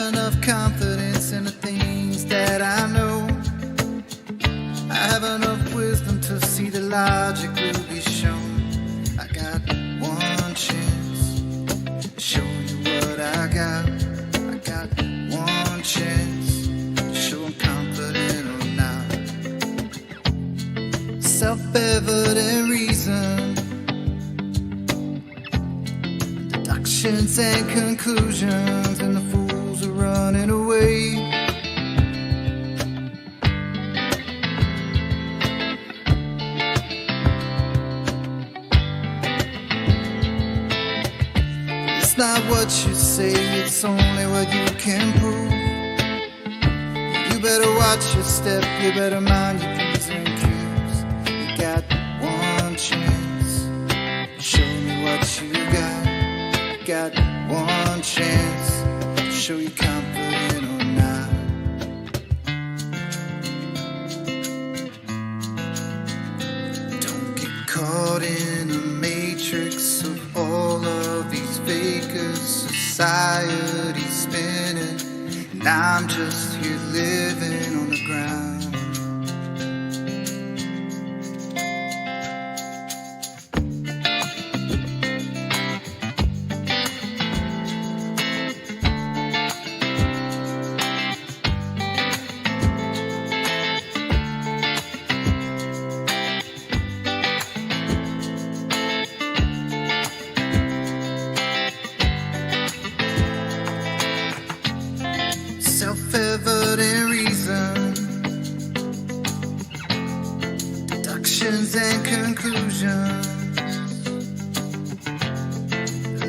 enough confidence in the things that I know. I have enough wisdom to see the logic will be shown. I got one chance to show you what I got. I got one chance to show I'm confident or not. Self-evident reason, deductions and conclusions, and the fools are running away. It's not what you say, it's only what you can prove. You better watch your step, you better mind your P's and Q's. You got one chance, show me what you got. You got one chance to show you confident or not. Don't get caught in a matrix of all of these fakers. Society's spinning, and I'm just here living on the ground. Self-evident reason, deductions and conclusions,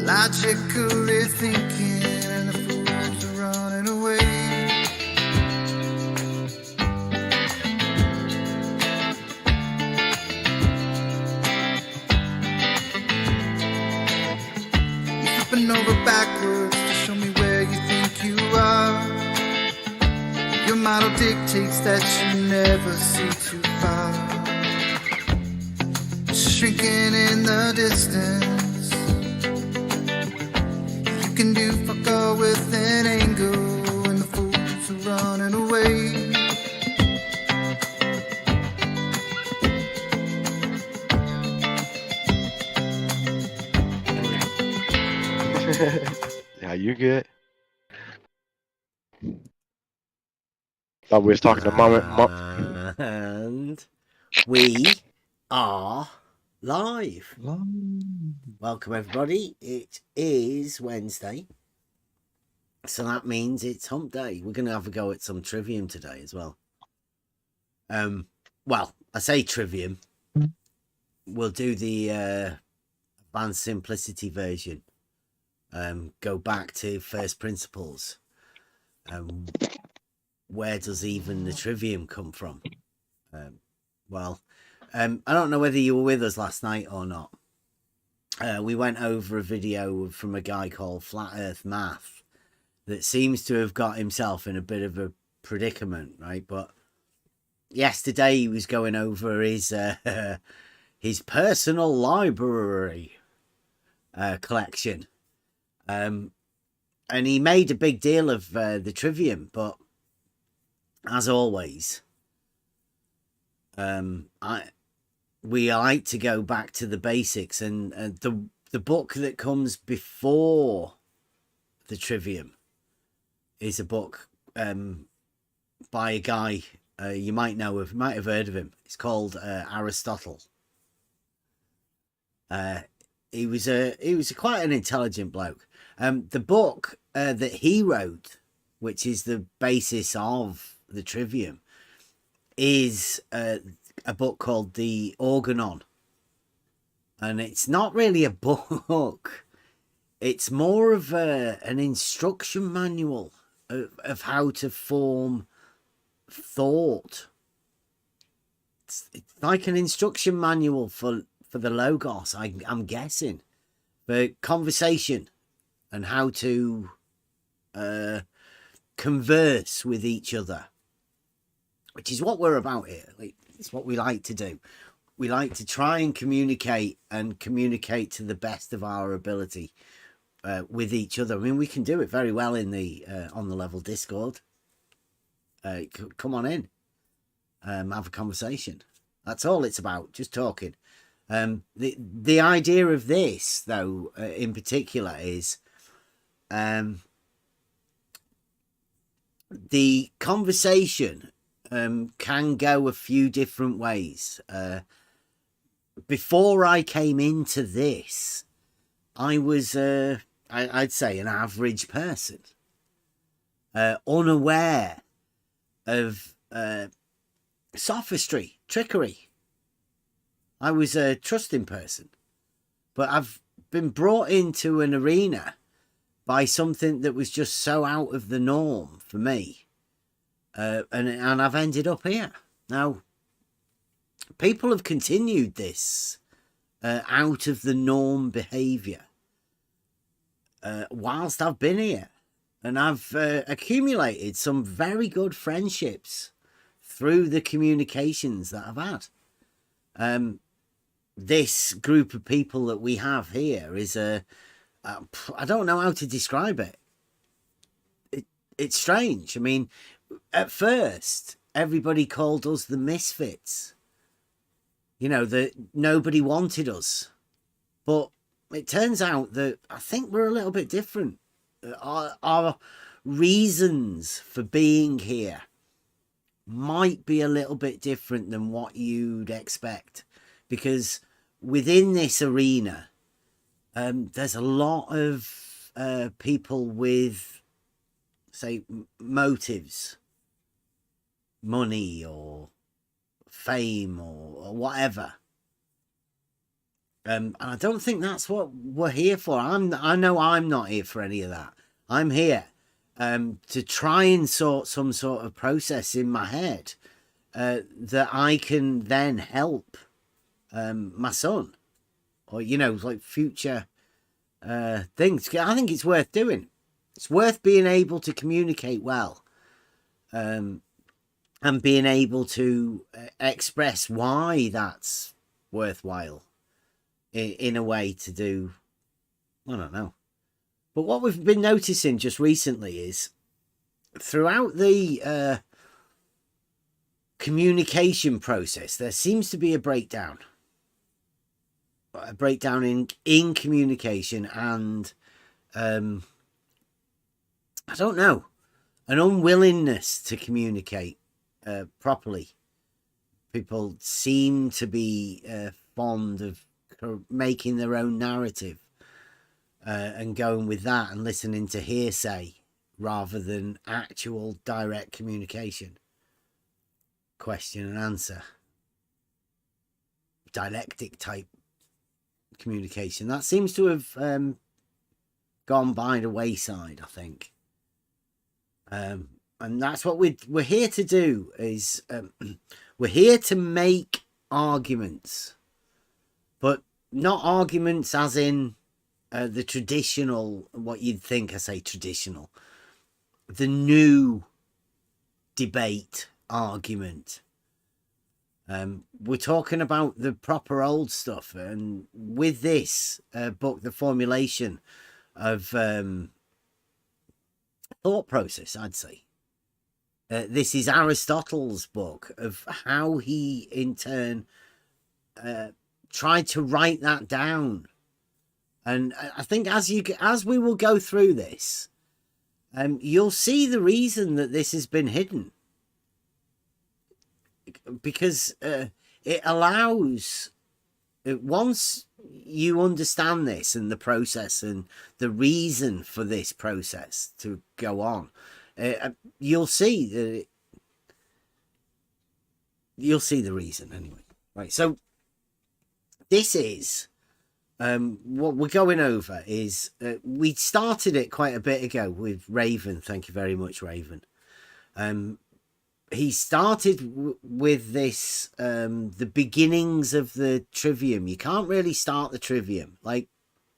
logically thinking, and the fools are running away. You're flipping over backwards to show me where you think you are. Your model dictates that you never see too far. Shrinking in the distance, you can do fuck all with an angle, and the fools are running away. Yeah, you good? Thought we was talking to mom. And we are live. Welcome everybody. It is Wednesday, so that means it's hump day. We're going to have a go at some Trivium today as well. Well, I say Trivium. We'll do the advanced simplicity version. Go back to first principles. Where does even the Trivium come from? I don't know whether you were with us last night or not. We went over a video from a guy called Flat Earth Math that seems to have got himself in a bit of a predicament, right? But yesterday he was going over his personal library collection. And he made a big deal of the Trivium, but as always, we like to go back to the basics, and the book that comes before the Trivium is a book by a guy you might have heard of him. It's called Aristotle. He was quite an intelligent bloke. The book that he wrote, which is the basis of the Trivium, is a book called the Organon, and it's not really a book. It's more of an instruction manual of how to form thought. It's like an instruction manual for the Logos, I'm guessing, for conversation and how to converse with each other, which is what we're about here. It's what we like to do. We like to try and communicate to the best of our ability with each other. I mean, we can do it very well in the on the level Discord. Come on in, have a conversation. That's all it's about, just talking. The idea of this, though, in particular, is the conversation can go a few different ways. Before I came into this, I was, I'd say, an average person, unaware of sophistry, trickery. I was a trusting person, but I've been brought into an arena by something that was just so out of the norm for me, and I've ended up here. Now, people have continued this out of the norm behaviour whilst I've been here, and I've accumulated some very good friendships through the communications that I've had. This group of people that we have here is I don't know how to describe it. It's strange. I mean, at first, everybody called us the misfits. You know, that nobody wanted us. But it turns out that I think we're a little bit different. Our reasons for being here might be a little bit different than what you'd expect. Because within this arena, there's a lot of people with, say, motives, money or fame or whatever. And I don't think that's what we're here for. I know I'm not here for any of that. I'm here to try and sort some sort of process in my head that I can then help my son, or, you know, like future things. I think it's worth doing. It's worth being able to communicate well, and being able to express why that's worthwhile in a way to do, I don't know. But what we've been noticing just recently is throughout the communication process, there seems to be a breakdown in communication, and I don't know, an unwillingness to communicate properly. People seem to be fond of making their own narrative and going with that and listening to hearsay rather than actual direct communication, question and answer, dialectic type communication. That seems to have gone by the wayside, I think. And that's what we're here to do, is we're here to make arguments, but not arguments as in the traditional, what you'd think I say traditional, the new debate argument. We're talking about the proper old stuff, and with this book, the formulation of thought process, I'd say. This is Aristotle's book of how he, in turn, tried to write that down. And I think as we will go through this, you'll see the reason that this has been hidden. Because it allows, once you understand this and the process and the reason for this process to go on, you'll see that you'll see the reason anyway. Right, so this is what we're going over is we started it quite a bit ago with Raven. Thank you very much, Raven. He started with this, the beginnings of the Trivium. You can't really start the Trivium like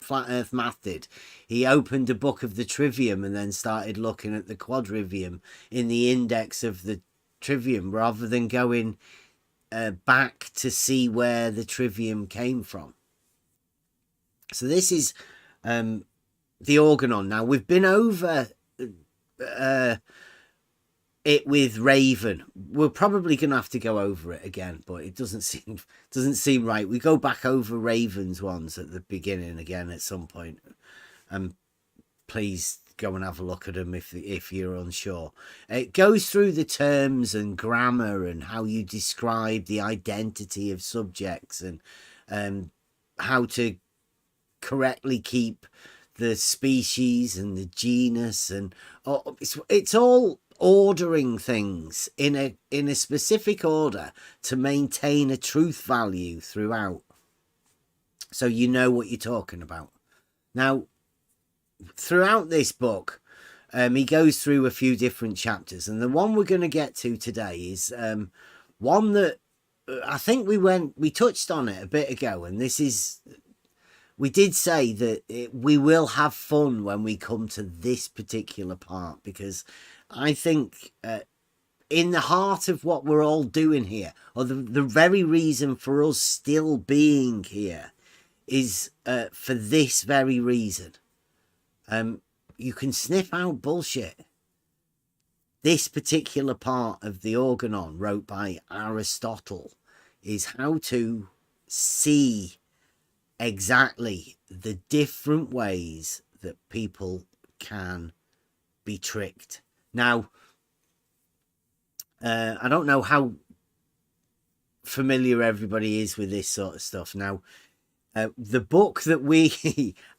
Flat Earth Math did. He opened a book of the Trivium and then started looking at the Quadrivium in the index of the Trivium rather than going back to see where the Trivium came from. So this is the the Organon. Now we've been over it with Raven. We're probably going to have to go over it again, but it doesn't seem right. We go back over Raven's ones at the beginning again at some point. Please go and have a look at them if you're unsure. It goes through the terms and grammar and how you describe the identity of subjects and how to correctly keep the species and the genus, and it's all ordering things in a specific order to maintain a truth value throughout, so you know what you're talking about. Now, throughout this book, he goes through a few different chapters, and the one we're going to get to today is one that I think we touched on it a bit ago, and we did say that we will have fun when we come to this particular part, because I think in the heart of what we're all doing here, or the very reason for us still being here, is for this very reason. You can sniff out bullshit. This particular part of the Organon, wrote by Aristotle, is how to see exactly the different ways that people can be tricked. Now, I don't know how familiar everybody is with this sort of stuff. Now, the book that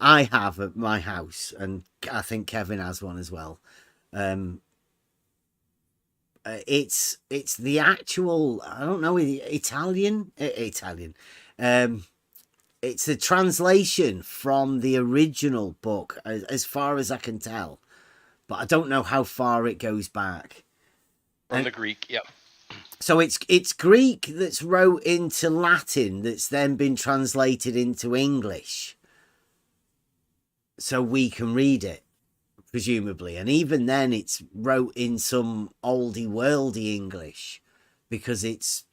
I have at my house, and I think Kevin has one as well. It's the actual, I don't know, Italian. It's a translation from the original book, as far as I can tell, but I don't know how far it goes back. From the Greek, yep. So it's Greek that's wrote into Latin, that's then been translated into English, so we can read it, presumably. And even then, it's wrote in some oldie worldy English, because it's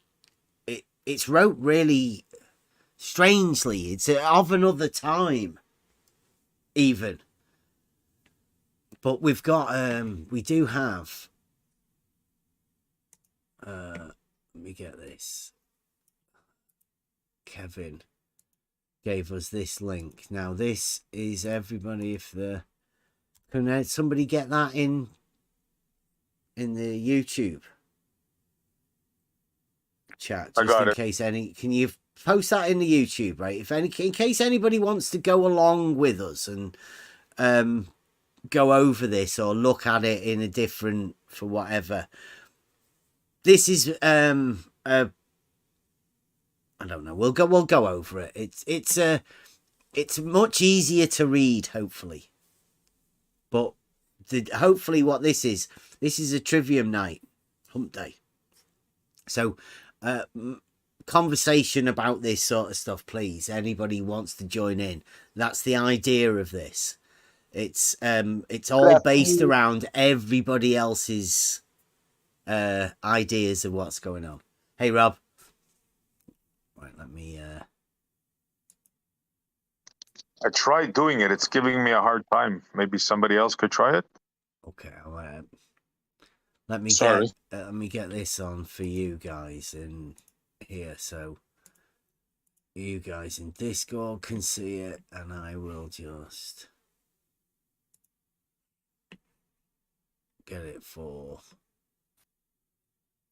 wrote really strangely. It's of another time, even. But we do have. Let me get this. Kevin gave us this link. Now this is everybody. Can somebody get that in the YouTube chat? Just in case can you post that in the YouTube, right? In case anybody wants to go along with us and go over this or look at it in a different, for whatever. This is I don't know. We'll go over it. It's much easier to read, hopefully. But hopefully what this is a Trivium night, Hump Day. So conversation about this sort of stuff, please. Anybody wants to join in? That's the idea of this. It's all based around everybody else's ideas of what's going on. Hey Rob. Right, let me I tried doing it. It's giving me a hard time. Maybe somebody else could try it. Okay, let me get this on for you guys in here, so you guys in Discord can see it, and I will just get it for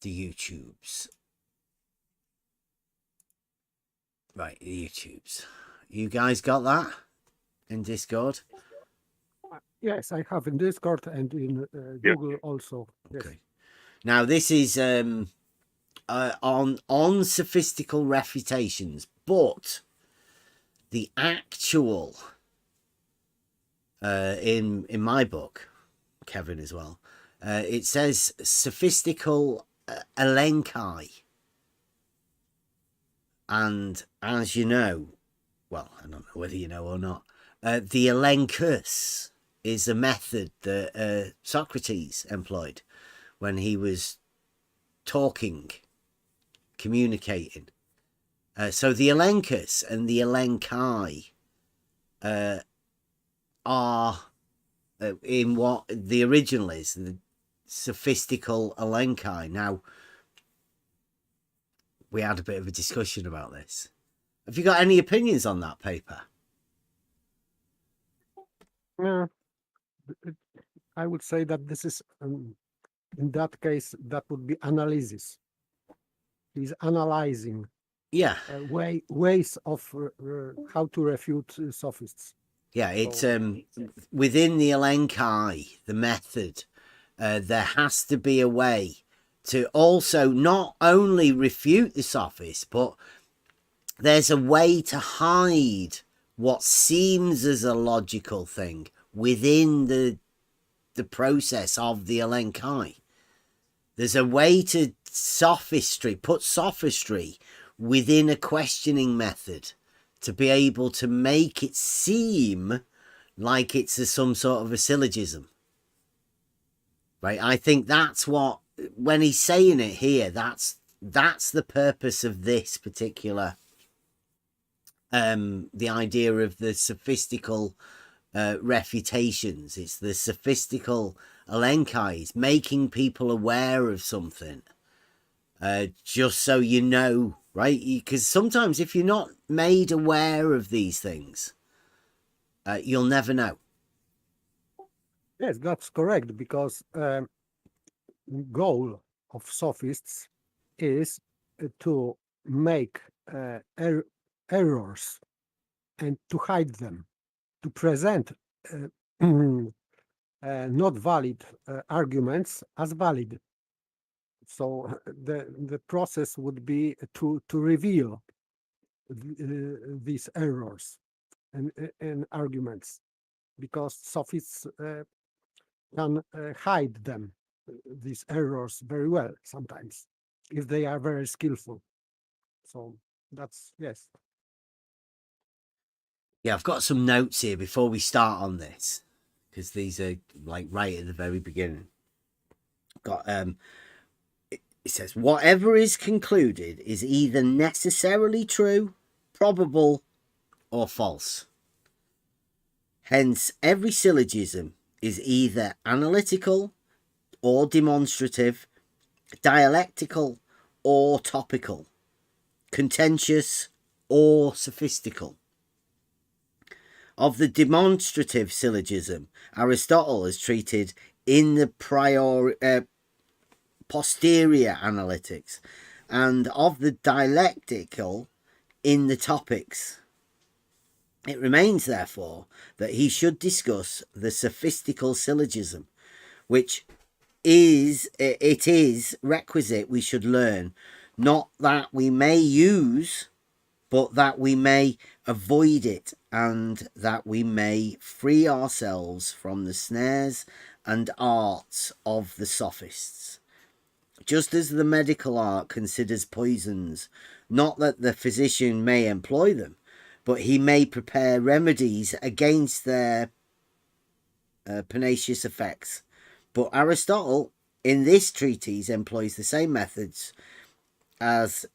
the YouTubes. Right, the YouTubes. You guys got that in Discord? Yes, I have in Discord and in Google also. Yes. Okay. Now this is on Sophistical Refutations, but the actual in my book, Kevin as well, it says Sophistical Elencus. And as you know, well, I don't know whether you know or not, the Elencus is a method that Socrates employed when he was communicating. So the Elencus and the Elenchi are in what the original is, the Sophistical Elenchi. Now, we had a bit of a discussion about this. Have you got any opinions on that paper? Yeah, I would say that this is, in that case, that would be analysis. He's analyzing ways of how to refute sophists. Yeah, it's within the Elenchi, the method, there has to be a way to also not only refute the sophists, but there's a way to hide what seems as a logical thing within the process of the Elenchi. There's a way to put sophistry within a questioning method to be able to make it seem like it's some sort of a syllogism. Right? I think that's what, when he's saying it here, that's the purpose of this particular, the idea of the sophistical refutations. It's the sophistical Elenchi, making people aware of something, just so you know, right? Because sometimes if you're not made aware of these things, you'll never know. Yes, that's correct, because goal of sophists is to make errors and to hide them, to present not valid arguments as valid. So the process would be to reveal these errors and arguments, because sophists can hide them, these errors, very well sometimes, if they are very skillful. So that's, yes. Yeah, I've got some notes here before we start on this, because these are like right at the very beginning. Got it says, whatever is concluded is either necessarily true, probable, or false. Hence, every syllogism is either analytical or demonstrative, dialectical or topical, contentious or sophistical. Of the demonstrative syllogism, Aristotle has treated in the posterior analytics, and of the dialectical in the topics. It remains, therefore, that he should discuss the sophistical syllogism, which is requisite we should learn, not that we may use, but that we may avoid it, and that we may free ourselves from the snares and arts of the sophists. Just as the medical art considers poisons, not that the physician may employ them, but he may prepare remedies against their pernicious effects. But Aristotle, in this treatise, employs the same methods as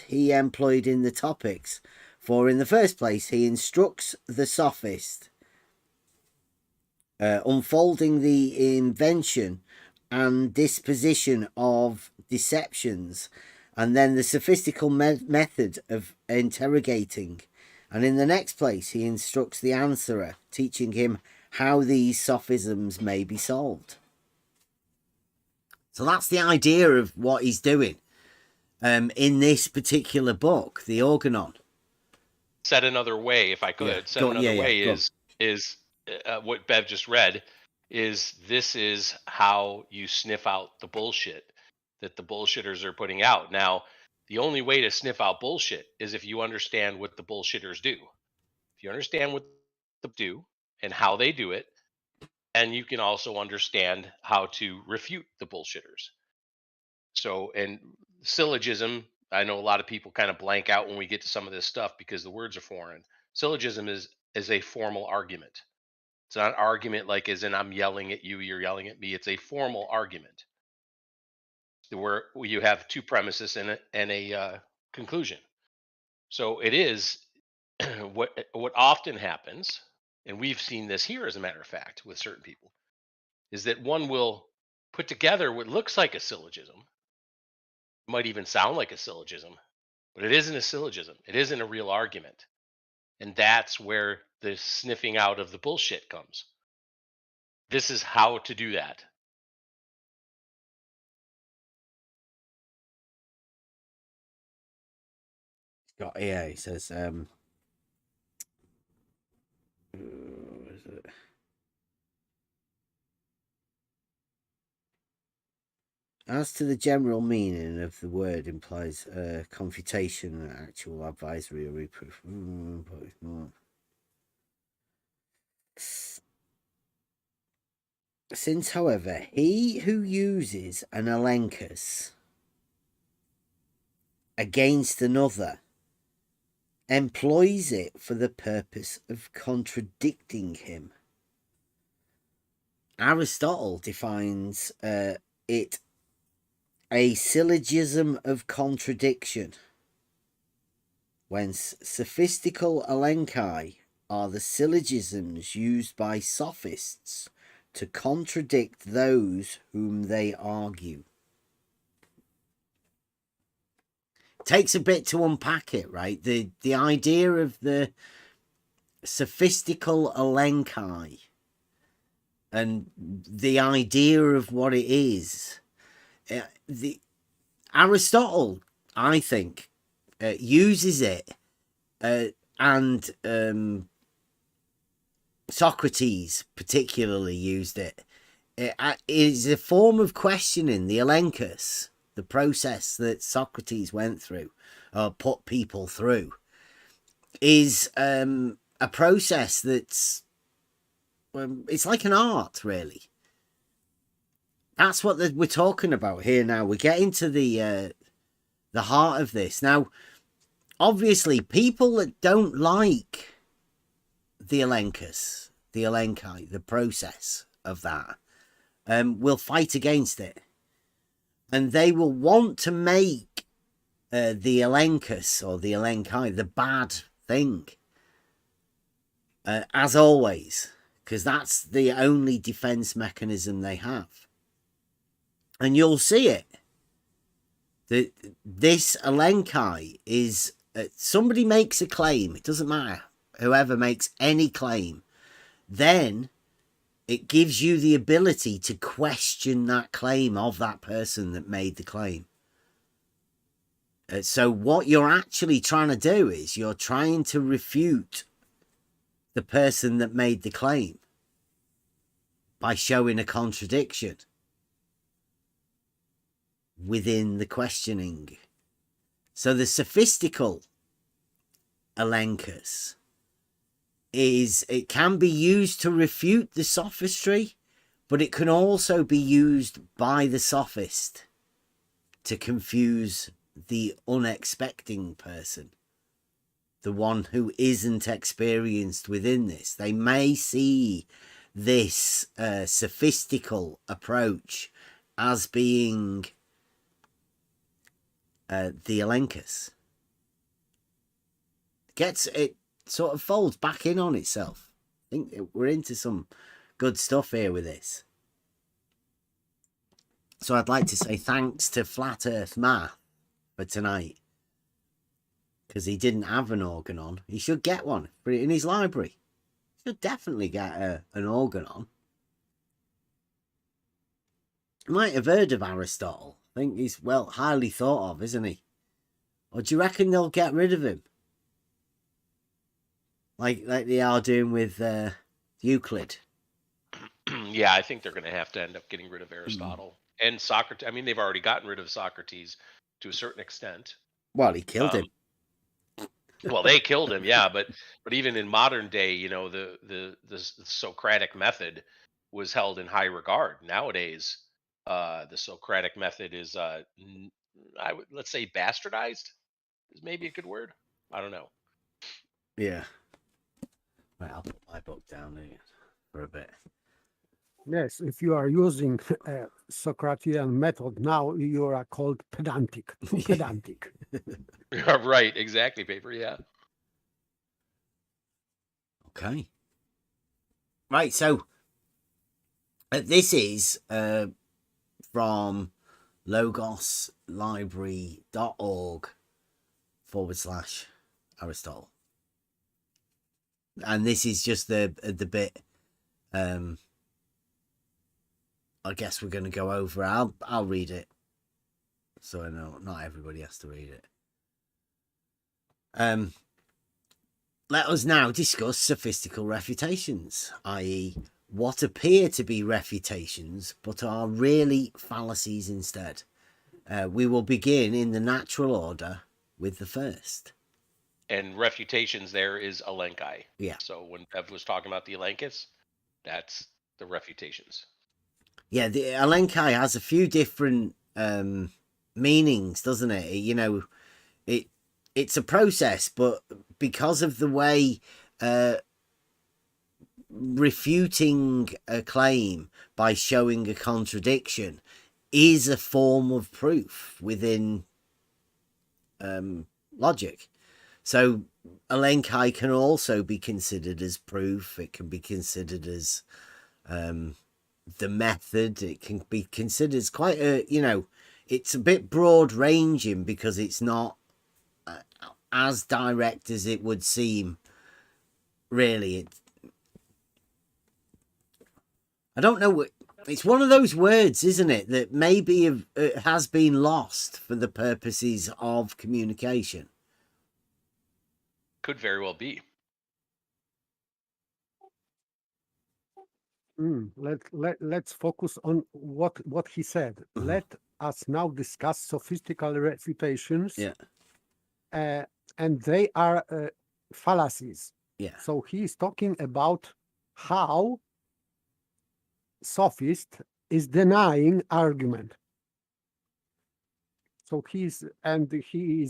he employed in the topics. For in the first place, he instructs the sophist, unfolding the invention and disposition of deceptions, and then the sophistical method of interrogating. And in the next place, he instructs the answerer, teaching him how these sophisms may be solved. So that's the idea of what he's doing in this particular book, the Organon. Said another way, if I could, is what Bev just read, is this is how you sniff out the bullshit that the bullshitters are putting out. Now, the only way to sniff out bullshit is if you understand what the bullshitters do. If you understand what they do and how they do it, and you can also understand how to refute the bullshitters. So, and syllogism, I know a lot of people kind of blank out when we get to some of this stuff because the words are foreign. Syllogism is a formal argument. It's not an argument like as in I'm yelling at you, you're yelling at me. It's a formal argument where you have two premises and a conclusion. So it is what often happens, and we've seen this here as a matter of fact with certain people, is that one will put together what looks like a syllogism, might even sound like a syllogism, but it isn't a syllogism. It isn't a real argument. And that's where the sniffing out of the bullshit comes. This is how to do that. Yeah, he says, what is it? As to the general meaning of the word implies confutation, actual advisory or reproof. But it's not. Since, however, he who uses an Elencus against another employs it for the purpose of contradicting him. Aristotle defines it a syllogism of contradiction, whence sophistical elenchi are the syllogisms used by sophists to contradict those whom they argue. Takes a bit to unpack it, right? The idea of the sophistical elenchi and the idea of what it is. The Aristotle, I think, uses it, and Socrates particularly used it. It is a form of questioning the Elencus, the process that Socrates went through, or put people through, is a process that's it's like an art, really. That's what we're talking about here now. We're getting to the heart of this. Now, obviously, people that don't like the Elencus, the Elenchi, the process of that, will fight against it. And they will want to make the Elencus or the Elenchi the bad thing. As always, because that's the only defense mechanism they have. And you'll see it. This Elenchi is... somebody makes a claim. It doesn't matter. Whoever makes any claim. Then it gives you the ability to question that claim of that person that made the claim. So what you're actually trying to do is you're trying to refute the person that made the claim by showing a contradiction within the questioning. So the sophistical Elencus it can be used to refute the sophistry, but it can also be used by the sophist to confuse the unexpecting person, the one who isn't experienced within this. They may see this sophistical approach as being the Elencus. It sort of folds back in on itself. I think we're into some good stuff here with this. So I'd like to say thanks to Flat Earth Math for tonight, because he didn't have an Organon. He should get one. Put it in his library. He should definitely get an Organon. You might have heard of Aristotle. I think he's highly thought of, isn't he? Or do you reckon they'll get rid of him? Like they are doing with Euclid. Yeah, I think they're going to have to end up getting rid of Aristotle and Socrates. I mean, they've already gotten rid of Socrates to a certain extent. Well, he killed him. Well, they killed him, yeah, but even in modern day, you know, the Socratic method was held in high regard. Nowadays, the Socratic method is, let's say, bastardized. Is maybe a good word. I don't know. Yeah. Right, I'll put my book down there for a bit. Yes, if you are using a Socratian method now, you are called pedantic. Pedantic. Right, exactly, Paper. Yeah. Okay. Right, so this is from logoslibrary.org/Aristotle. And this is just the bit I guess we're going to go over. I'll read it, so I know not everybody has to read it. Let us now discuss sophistical refutations, i.e. what appear to be refutations but are really fallacies instead. We will begin in the natural order with the first. And refutations there is Elenchi. Yeah. So when Bev was talking about the Elencus, that's the refutations. Yeah, the Elenchi has a few different meanings, doesn't it? You know, it's a process, but because of the way refuting a claim by showing a contradiction is a form of proof within logic. So Elenchi can also be considered as proof. It can be considered as the method. It can be considered as quite a, you know, it's a bit broad ranging because it's not as direct as it would seem. Really, I don't know. It's one of those words, isn't it, that maybe has been lost for the purposes of communication. Could very well be. Let's focus on what he said. Let us now discuss sophistical refutations. Yeah. And they are fallacies. Yeah. So he is talking about how sophist is denying argument. So he is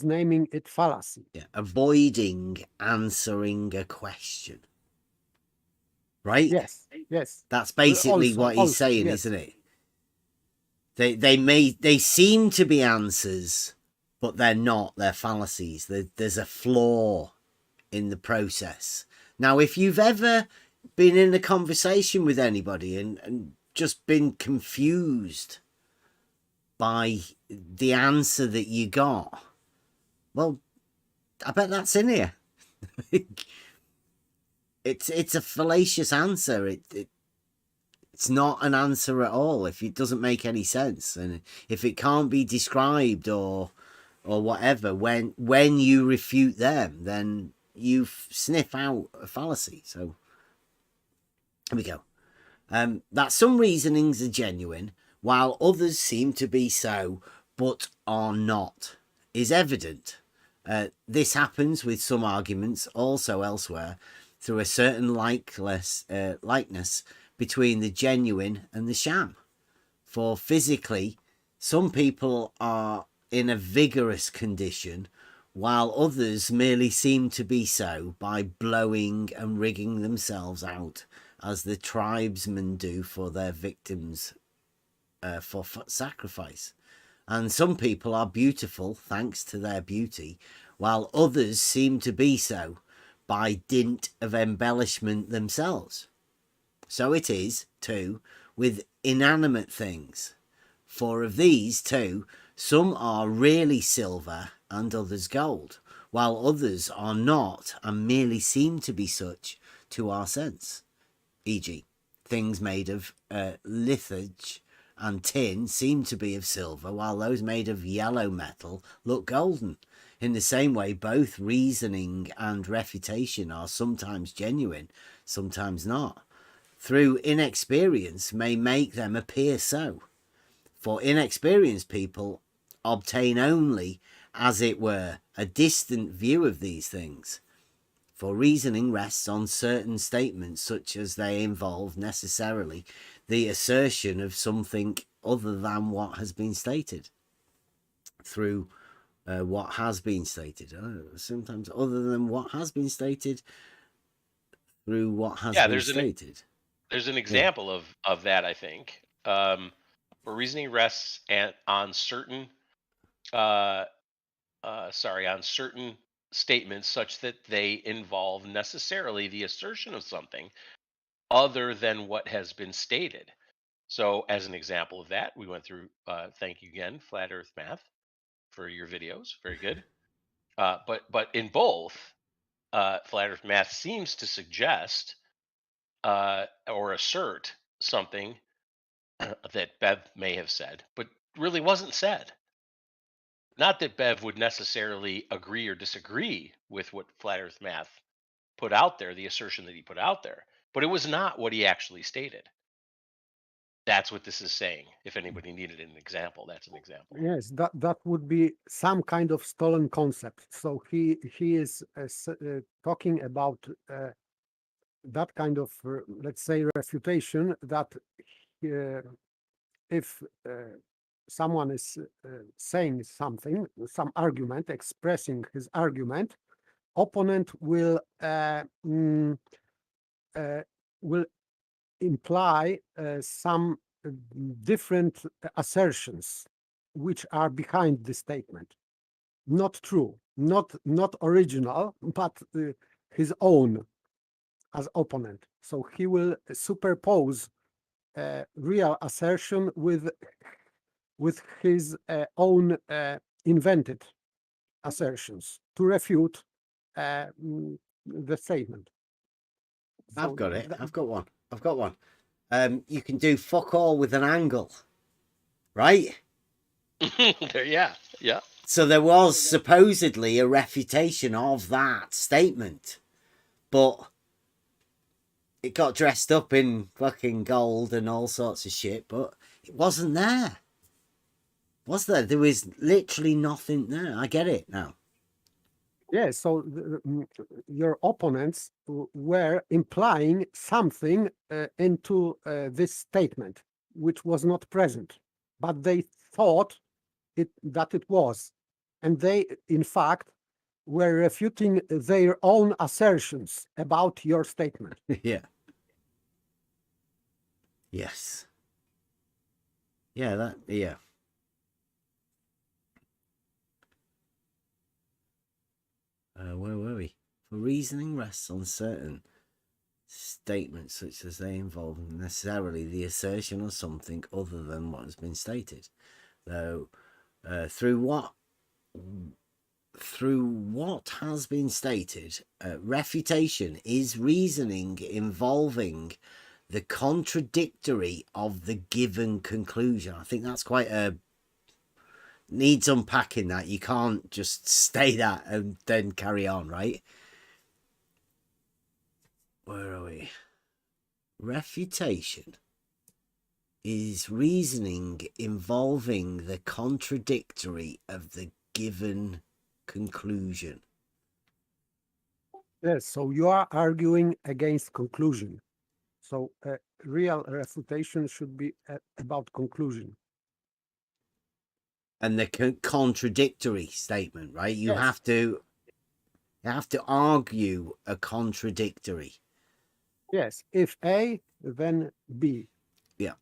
naming it fallacy. Yeah. Avoiding answering a question. Right? Yes. That's basically what he's saying, yes. Isn't it? They seem to be answers, but they're not. They're fallacies. There's a flaw in the process. Now, if you've ever been in a conversation with anybody and just been confused by the answer that you got, well, I bet that's in here. It's a fallacious answer. It's not an answer at all if it doesn't make any sense, and if it can't be described or whatever, when you refute them, then you sniff out a fallacy. So here we go. That some reasonings are genuine while others seem to be so but are not is evident. This happens with some arguments also elsewhere through a certain likeness between the genuine and the sham. For physically, some people are in a vigorous condition, while others merely seem to be so by blowing and rigging themselves out, as the tribesmen do for their victims for sacrifice. And some people are beautiful thanks to their beauty, while others seem to be so by dint of embellishment themselves. So it is, too, with inanimate things. For of these, too, some are really silver and others gold, while others are not and merely seem to be such to our sense. E.g., things made of litharge and tin seem to be of silver, while those made of yellow metal look golden. In the same way, both reasoning and refutation are sometimes genuine, sometimes not. Through inexperience may make them appear so. For inexperienced people obtain only, as it were, a distant view of these things. For reasoning rests on certain statements such as they involve necessarily the assertion of something other than what has been stated. Through what has been stated. Sometimes other than what has been stated, through what has been stated. There's an example of that, I think, where reasoning rests on certain, on certain statements such that they involve necessarily the assertion of something other than what has been stated. So, as an example of that, we went through, thank you again, Flat Earth Math, for your videos. Very good. But in both, Flat Earth Math seems to suggest or assert something that Bev may have said, but really wasn't said. Not that Bev would necessarily agree or disagree with what Flat Earth Math put out there, the assertion that he put out there, but it was not what he actually stated. That's what this is saying. If anybody needed an example, that's an example. Yes, that would be some kind of stolen concept. So he is talking about that kind of, let's say, refutation, that if someone is saying something, some argument, expressing his argument, opponent will imply some different assertions which are behind the statement. Not true, not original, but his own as opponent. So he will superpose real assertion with his own invented assertions to refute the statement. I've got it. I've got one. You can do fuck all with an angle, right? Yeah. So there was supposedly a refutation of that statement, but it got dressed up in fucking gold and all sorts of shit, but it wasn't there. Was there? There was literally nothing there. I get it now. Yeah, so your opponents were implying something into this statement, which was not present, but they thought that it was. And they, in fact, were refuting their own assertions about your statement. Yeah. Yes. Yeah, yeah. Where were we? For reasoning rests on certain statements such as they involve necessarily the assertion of something other than what has been stated. Though through what has been stated, refutation is reasoning involving the contradictory of the given conclusion. I think that's quite needs unpacking. That you can't just say that and then carry on, right? Where are we? Refutation is reasoning involving the contradictory of the given conclusion. Yes, so you are arguing against conclusion. So real refutation should be about conclusion. And the contradictory statement, right? You have to argue a contradictory. Yes, if A, then B. Yeah.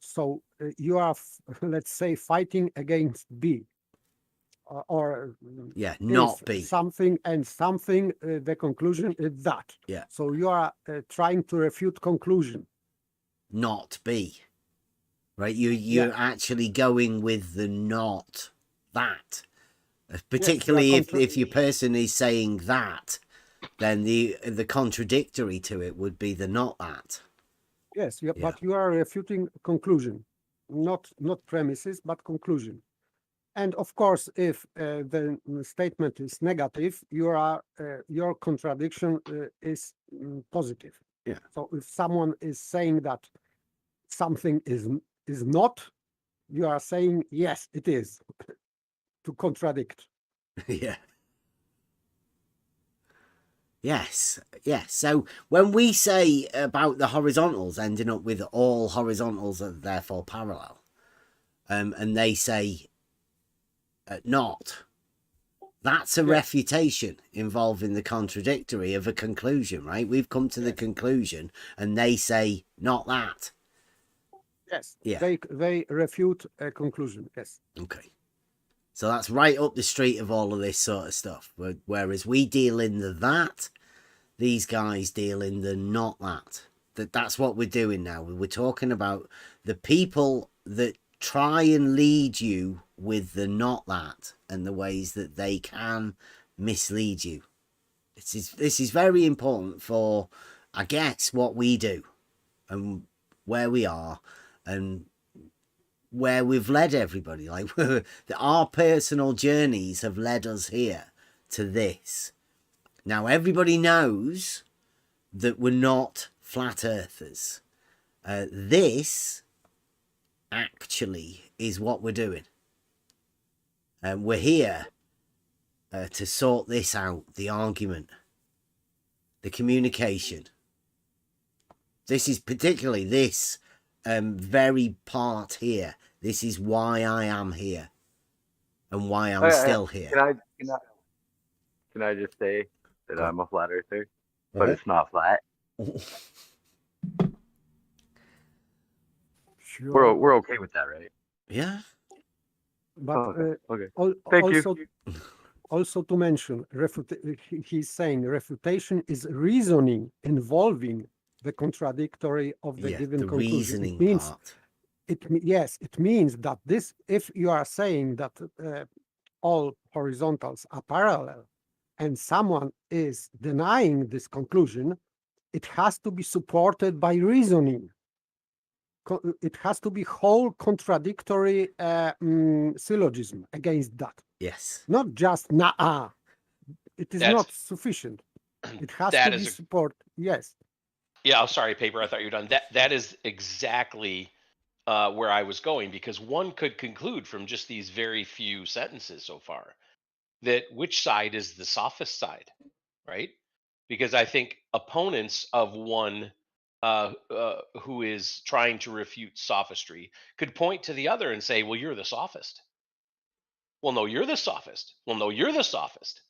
So you are, let's say, fighting against B. Or yeah, not B. Something and something, the conclusion is that. Yeah. So you are trying to refute conclusion. Not B. Right, you're actually going with the not that. Particularly if your person is saying that, then the contradictory to it would be the not that. Yes, but you are refuting conclusion, not premises, but conclusion. And of course, if the statement is negative, your contradiction is positive. Yeah. So if someone is saying that something is not, you are saying yes, it is, to contradict. Yeah. Yes. So when we say about the horizontals ending up with all horizontals are therefore parallel, and they say not, that's a refutation involving the contradictory of a conclusion, right? We've come to the conclusion and they say not that. Yes. Yeah. They refute a conclusion. Yes. Okay. So that's right up the street of all of this sort of stuff. Whereas we deal in the that, these guys deal in the not that. That's what we're doing now. We're talking about the people that try and lead you with the not that and the ways that they can mislead you. This is very important for, I guess, what we do and where we are and where we've led everybody. Like our personal journeys have led us here to this. Now everybody knows that we're not flat earthers. This actually is what we're doing. We're here to sort this out, the argument, the communication. This is particularly this very part here. This is why I am here and why I'm still here. Can I just say that I'm a flat earther, but it's not flat? Sure. We're okay with that, right? Yeah. But okay. Thank also, you. Also to mention, he's saying refutation is reasoning involving the contradictory of the given the conclusion. reasoning It means, part. it means that this, if you are saying that all horizontals are parallel and someone is denying this conclusion, it has to be supported by reasoning. It has to be whole contradictory syllogism against that. Yes. Not just nah. It is not sufficient. It has to be support. Yes. Yeah. Oh, sorry, Paper. I thought you were done. That is exactly where I was going, because one could conclude from just these very few sentences so far that which side is the sophist side, right? Because I think opponents of one who is trying to refute sophistry could point to the other and say, well, you're the sophist. Well, no, you're the sophist. Well, no, you're the sophist.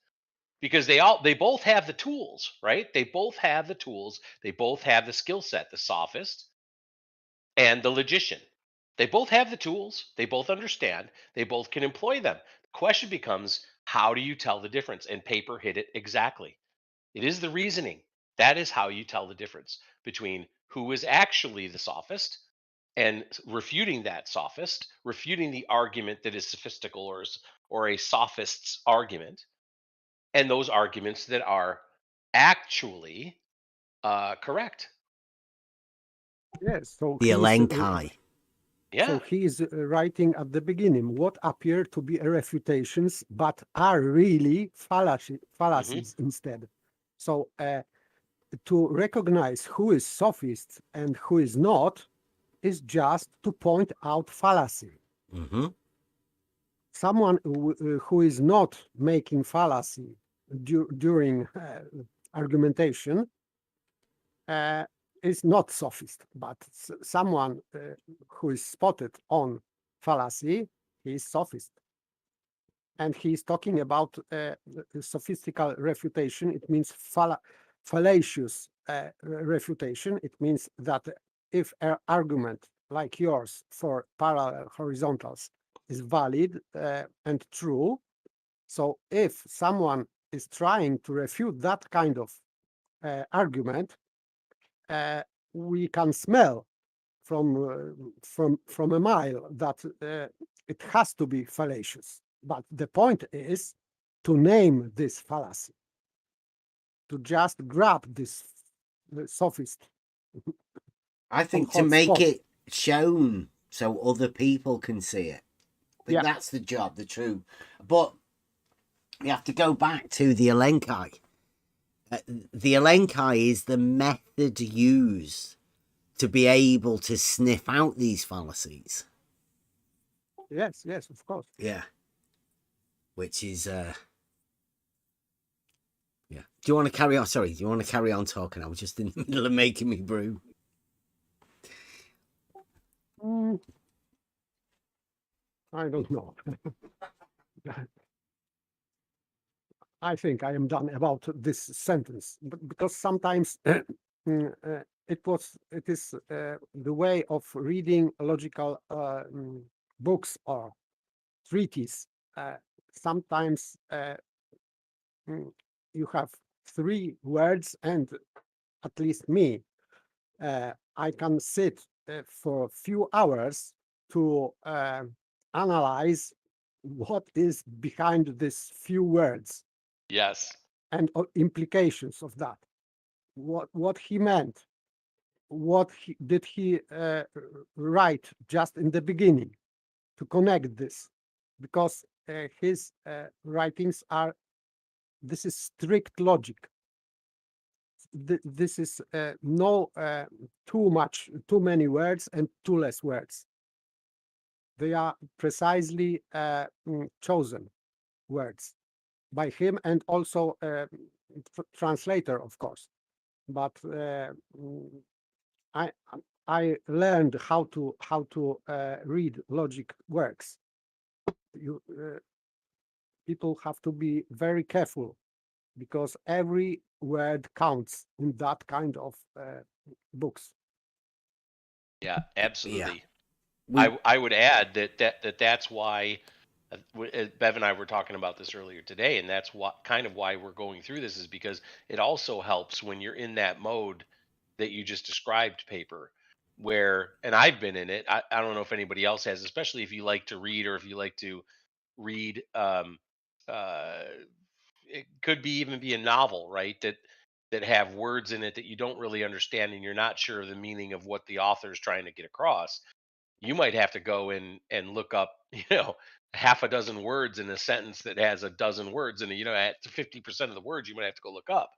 Because they both have the tools, right? They both have the tools. They both have the skill set, the sophist and the logician. They both have the tools. They both understand. They both can employ them. The question becomes, how do you tell the difference? And Paper hit it exactly. It is the reasoning. That is how you tell the difference between who is actually the sophist and refuting that sophist, refuting the argument that is sophistical or a sophist's argument, and those arguments that are actually correct. Yes. So the Elencus. Yeah. So he is writing at the beginning what appear to be refutations, but are really fallacies instead. So to recognize who is sophist and who is not is just to point out fallacy. Someone who is not making fallacy during argumentation is not sophist, but someone who is spotted on fallacy, he is sophist. And he is talking about sophistical refutation. It means fallacious refutation. It means that if an argument like yours for parallel horizontals is valid and true, so if someone is trying to refute that kind of argument, we can smell from a mile that it has to be fallacious. But the point is to name this fallacy, to just grab this sophist. I think to make it shown so other people can see it. But that's the job, the truth. But we have to go back to the Elencus. The Elencus is the method used to be able to sniff out these fallacies. Yes, of course. Yeah. Which is, yeah. Do you want to carry on? Sorry, do you want to carry on talking? I was just in the middle of making me brew. I don't know. I think I am done about this sentence, because sometimes it is the way of reading logical books or treatises sometimes you have 3 words, and at least me, I can sit for a few hours to analyze what is behind these few words. Yes. And implications of that. What he meant, did he write just in the beginning to connect this, because his writings are, this is strict logic. This is no too many words and too less words. They are precisely chosen words by him, and also translator, of course. But I learned how to read logic works. People have to be very careful, because every word counts in that kind of books. Yeah, absolutely. Yeah. I would add that's why Bev and I were talking about this earlier today, and that's what kind of why we're going through this, is because it also helps when you're in that mode that you just described, paper, where, and I've been in it. I don't know if anybody else has, especially if you like to read, or if you like to read it could be even be a novel, right, that have words in it that you don't really understand, and you're not sure of the meaning of what the author is trying to get across. You might have to go in and look up, half a dozen words in a sentence that has a dozen words, and at 50% of the words you might have to go look up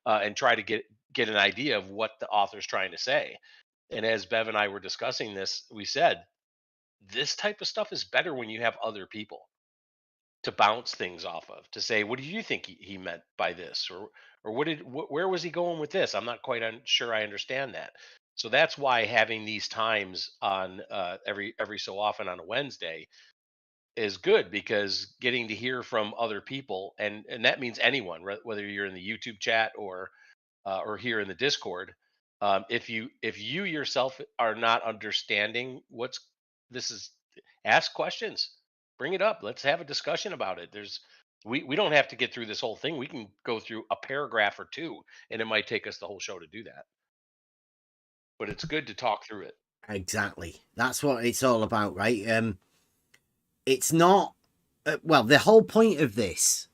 and try to get an idea of what the author's trying to say. And as Bev and I were discussing this, we said this type of stuff is better when you have other people to bounce things off of, to say, what do you think he meant by this, or where was he going with this? I'm not quite sure I understand that. So that's why having these times on every so often on a Wednesday is good, because getting to hear from other people, and that means anyone, whether you're in the YouTube chat or here in the Discord. If you yourself are not understanding this is, ask questions, bring it up. Let's have a discussion about it. We don't have to get through this whole thing. We can go through a paragraph or two, and it might take us the whole show to do that. But it's good to talk through it. Exactly. That's what it's all about, right? It's not well, the whole point of this,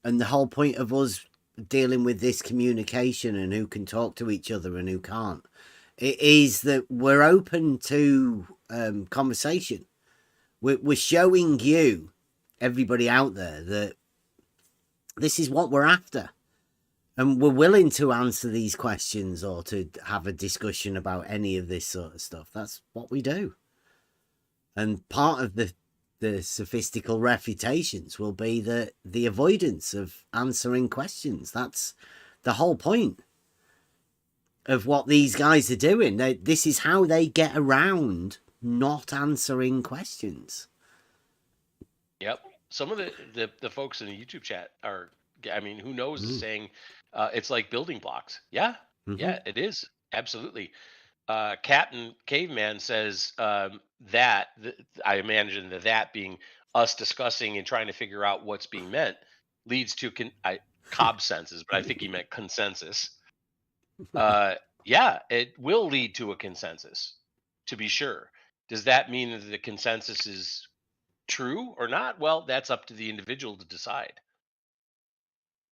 and the whole point of us dealing with this communication and who can talk to each other and who can't, it is that we're open to conversation. We're showing you, everybody out there, that this is what we're after, and we're willing to answer these questions or to have a discussion about any of this sort of stuff. That's what we do. And part of the sophistical refutations will be the avoidance of answering questions. That's the whole point of what these guys are doing. This is how they get around not answering questions. Yep. Some of the folks in the YouTube chat are, I mean, who knows, is saying it's like building blocks. Yeah. Yeah, it is. Absolutely. Captain Caveman says that I imagine that being us discussing and trying to figure out what's being meant leads to Cobb senses, but I think he meant consensus. Yeah, it will lead to a consensus, to be sure. Does that mean that the consensus is true or not? Well, that's up to the individual to decide,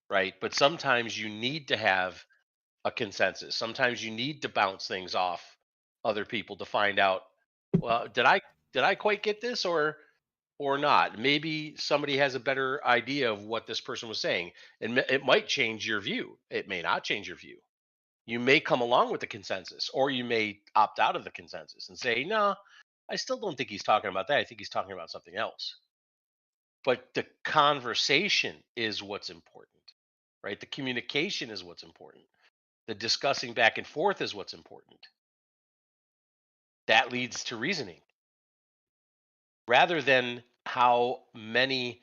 right? But sometimes you need to have a consensus. Sometimes you need to bounce things off other people to find out, well, did I quite get this or not? Maybe somebody has a better idea of what this person was saying, and it might change your view. It may not change your view. You may come along with the consensus, or you may opt out of the consensus and say, no, I still don't think he's talking about that. I think he's talking about something else. But the conversation is what's important, right? The communication is what's important. The discussing back and forth is what's important. That leads to reasoning, rather than how many,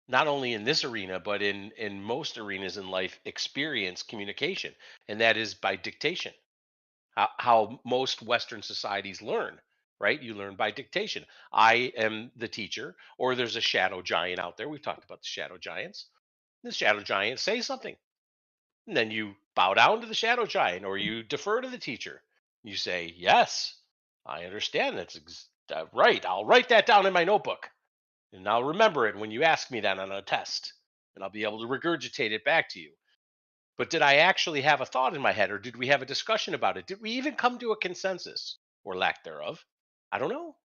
not only in this arena, but in most arenas in life, experience communication. And that is by dictation. How most Western societies learn right? You learn by dictation. I am the teacher, or there's a shadow giant out there. We've talked about the shadow giants. The shadow giant says something, and then you bow down to the shadow giant, or you defer to the teacher. You say, "Yes, I understand. That's right. I'll write that down in my notebook, and I'll remember it when you ask me that on a test, and I'll be able to regurgitate it back to you." But did I actually have a thought in my head, or did we have a discussion about it? Did we even come to a consensus or lack thereof? I don't know.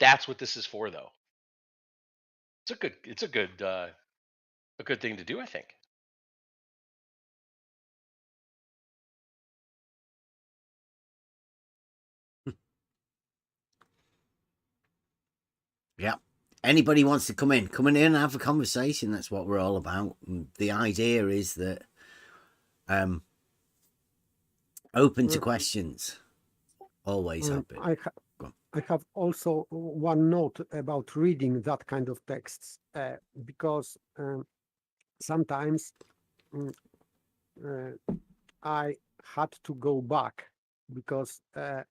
That's what this is for, though. It's a good thing to do, I think. Yeah. Anybody wants to come in and have a conversation. That's what we're all about. And the idea is that open to questions. Always have been. I have also one note about reading that kind of texts, because sometimes I had to go back because I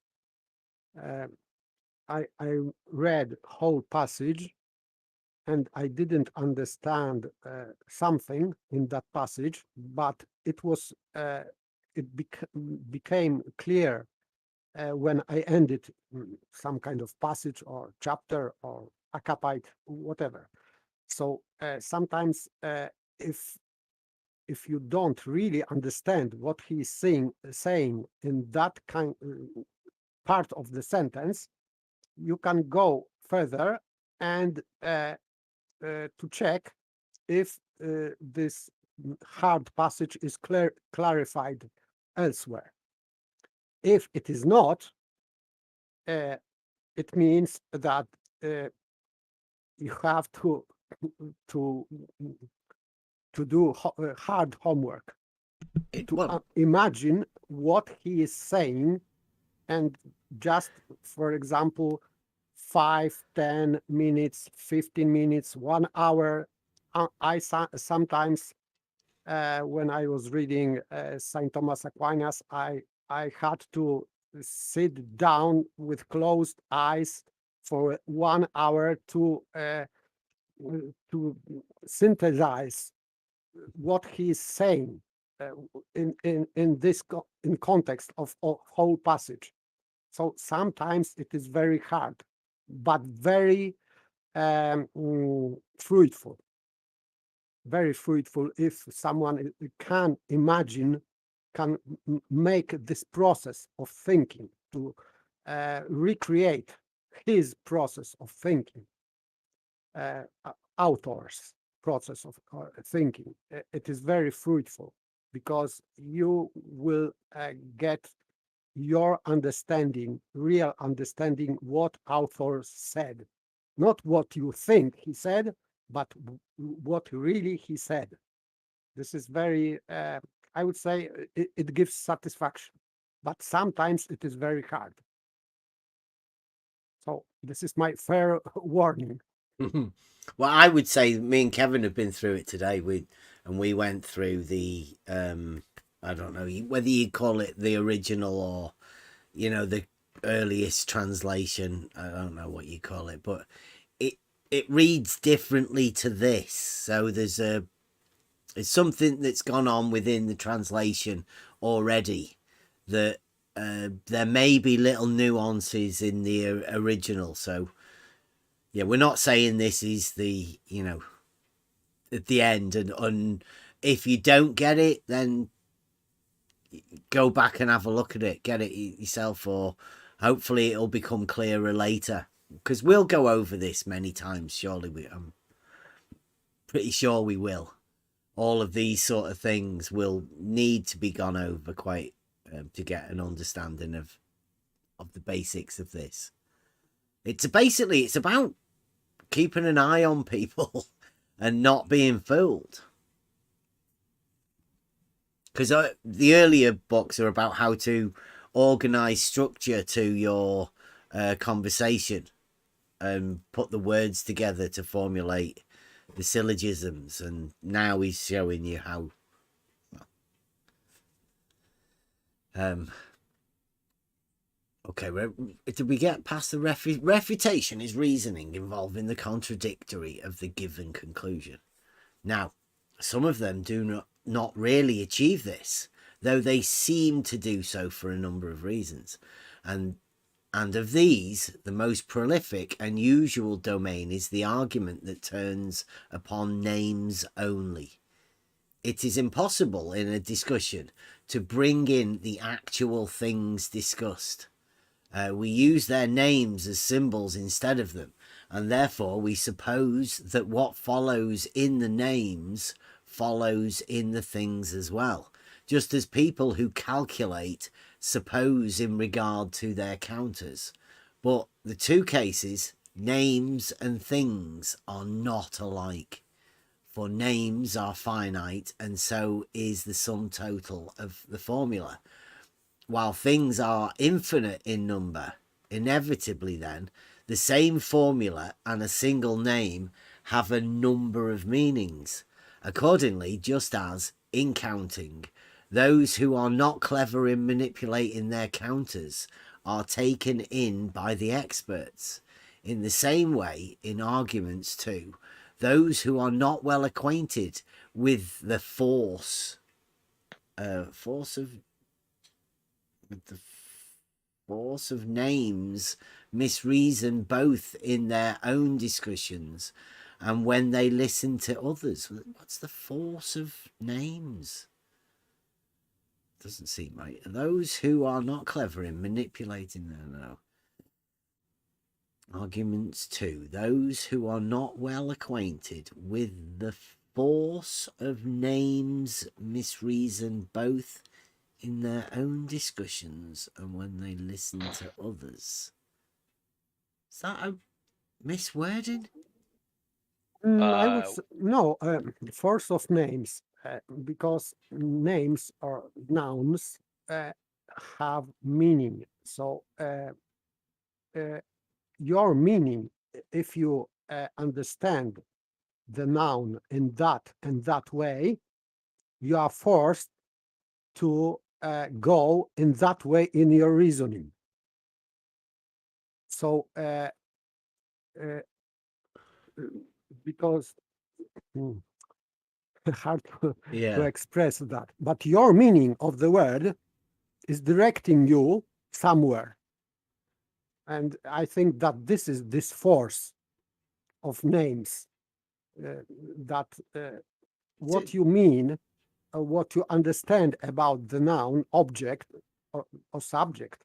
read whole passage and I didn't understand something in that passage, but it was became clear when I ended some kind of passage or chapter or acapite, whatever. So sometimes if you don't really understand what he's saying in that kind part of the sentence, you can go further and to check if this hard passage is clarified elsewhere. If it is not, it means that you have to do hard homework to imagine what he is saying, and just, for example, 5, 10 minutes, 15 minutes, 1 hour. I sometimes, when I was reading Saint Thomas Aquinas, I had to sit down with closed eyes for 1 hour to synthesize what he's saying in this in context of whole passage. So sometimes it is very hard, but very fruitful. Very fruitful if someone can imagine, can make this process of thinking, to recreate his process of thinking, author's process of thinking. It is very fruitful because you will get your understanding, real understanding, what author said, not what you think he said, but what really he said. This is very, I would say, it gives satisfaction, but sometimes it is very hard. So this is my fair warning. Well, I would say me and Kevin have been through it today. We went through the I don't know whether you call it the original or the earliest translation. I don't know what you call it, but it reads differently to this. So it's something that's gone on within the translation already that there may be little nuances in the original. So yeah, we're not saying this is the at the end, and if you don't get it, then go back and have a look at it, get it yourself, or hopefully it'll become clearer later, because we'll go over this many times. Surely I'm pretty sure we will. All of these sort of things will need to be gone over quite to get an understanding of the basics of this. It's about keeping an eye on people and not being fooled. Because the earlier books are about how to organize structure to your conversation and put the words together to formulate the syllogisms, and now he's showing you how Okay, did we get past the refutation is reasoning involving the contradictory of the given conclusion. Now, some of them do not really achieve this, though they seem to do so for a number of reasons. And of these, the most prolific and usual domain is the argument that turns upon names only. It is impossible in a discussion to bring in the actual things discussed. We use their names as symbols instead of them, and therefore we suppose that what follows in the names follows in the things as well, just as people who calculate suppose in regard to their counters. But the two cases, names and things, are not alike, for names are finite, and so is the sum total of the formula, while things are infinite in number. Inevitably then, the same formula and a single name have a number of meanings. Accordingly, just as, in counting, those who are not clever in manipulating their counters are taken in by the experts, in the same way, in arguments too, those who are not well acquainted with the force of names misreason both in their own discussions and when they listen to others. What's the force of names? Doesn't seem right. Those who are not clever in manipulating their arguments too, those who are not well acquainted with the force of names misreason both in their own discussions and when they listen to others. Is that a miswording? I would say, no, force of names, because names or nouns have meaning. So your meaning, if you understand the noun in that and that way, you are forced to go in that way in your reasoning. So because hard to express that, but your meaning of the word is directing you somewhere, and I think that this force of names, that what you mean, what you understand about the noun, object or subject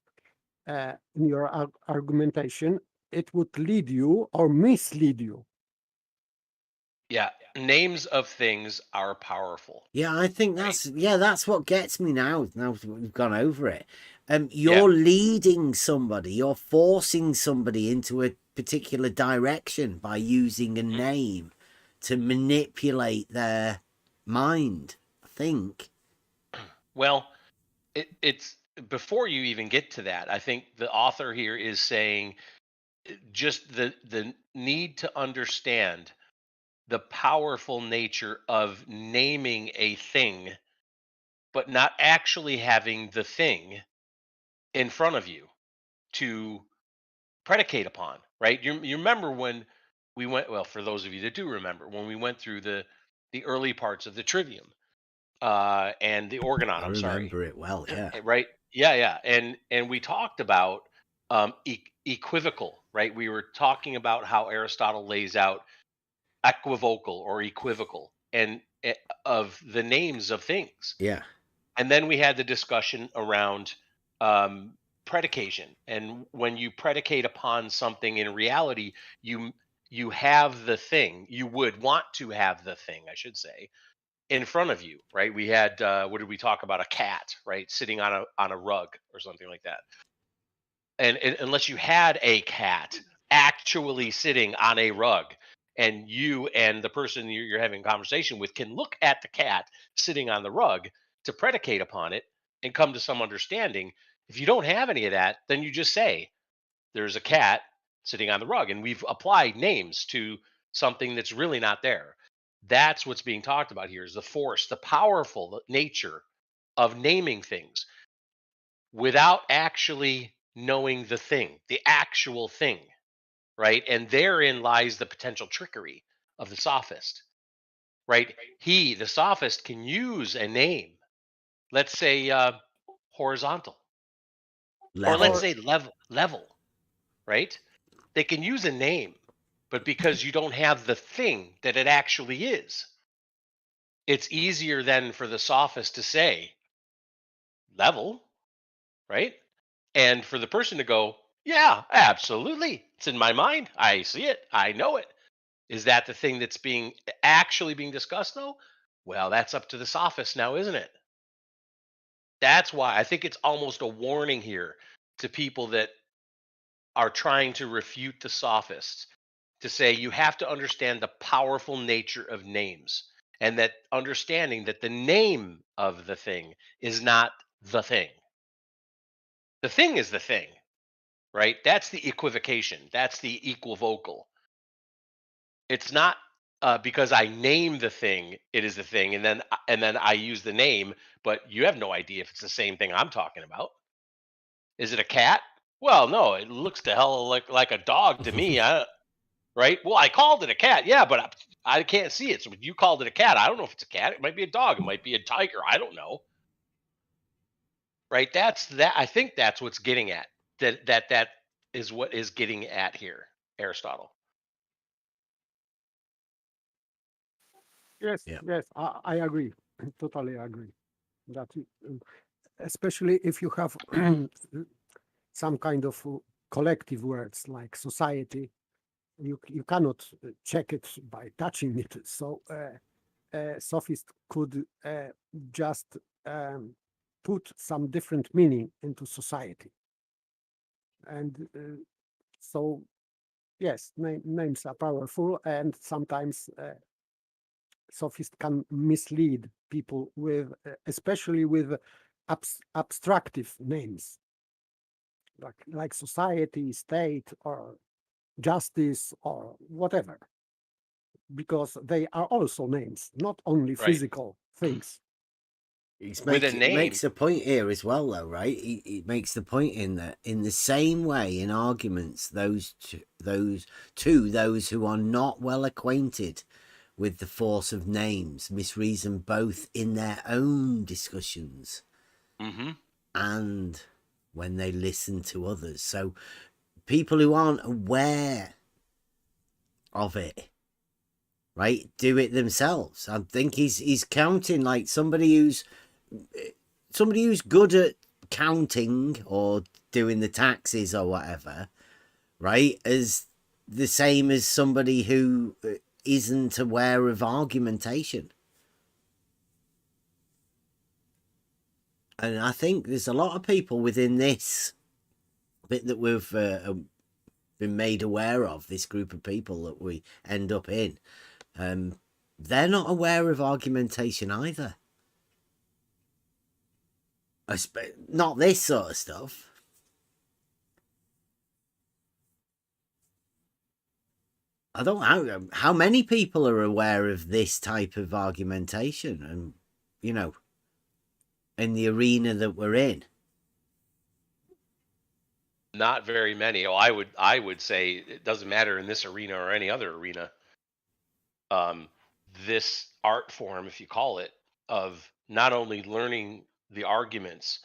in your argumentation, it would lead you or mislead you. Yeah, names of things are powerful. Yeah, I think that's what gets me now. Now we've gone over it. You're leading somebody, you're forcing somebody into a particular direction by using a name to manipulate their mind, I think. Well, it's before you even get to that, I think the author here is saying just the need to understand the powerful nature of naming a thing, but not actually having the thing in front of you to predicate upon, right? You remember when we went, well, for those of you that do remember, when we went through the early parts of the Trivium and the Organon, I remember it well, yeah. Right? Yeah. And we talked about equivocal, right? We were talking about how Aristotle lays out equivocal or equivocal and of the names of things. Yeah. And then we had the discussion around predication, and when you predicate upon something in reality, you have the thing, you would want to have the thing, I should say, in front of you, right? We had what did we talk about? A cat, right, sitting on a rug or something like that. And unless you had a cat actually sitting on a rug, and you and the person you're having a conversation with can look at the cat sitting on the rug to predicate upon it and come to some understanding. If you don't have any of that, then you just say there's a cat sitting on the rug, and we've applied names to something that's really not there. That's what's being talked about here, is the force, the powerful nature of naming things without actually knowing the thing, the actual thing, right? And therein lies the potential trickery of the sophist, right? He, the sophist, can use a name, let's say horizontal, or let's say level, right? They can use a name, but because you don't have the thing that it actually is, it's easier then for the sophist to say level, right? And for the person to go, yeah, absolutely. It's in my mind. I see it. I know it. Is that the thing that's actually being discussed though? Well, that's up to the sophist now, isn't it? That's why I think it's almost a warning here to people that are trying to refute the sophists, to say you have to understand the powerful nature of names, and that understanding that the name of the thing is not the thing. The thing is the thing, right? That's the equivocation. That's the equivocal. It's not because I name the thing, it is the thing, and then I use the name, but you have no idea if it's the same thing I'm talking about. Is it a cat? Well, no, it looks to hell like a dog to me. Right? Well, I called it a cat. Yeah, but I can't see it. So you called it a cat. I don't know if it's a cat. It might be a dog. It might be a tiger. I don't know. Right? That's that. I think that's what's getting at. That is what is getting at here, Aristotle. Yes, yes, I agree. Totally agree. That especially if you have some kind of collective words like society, you cannot check it by touching it. So sophist could just put some different meaning into society, and so yes, names are powerful, and sometimes sophist can mislead people with, especially with abstractive names, like society, state, or justice, or whatever, because they are also names, not only physical things. It makes a point here as well, though, right? It makes the point in that, in the same way, in arguments, those who are not well acquainted with the force of names misreason both in their own discussions and when they listen to others. So people who aren't aware of it, right, do it themselves. I think he's counting like somebody who's good at counting or doing the taxes or whatever, right, as the same as somebody who isn't aware of argumentation. And I think there's a lot of people within this bit that we've been made aware of, this group of people that we end up in. They're not aware of argumentation either. Not this sort of stuff. I don't know how many people are aware of this type of argumentation, and in the arena that we're in. Not very many. Oh, I would say it doesn't matter in this arena or any other arena. This art form, if you call it, of not only learning the arguments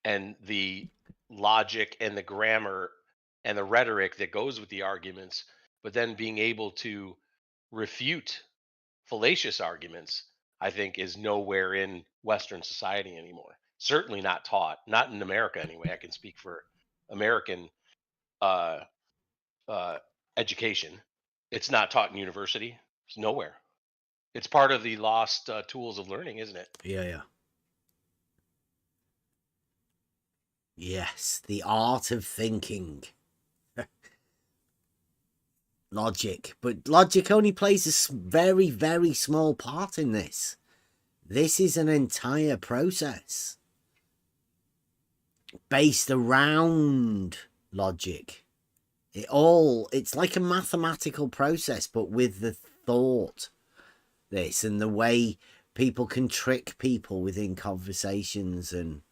and the logic and the grammar and the rhetoric that goes with the arguments, but then being able to refute fallacious arguments, I think is nowhere in Western society anymore. Certainly not taught, not in America anyway. I can speak for American education. It's not taught in university. It's nowhere. It's part of the lost tools of learning, isn't it? Yeah. Yes, the art of thinking. Logic. But logic only plays a very, very small part in this. This is an entire process based around logic. It's like a mathematical process, but with the thought, this, and the way people can trick people within conversations and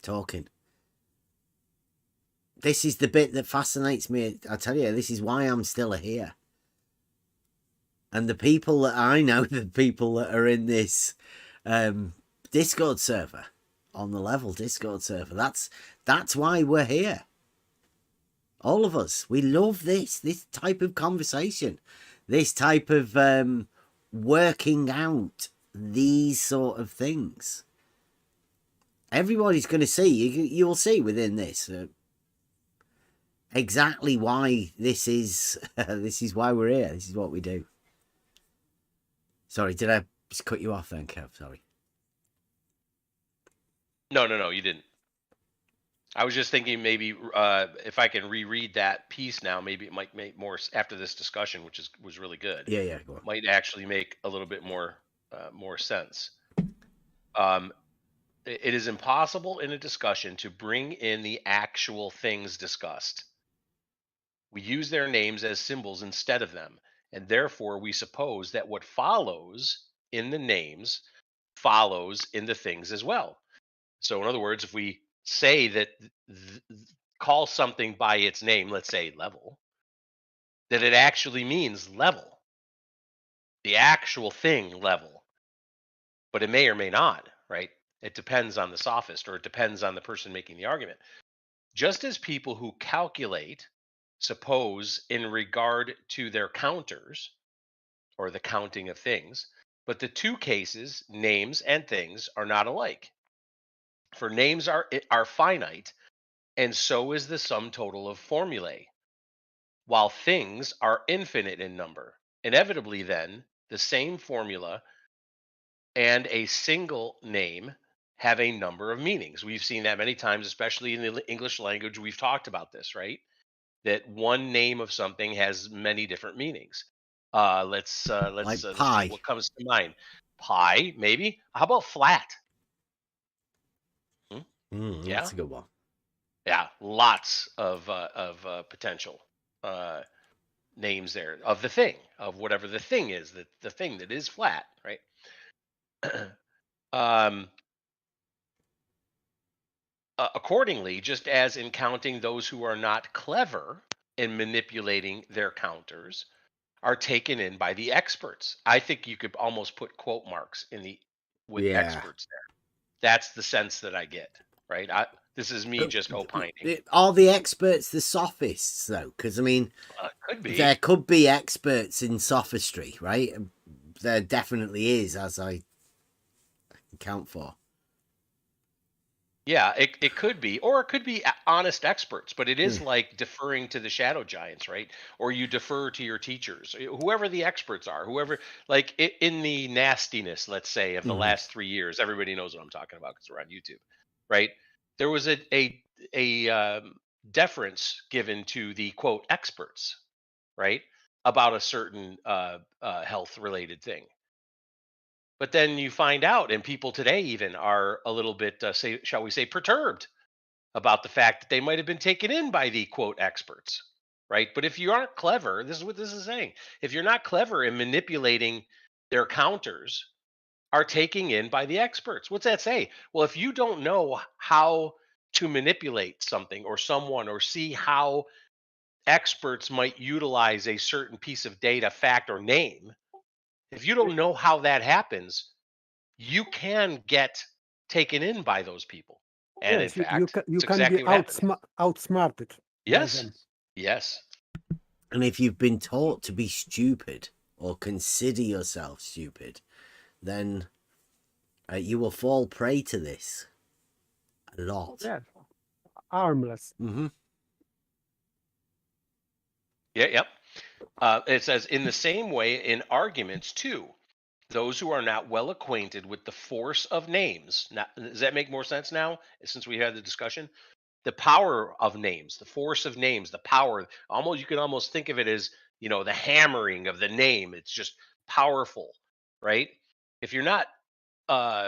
talking. this is the bit that fascinates me. I tell you, this is why I'm still here. And the people that I know, the people that are in this Discord server, on the level Discord server, that's why we're here. All of us, we love this type of conversation, this type of working out these sort of things. Everybody's going to see, you'll see within this exactly why this is why we're here. This is what we do. Sorry, did I just cut you off then, Kev? Sorry. No, you didn't. I was just thinking maybe if I can reread that piece now, maybe it might make more after this discussion, which was really good. Yeah, go on. Might actually make a little bit more sense. It is impossible in a discussion to bring in the actual things discussed. We use their names as symbols instead of them, and therefore we suppose that what follows in the names follows in the things as well. So in other words, if we say that call something by its name, let's say level, that it actually means level, the actual thing level, but it may or may not, right? It depends on the sophist, or it depends on the person making the argument. Just as people who calculate suppose in regard to their counters, or the counting of things, but the two cases, names and things, are not alike. For names are finite, and so is the sum total of formulae, while things are infinite in number. Inevitably, then, the same formula and a single name have a number of meanings. We've seen that many times, especially in the English language. We've talked about this, right? That one name of something has many different meanings. Let's Like see pie. what comes to mind. Pie, maybe. How about flat? Yeah, that's a good one. Yeah, lots of potential names there of the thing, of whatever the thing is, the thing that is flat, right? Accordingly, just as in counting, those who are not clever in manipulating their counters are taken in by the experts. I think you could almost put quote marks with experts there. That's the sense that I get, right? This is me just opining. Are the experts the sophists, though? Because, I mean, could be. There could be experts in sophistry, right? There definitely is, as I account for. Yeah, it could be, or it could be honest experts, but it is like deferring to the shadow giants, right? Or you defer to your teachers, whoever the experts are, whoever, like in the nastiness, let's say, of the last 3 years. Everybody knows what I'm talking about because we're on YouTube, right? There was a deference given to the quote experts, right, about a certain health related thing. But then you find out, and people today even are a little bit, shall we say, perturbed about the fact that they might have been taken in by the quote experts, right? But if you aren't clever, this is what this is saying. If you're not clever in manipulating their counters, are taken in by the experts. What's that say? Well, if you don't know how to manipulate something or someone, or see how experts might utilize a certain piece of data, fact, or name, if you don't know how that happens, you can get taken in by those people. And yes, in fact, you can exactly be what happened. outsmarted. Yes. By them. Yes. And if you've been taught to be stupid or consider yourself stupid, then you will fall prey to this a lot. Yeah, armless. Yep. It says, in the same way, in arguments too, those who are not well acquainted with the force of names. Now, does that make more sense now, since we had the discussion? The power of names, the force of names, the power. Almost, you can almost think of it as, the hammering of the name. It's just powerful, right? If you're not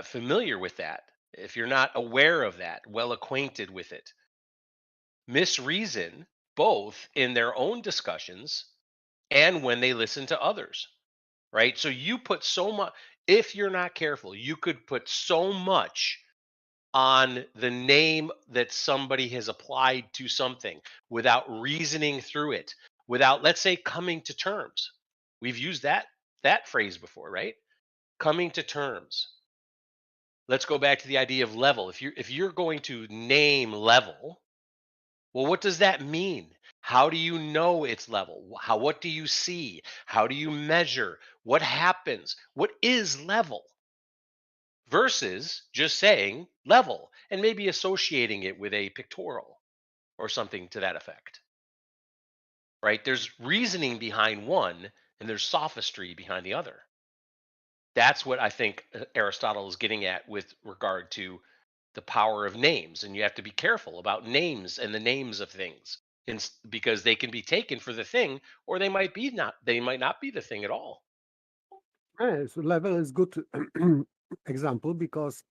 familiar with that, if you're not aware of that, well acquainted with it, misreason both in their own discussions and when they listen to others, right? So you put so much, if you're not careful, you could put so much on the name that somebody has applied to something without reasoning through it, without, let's say, coming to terms. We've used that phrase before, right? Coming to terms. Let's go back to the idea of level. If you're going to name level, well, what does that mean? How do you know it's level? What do you see? How do you measure? What happens? What is level? Versus just saying level and maybe associating it with a pictorial or something to that effect. Right? There's reasoning behind one and there's sophistry behind the other. That's what I think Aristotle is getting at with regard to the power of names. And you have to be careful about names and the names of things, because they can be taken for the thing, or they might not be the thing at all. So level is good example because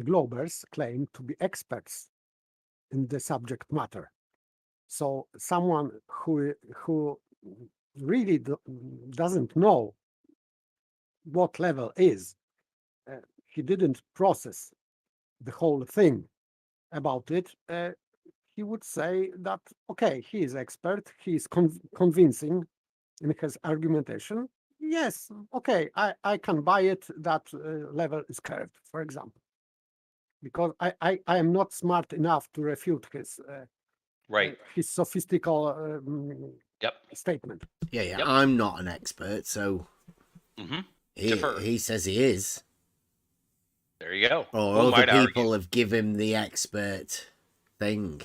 Globers claim to be experts in the subject matter. So someone who really doesn't know what level is, he didn't process the whole thing about it, he would say that, okay, he is expert, he is convincing in his argumentation. Yes, okay, I can buy it that level is curved, for example, because I am not smart enough to refute his his sophistical statement. Yeah. I'm not an expert, so he says he is. There you go. Or other people have given the expert thing.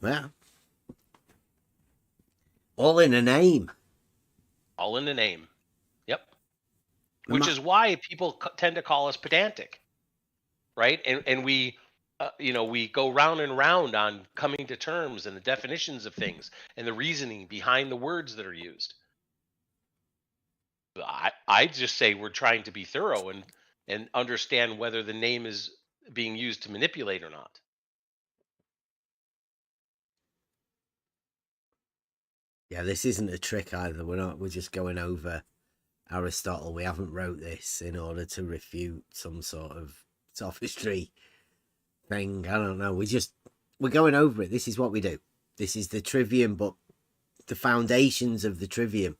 Yeah. All in a name. All in the name. Yep. Which is why people tend to call us pedantic, right? And we, we go round and round on coming to terms and the definitions of things and the reasoning behind the words that are used. I just say we're trying to be thorough and understand whether the name is being used to manipulate or not. Yeah, this isn't a trick either. We're just going over Aristotle. We haven't wrote this in order to refute some sort of sophistry thing. I don't know. We're going over it. This is what we do. This is the Trivium, but the foundations of the Trivium.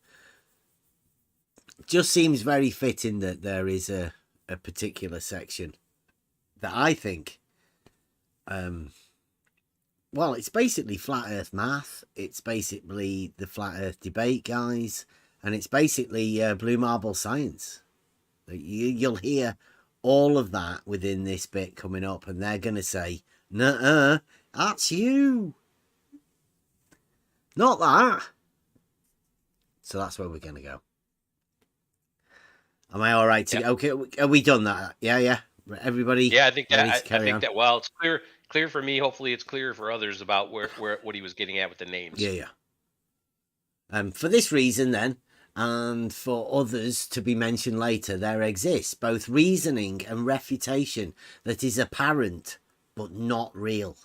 Just seems very fitting that there is a particular section that I think, well, it's basically flat earth math. It's basically the flat earth debate, guys. And it's basically blue marble science. You'll hear all of that within this bit coming up. And they're going to say, nuh-uh, that's you. Not that. So that's where we're going to go. Am I all right? Okay, are we done that? Yeah. Everybody. Yeah, I think that. Well, it's clear for me. Hopefully, it's clear for others about what he was getting at with the names. Yeah. For this reason, then, and for others to be mentioned later, there exists both reasoning and refutation that is apparent but not real.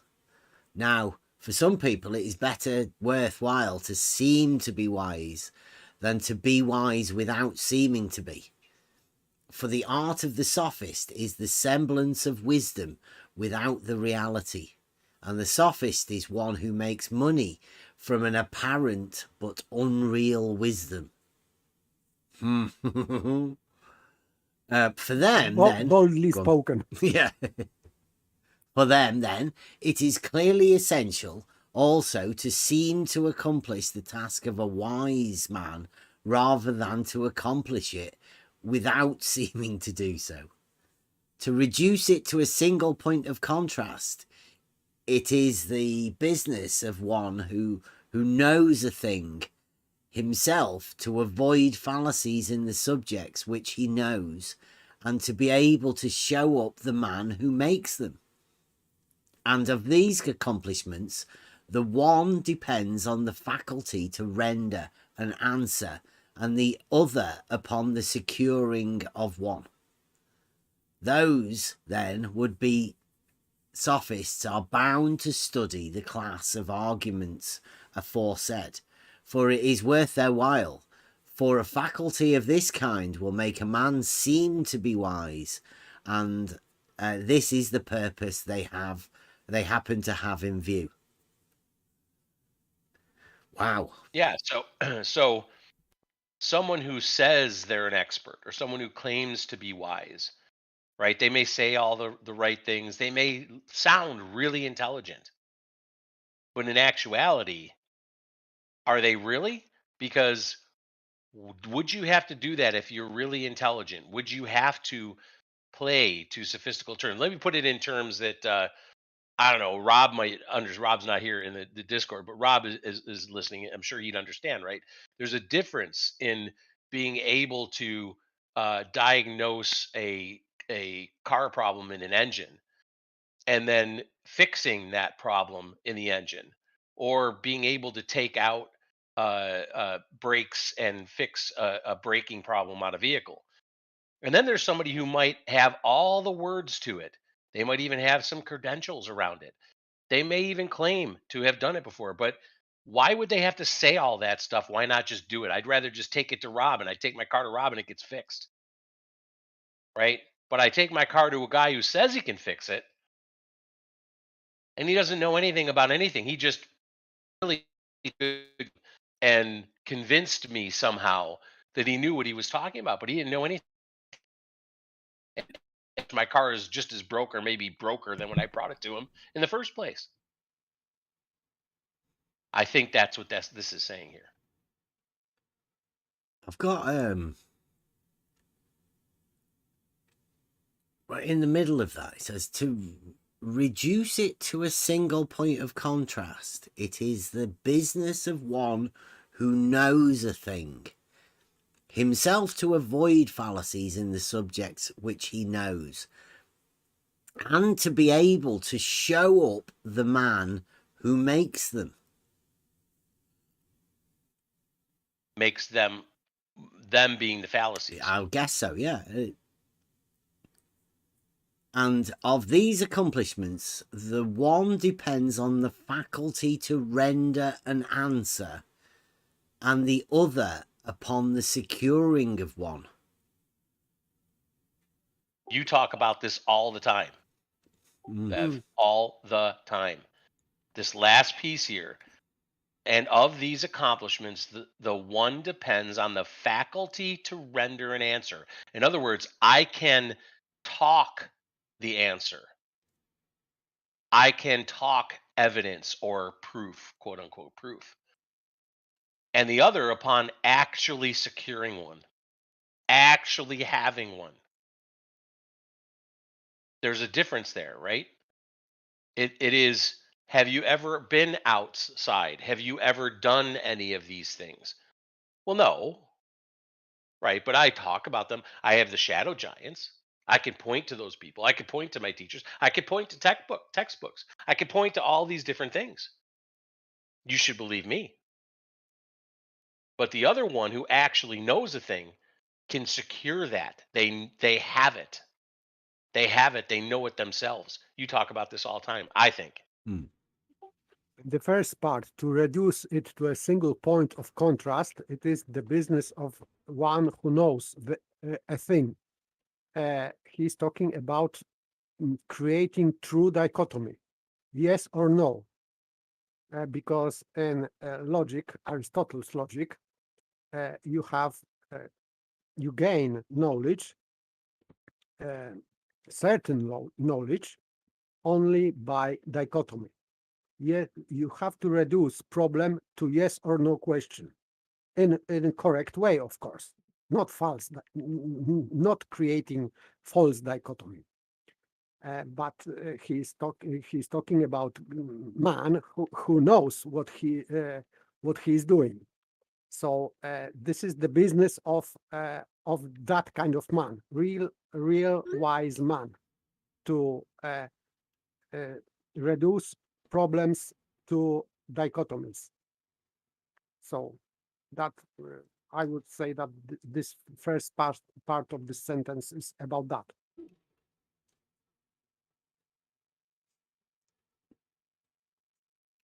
Now, for some people, it is better worthwhile to seem to be wise than to be wise without seeming to be. For the art of the sophist is the semblance of wisdom without the reality. And the sophist is one who makes money from an apparent but unreal wisdom. For them, then... Boldly spoken. Yeah. For them, then, it is clearly essential also to seem to accomplish the task of a wise man rather than to accomplish it without seeming to do so. To reduce it to a single point of contrast, it is the business of one who knows a thing himself to avoid fallacies in the subjects which he knows and to be able to show up the man who makes them. And of these accomplishments, the one depends on the faculty to render an answer and the other upon the securing of one. Those, then, would be sophists are bound to study the class of arguments aforesaid, for it is worth their while, for a faculty of this kind will make a man seem to be wise, and this is the purpose they happen to have in view. Wow. Yeah. So someone who says they're an expert or someone who claims to be wise, right? They may say all the right things. They may sound really intelligent. But in actuality, are they really? Because would you have to do that if you're really intelligent? Would you have to play to sophistical terms? Let me put it in terms that I don't know. Rob might understand. Rob's not here in the Discord, but Rob is listening. I'm sure he'd understand, right? There's a difference in being able to diagnose a car problem in an engine and then fixing that problem in the engine, or being able to take out brakes and fix a braking problem on a vehicle. And then there's somebody who might have all the words to it. They might even have some credentials around it. They may even claim to have done it before, but why would they have to say all that stuff? Why not just do it? I'd rather just take it to Rob, and I take my car to Rob and it gets fixed. Right? But I take my car to a guy who says he can fix it, and he doesn't know anything about anything. He just really good and convinced me somehow that he knew what he was talking about, but he didn't know anything. My car is just as broke or maybe broker than when I brought it to him in the first place. I think that's what this is saying here. I've got right in the middle of that, it says to reduce it to a single point of contrast. It is the business of one who knows a thing, himself to avoid fallacies in the subjects which he knows, and to be able to show up the man who makes them. Makes them being the fallacies. I guess so, yeah. And of these accomplishments, the one depends on the faculty to render an answer, and the other upon the securing of one. You talk about this all the time, Bev, all the time. This last piece here. And of these accomplishments, the one depends on the faculty to render an answer. In other words, I can talk the answer. I can talk evidence or proof, quote unquote proof. And the other upon actually securing one, actually having one. There's a difference there, right? It is, have you ever been outside? Have you ever done any of these things? Well, no. Right, but I talk about them. I have the shadow giants. I can point to those people. I could point to my teachers. I could point to textbooks. I could point to all these different things. You should believe me. But the other one who actually knows a thing can secure that. They have it. They have it. They know it themselves. You talk about this all the time, I think. The first part, to reduce it to a single point of contrast, it is the business of one who knows a thing. He's talking about creating true dichotomy, yes or no. Because in logic, Aristotle's logic, you gain knowledge, certain knowledge, only by dichotomy. Yet you have to reduce problem to yes or no question in a correct way, of course, not false, not creating false dichotomy. But he's talking about man who knows what he's doing. So this is the business of that kind of man, real wise man, to reduce problems to dichotomies. So that I would say that this first part of the sentence is about that.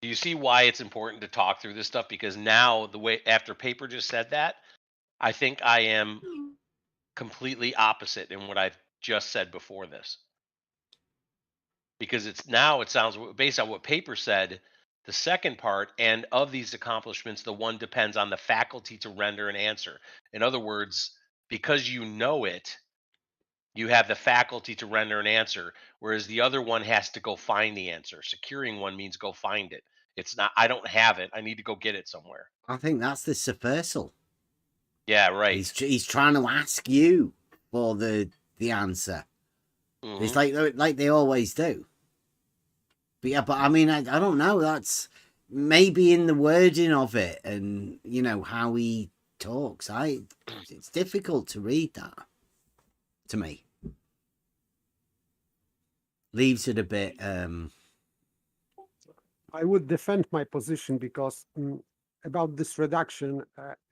Do you see why it's important to talk through this stuff? Because now, the way after Paper just said that, I think I am completely opposite in what I've just said before this. Because it sounds, based on what paper said, the second part, and of these accomplishments, the one depends on the faculty to render an answer. In other words, because you know it, you have the faculty to render an answer, whereas the other one has to go find the answer. Securing one means go find it. It's not, I don't have it, I need to go get it somewhere. I think that's the Sophistical. Yeah, right. He's trying to ask you for the answer. Mm-hmm. It's like they always do. But yeah, but I mean, I don't know. That's maybe in the wording of it, and you know how he talks. It's difficult to read that to me. Leaves it a bit. I would defend my position because about this reduction,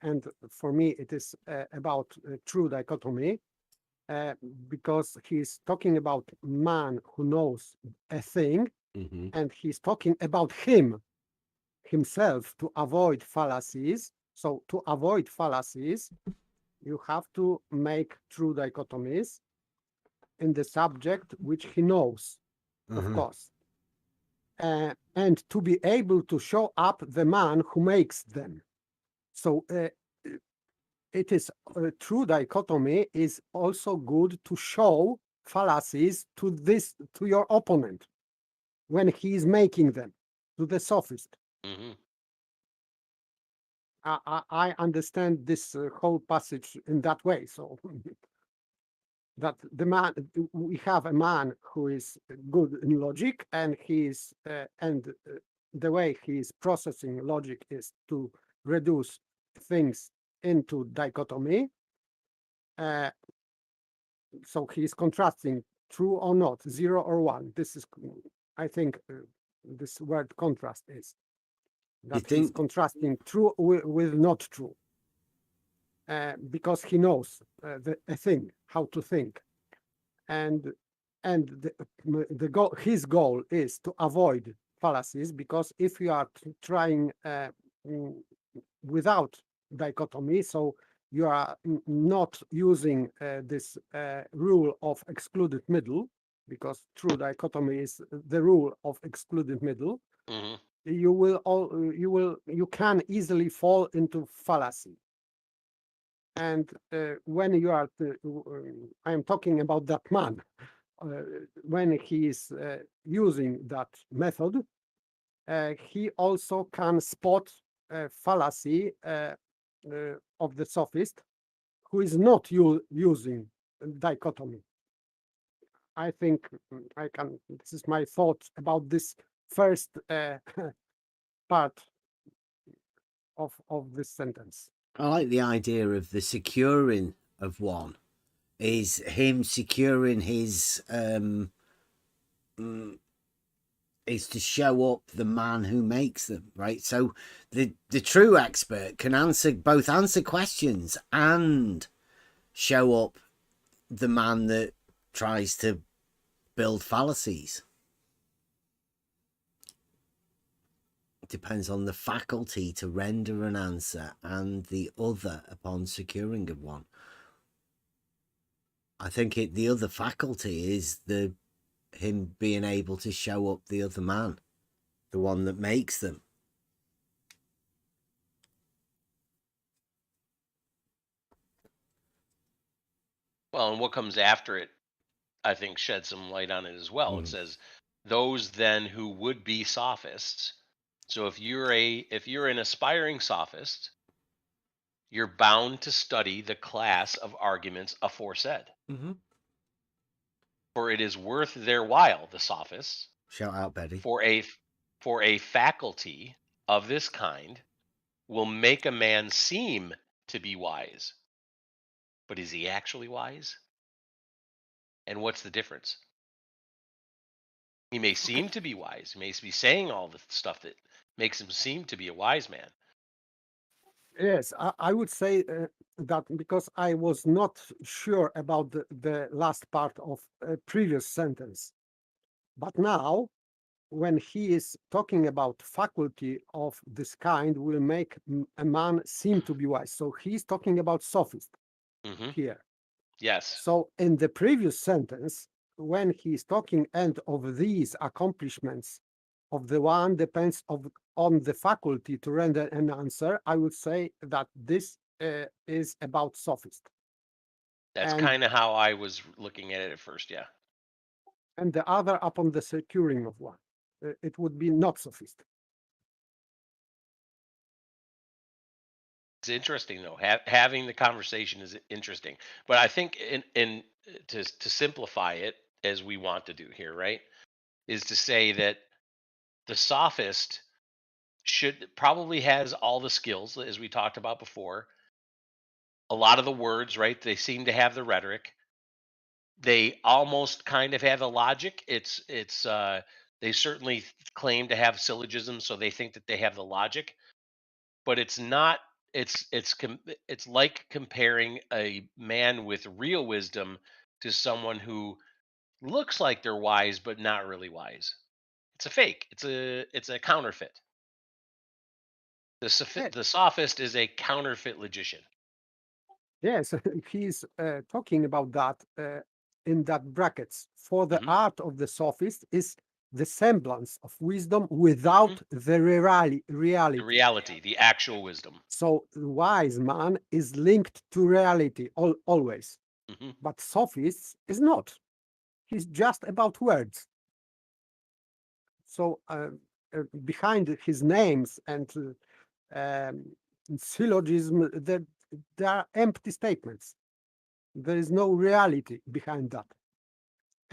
and for me it is about true dichotomy, because he's talking about man who knows a thing, and he's talking about himself to avoid fallacies. So to avoid fallacies, you have to make true dichotomies in the subject which he knows, of course. And to be able to show up the man who makes them. So it is true dichotomy is also good to show fallacies to your opponent when he is making them, to the sophist. I understand this whole passage in that way. So that we have a man who is good in logic, and the way he is processing logic is to reduce things into dichotomy. So he is contrasting true or not, 0 or 1. This is, I think, this word contrast is that he's contrasting true with not true. Because he knows a thing, how to think, and his goal is to avoid fallacies, because if you are trying without dichotomy, so you are not using this rule of excluded middle, because true dichotomy is the rule of excluded middle. You can easily fall into fallacy. And when you are, I am talking about that man, when he is using that method, he also can spot a fallacy of the sophist who is not using dichotomy. I think this is my thought about this first part of this sentence. I like the idea of the securing of one is him securing his is to show up the man who makes them, right? So the true expert can both answer questions and show up the man that tries to build fallacies. Depends on the faculty to render an answer and the other upon securing of one. I think the other faculty is him being able to show up the other man, the one that makes them. Well, and what comes after it, I think, sheds some light on it as well. It says, those then who would be sophists. So if you're an aspiring sophist, you're bound to study the class of arguments aforesaid. For it is worth their while, the sophists. Shout out, Betty. For a faculty of this kind will make a man seem to be wise. But is he actually wise? And what's the difference? He may seem to be wise. He may be saying all the stuff that makes him seem to be a wise man. Yes, I would say that because I was not sure about the last part of a previous sentence. But now, when he is talking about faculty of this kind will make a man seem to be wise. So he's talking about sophist here. Yes. So in the previous sentence, when he's talking and of these accomplishments of the one depends on the faculty to render an answer, I would say that this is about sophist. That's kind of how I was looking at it at first, yeah. And the other upon the securing of one. It would be not sophist. It's interesting though. Having the conversation is interesting, but I think to simplify it as we want to do here, right, is to say that the sophist probably has all the skills as we talked about before. A lot of the words, right? They seem to have the rhetoric. They almost kind of have the logic. They certainly claim to have syllogisms, so they think that they have the logic, but it's not. It's like comparing a man with real wisdom to someone who looks like they're wise but not really wise. It's a fake. It's a counterfeit. The sophist is a counterfeit logician. Yes, he's talking about that in that brackets. For the art of the sophist is the semblance of wisdom without the reality. The reality, the actual wisdom. So the wise man is linked to reality always. But sophist is not. He's just about words. So behind his names and syllogism, there are empty statements. There is no reality behind that.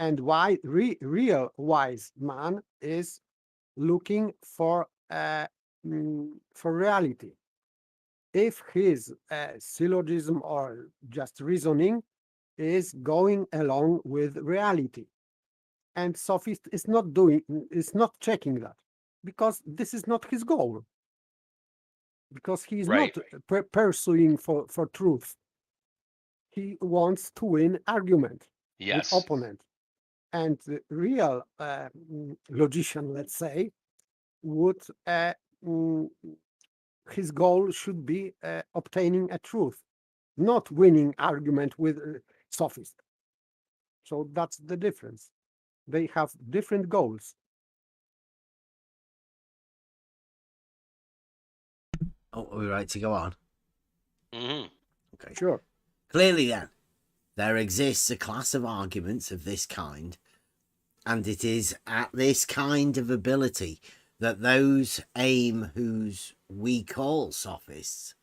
And why real wise man is looking for reality. If his syllogism or just reasoning is going along with reality, and sophist is not checking that, because this is not his goal. Because he is not pursuing for truth. He wants to win argument with opponent. And the real logician, let's say, would his goal should be obtaining a truth, not winning argument with sophist. So that's the difference. They have different goals. Oh, are we right to go on? Okay. Sure. Clearly then, there exists a class of arguments of this kind, and it is at this kind of ability that those aim whose we call sophists,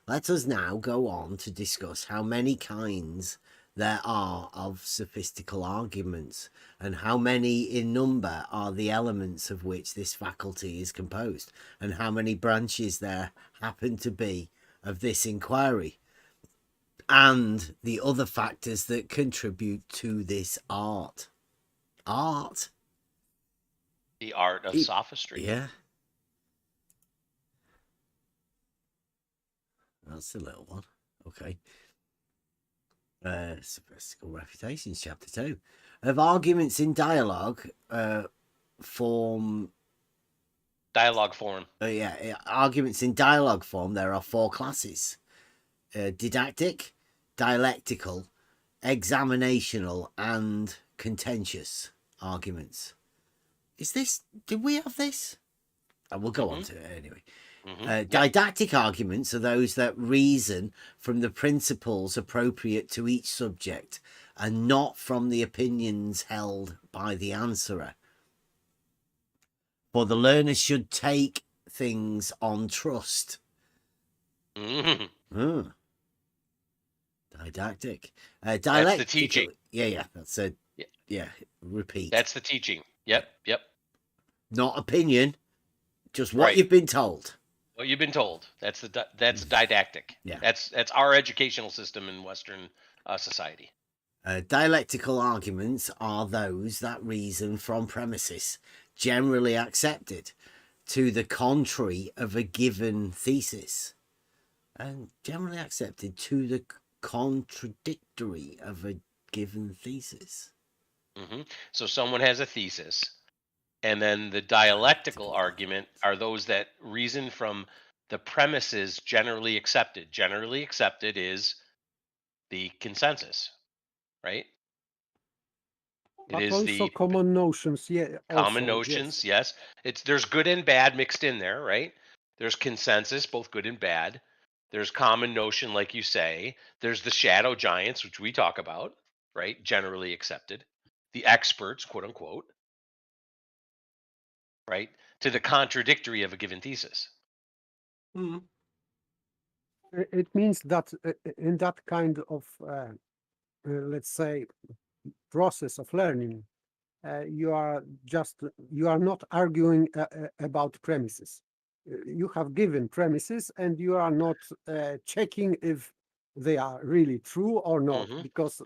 Let us now go on to discuss how many kinds there are of sophistical arguments, and how many in number are the elements of which this faculty is composed, and how many branches there happen to be of this inquiry, and the other factors that contribute to this art. The art of sophistry. Yeah. That's a little one. Okay. Sophistical Refutations, Chapter 2. Of arguments in dialogue form. Dialogue form. Arguments in dialogue form, there are 4 classes. Didactic, dialectical, examinational, and contentious arguments. Did we have this? We'll go on to it anyway. Didactic arguments are those that reason from the principles appropriate to each subject and not from the opinions held by the answerer. For the learner should take things on trust. Didactic. That's the teaching. That's a repeat. That's the teaching. Yep. Not opinion, just what you've been told. What you've been told. That's didactic. Yeah. That's our educational system in Western society. Dialectical arguments are those that reason from premises generally accepted to the contrary of a given thesis, and generally accepted to the contradictory of a given thesis. So someone has a thesis, and then the dialectical argument are those that reason from the premises generally accepted. Generally accepted is the consensus, right? But It is also the common notions, yeah. common Also, notions, yes. yes. There's good and bad mixed in there, right? There's consensus, both good and bad. There's common notion, like you say. There's the shadow giants, which we talk about, right? Generally accepted. The experts, quote unquote, right? To the contradictory of a given thesis. Mm. It means that in that kind of, let's say, process of learning, you are not arguing about premises. You have given premises, and you are not checking if they are really true or not, because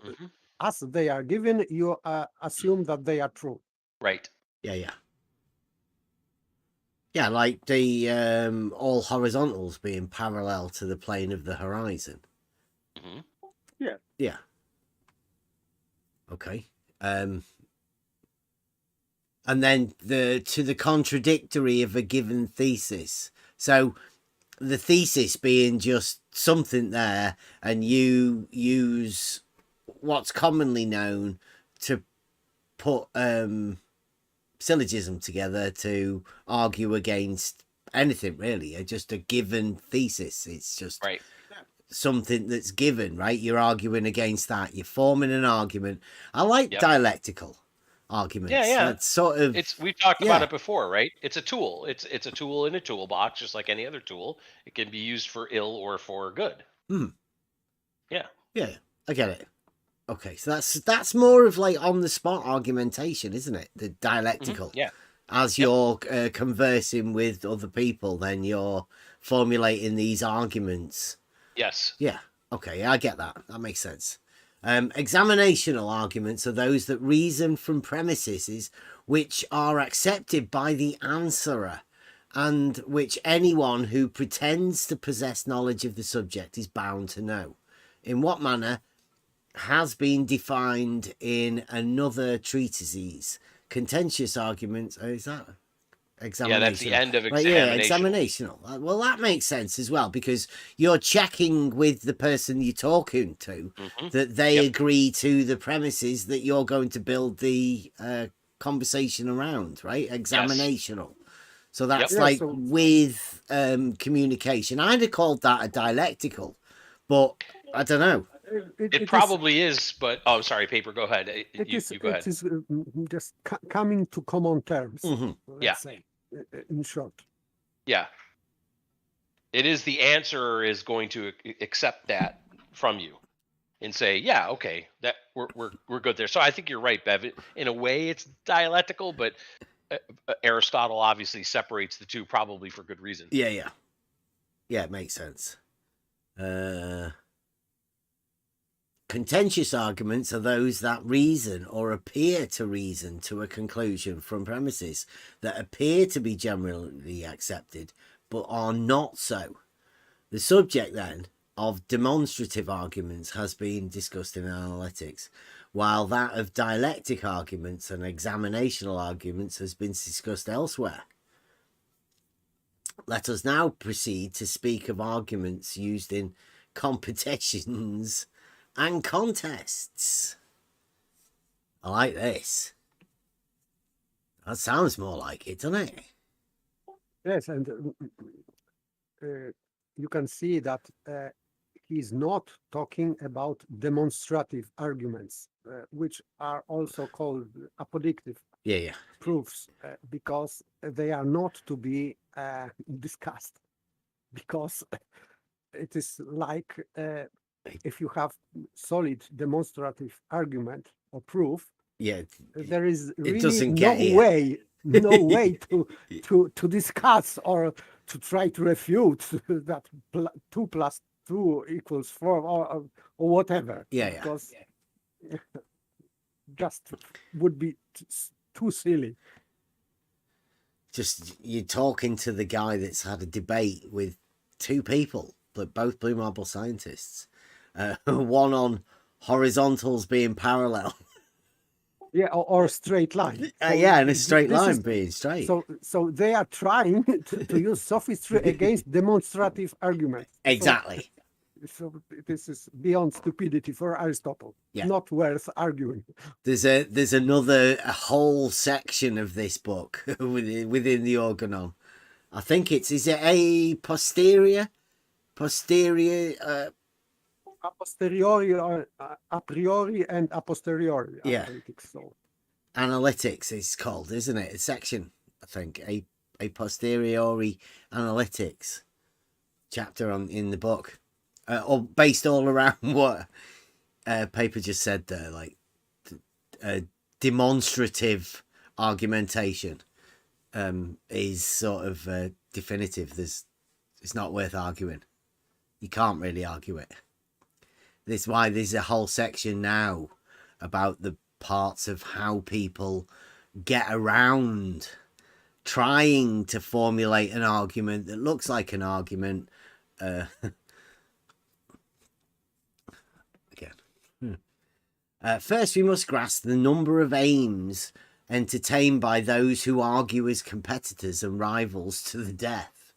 as they are given, you assume that they are true. Right. Yeah. Yeah, like the all horizontals being parallel to the plane of the horizon. Yeah. Okay. And then to the contradictory of a given thesis. So the thesis being just something there, and you use what's commonly known to put syllogism together to argue against anything, really. Just a given thesis. It's just right. Something that's given, right? You're arguing against that. You're forming an argument. I like dialectical arguments. Yeah. That's sort of, we've talked about it before, right? It's a tool. It's a tool in a toolbox, just like any other tool. It can be used for ill or for good. Yeah. I get it. Okay, so that's more of like on the spot argumentation, isn't it? The dialectical. Yeah. As you're conversing with other people, then you're formulating these arguments. Yes. Yeah. Okay, I get that. That makes sense. Examinational arguments are those that reason from premises which are accepted by the answerer, and which anyone who pretends to possess knowledge of the subject is bound to know. In what manner has been defined in another treatises. Contentious arguments. Oh, is that examinational? Yeah, that's the end of examinational. Right, yeah, examinational. Well, that makes sense as well, because you're checking with the person you're talking to that they agree to the premises that you're going to build the conversation around, right? Examinational. Yes. So that's with communication. I'd have called that a dialectical, but I don't know. It probably is, but sorry, Paper, go ahead. You go ahead. It is just coming to common terms. Let's say, in short. Yeah. It is the answerer is going to accept that from you and say, yeah, okay, that we're good there. So I think you're right, Bev. In a way, it's dialectical, but Aristotle obviously separates the two, probably for good reason. Yeah, it makes sense. Contentious arguments are those that reason or appear to reason to a conclusion from premises that appear to be generally accepted but are not so. The subject then of demonstrative arguments has been discussed in analytics, while that of dialectic arguments and examinational arguments has been discussed elsewhere. Let us now proceed to speak of arguments used in competitions and contests. I like this. That sounds more like it, doesn't it? Yes, and you can see that he's not talking about demonstrative arguments, which are also called apodictive proofs, because they are not to be discussed, because it is like if you have solid demonstrative argument or proof, there is really no way to discuss or to try to refute that 2 + 2 = 4 or whatever. Because just would be too silly. Just you're talking to the guy that's had a debate with 2 people, but both Blue Marble scientists. One on horizontals being parallel. Yeah, or straight line. Yeah, and a straight line being straight. So they are trying to use sophistry against demonstrative arguments. Exactly. So this is beyond stupidity for Aristotle. Yeah. Not worth arguing. There's another whole section of this book within the Organon. I think is it a posterior, a posteriori or a priori and a posteriori. Yeah. Analytics, so. Analytics is called, isn't it? A section, I think, a posteriori analytics chapter in the book, or based all around what Paper just said there, like demonstrative argumentation is sort of definitive. It's not worth arguing. You can't really argue it. This is why there's a whole section now about the parts of how people get around trying to formulate an argument that looks like an argument. First, we must grasp the number of aims entertained by those who argue as competitors and rivals to the death.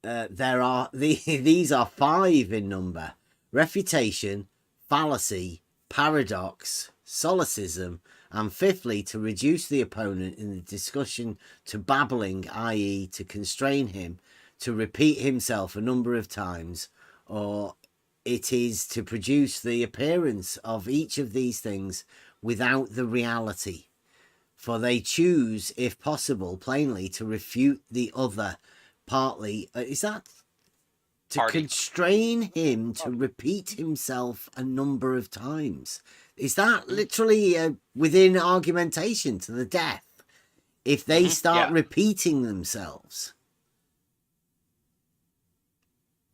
These are 5 in number: refutation, fallacy, paradox, solecism, and fifthly, to reduce the opponent in the discussion to babbling, i.e. to constrain him to repeat himself a number of times, or it is to produce the appearance of each of these things without the reality. For they choose, if possible, plainly to refute the other, partly. Is that to constrain him to repeat himself a number of times? Is that literally within argumentation to the death? If they start repeating themselves?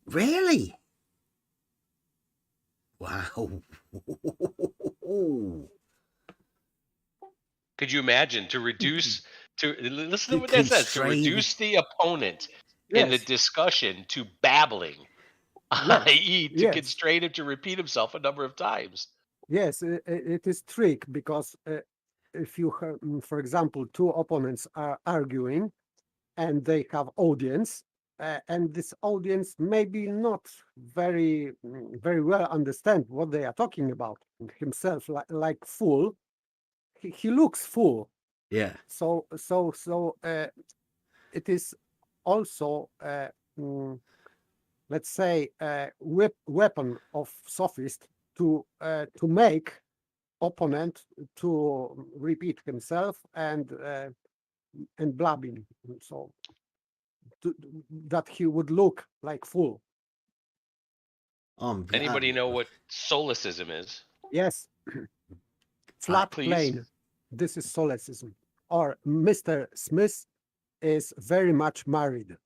Really? Wow. Could you imagine to reduce to listen to what that says, to reduce the opponent in the discussion to babbling, i.e. to constrain him to repeat himself a number of times? Yes, it is trick because if you have, for example, 2 opponents are arguing and they have audience, and this audience maybe not very well understand what they are talking about himself, like fool. He looks full. Yeah. So it is also let's say weapon of sophist to make opponent to repeat himself and blabbing, so that he would look like fool. Anybody know what solecism is? Yes. Flat plane. This is solecism. Or Mr. Smith is very much married.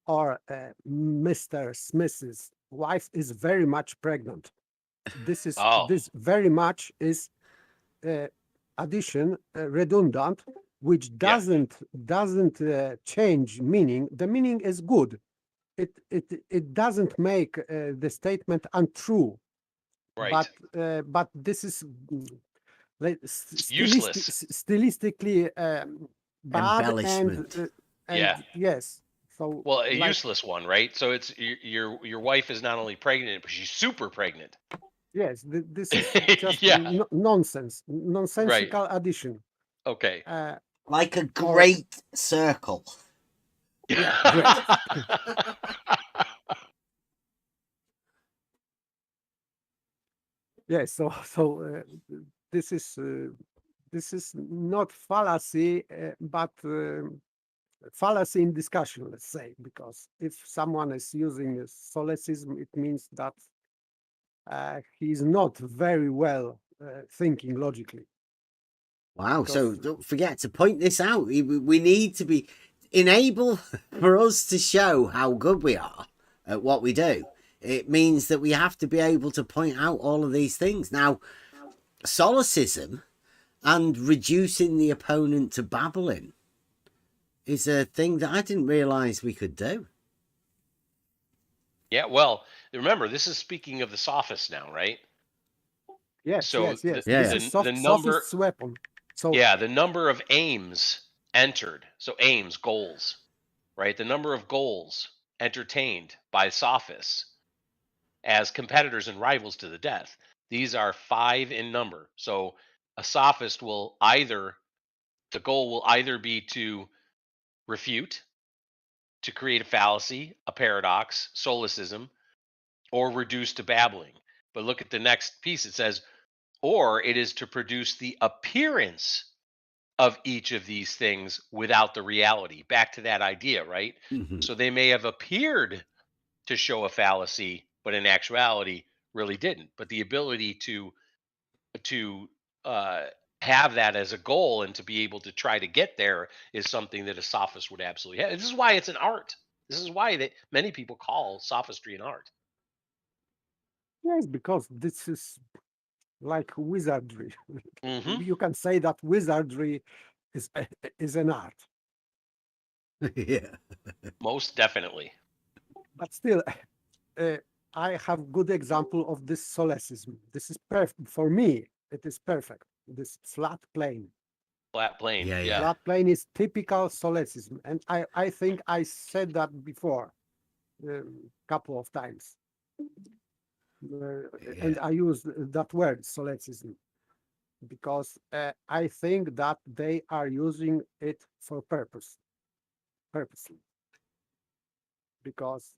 Or Mr. Smith's wife is very much pregnant. This is this very much is addition redundant, which doesn't change meaning. The meaning is good. It doesn't make the statement untrue. Right. But this is useless. Stylistically bad embellishment. and yes. So well, a useless one, right? So it's your wife is not only pregnant, but she's super pregnant. Yes, this is just nonsense, nonsensical addition. Okay. Like a great circle. Yeah, great. Yes, so this is not fallacy, but fallacy in discussion, let's say, because if someone is using a solecism, it means that he's not very well thinking logically. Wow, so don't forget to point this out. We need to be enable for us to show how good we are at what we do. It means that we have to be able to point out all of these things. Now, solecism and reducing the opponent to babbling is a thing that I didn't realize we could do. Yeah, well, remember, this is speaking of the sophists now, right? Yes, so yes. The number sophist's weapon. So yeah, the number of aims entered. So aims, goals, right? The number of goals entertained by sophists as competitors and rivals to the death. These are 5 in number. So a sophist will either, the goal will either be to refute, to create a fallacy, a paradox, solecism, or reduce to babbling. But look at the next piece. It says, or it is to produce the appearance of each of these things without the reality. Back to that idea, right? So they may have appeared to show a fallacy, but in actuality really didn't. But the ability to uh, have that as a goal and to be able to try to get there is something that a sophist would absolutely have. This is why it's an art. This is why that many people call sophistry an art. yes, because this is like wizardry. Mm-hmm. You can say that wizardry is an art. Yeah. Most definitely. But still, I have good example of this solecism. This is perfect for me. It is perfect. This flat plane. Flat plane. Yeah, Yeah. Flat plane is typical solecism, and I think I said that before a couple of times. And I use that word solecism because I think that they are using it for purposely. Because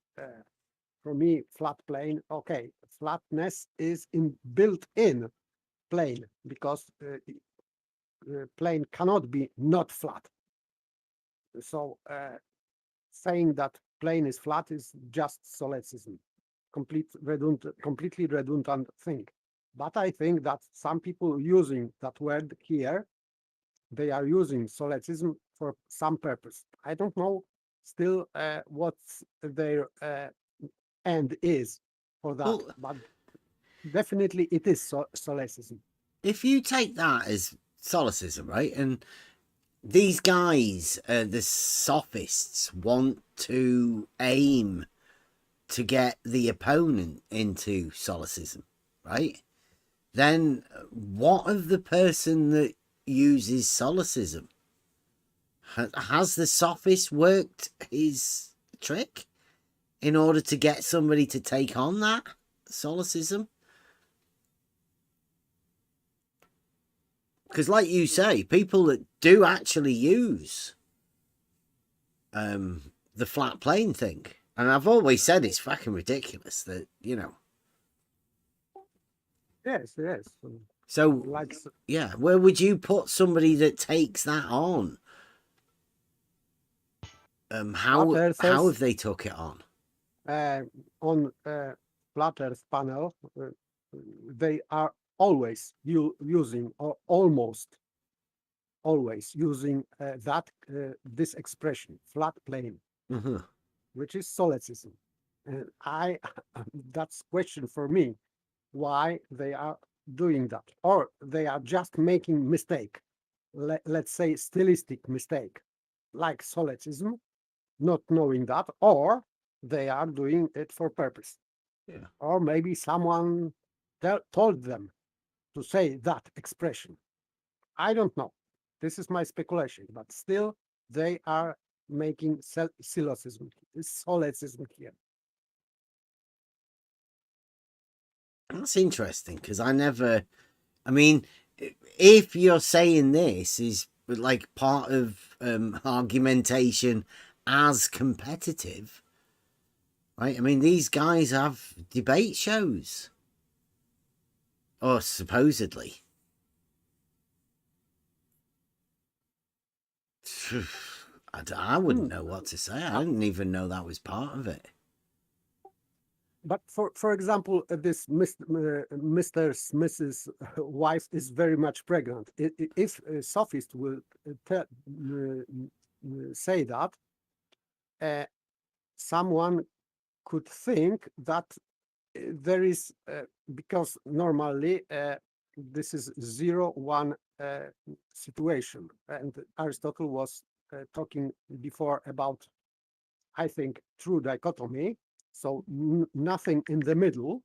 for me, flat plane, okay, flatness is built-in plane because plane cannot be not flat. So saying that plane is flat is just solecism, completely redundant thing. But I think that some people using that word here, they are using solecism for some purpose. I don't know still what their end is for that, Well, but definitely it is solecism. if you take that as solecism, right, and these guys, the sophists, want to aim to get the opponent into solecism, right? Then what of the person that uses solecism? Has the sophist worked his trick in order to get somebody to take on that solecism? Because like you say, people that do actually use the flat plane thing, and I've always said it's fucking ridiculous that, you know. Yes. So, Like yeah, where would you put somebody that takes that on? How have they took it on? On flat Earth panel, they are always using, or almost always using this expression, flat plane, which is solecism. And that's question for me, why they are doing that, or they are just making mistake, let's say stylistic mistake, like solecism, not knowing that, or they are doing it for purpose. Yeah. Or maybe someone told them to say that expression. I don't know. This is my speculation, but still they are making solecism here. That's interesting, because I mean, if you're saying this is like part of argumentation as competitive, right? I mean, these guys have debate shows, or supposedly. I wouldn't know what to say. I didn't even know that was part of it. But for example, this Mr. Smith's wife is very much pregnant. If a sophist will say that, someone could think that there is, because normally this is 0-1 situation, and Aristotle was talking before about, I think, true dichotomy, so nothing in the middle,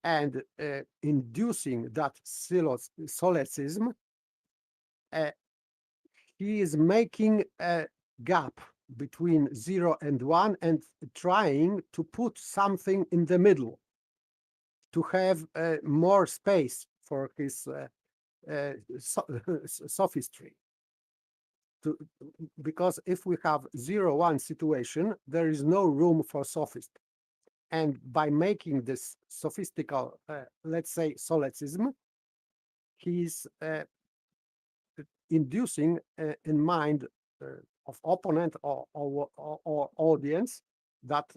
and inducing that solecism he is making a gap between 0 and 1 and trying to put something in the middle to have more space for his sophistry. Because if we have 0-1 situation, there is no room for sophist. And by making this sophistical, let's say, solipsism, he's inducing in mind of opponent or audience that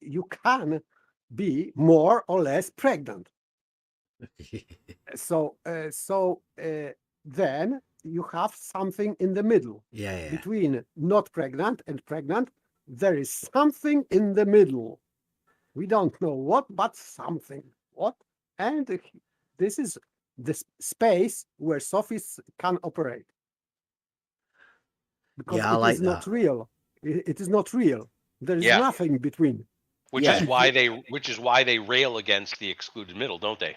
you can be more or less pregnant. So then you have something in the middle. Between not pregnant and pregnant, there is something in the middle. We don't know what, but something. What? And this is the space where sophists can operate. Because it is not real. It is not real. There is nothing between. Which is why they rail against the excluded middle, don't they?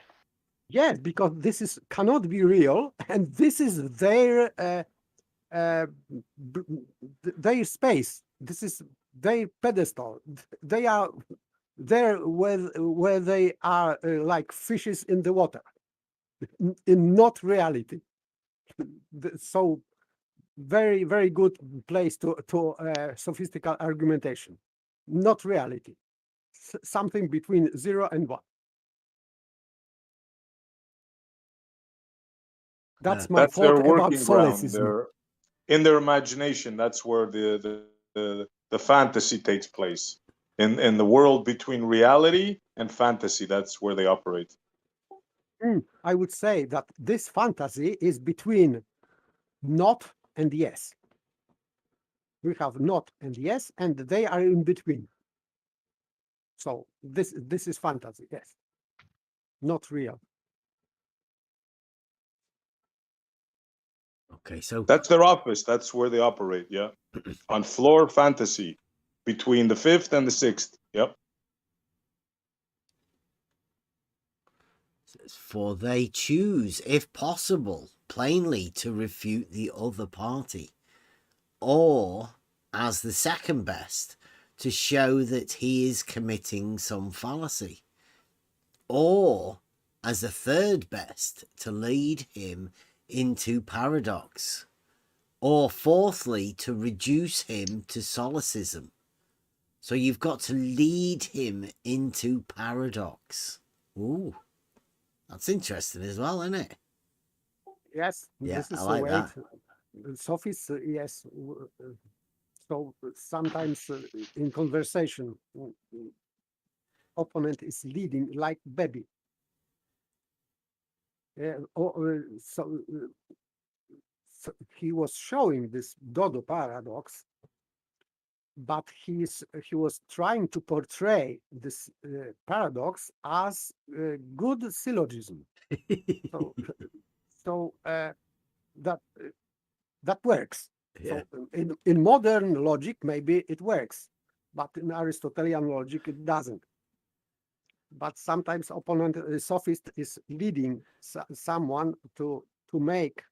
Yes, because this cannot be real, and this is their space. This is their pedestal. They are there where they are like fishes in the water, in not reality. So very, very good place to sophistical argumentation, not reality. Something between 0 and 1. That's my thought about solipsism. In their imagination, that's where the fantasy takes place. In the world between reality and fantasy, that's where they operate. I would say that this fantasy is between not and yes. We have not and yes, and they are in between. So this is fantasy, yes, not real. Okay, so that's their office. That's where they operate. Yeah, on floor fantasy, between the 5th and the 6th. Yep. For they choose, if possible, plainly to refute the other party, or as the second best, to show that he is committing some fallacy, or as the third best, to lead him into paradox, or fourthly, to reduce him to solecism. So you've got to lead him into paradox. Ooh, that's interesting as well, isn't it? Yes, yeah, this is I like the way that. Sophists, yes. So sometimes in conversation, opponent is leading like baby. So he was showing this dodo paradox, but he was trying to portray this paradox as a good syllogism. so that works. Yeah. So in modern logic, maybe it works, but in Aristotelian logic, it doesn't. But sometimes sophist is leading someone to make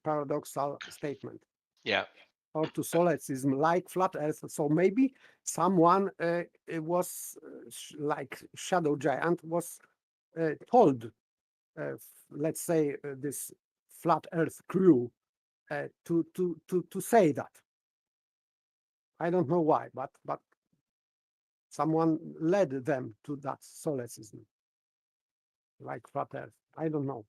paradoxal statement. Yeah. Or to solipsism, like flat Earth. So maybe someone was like Shadow Giant was told, let's say, this flat Earth crew to say that. I don't know why, but someone led them to that solipsism, like flat Earth. I don't know.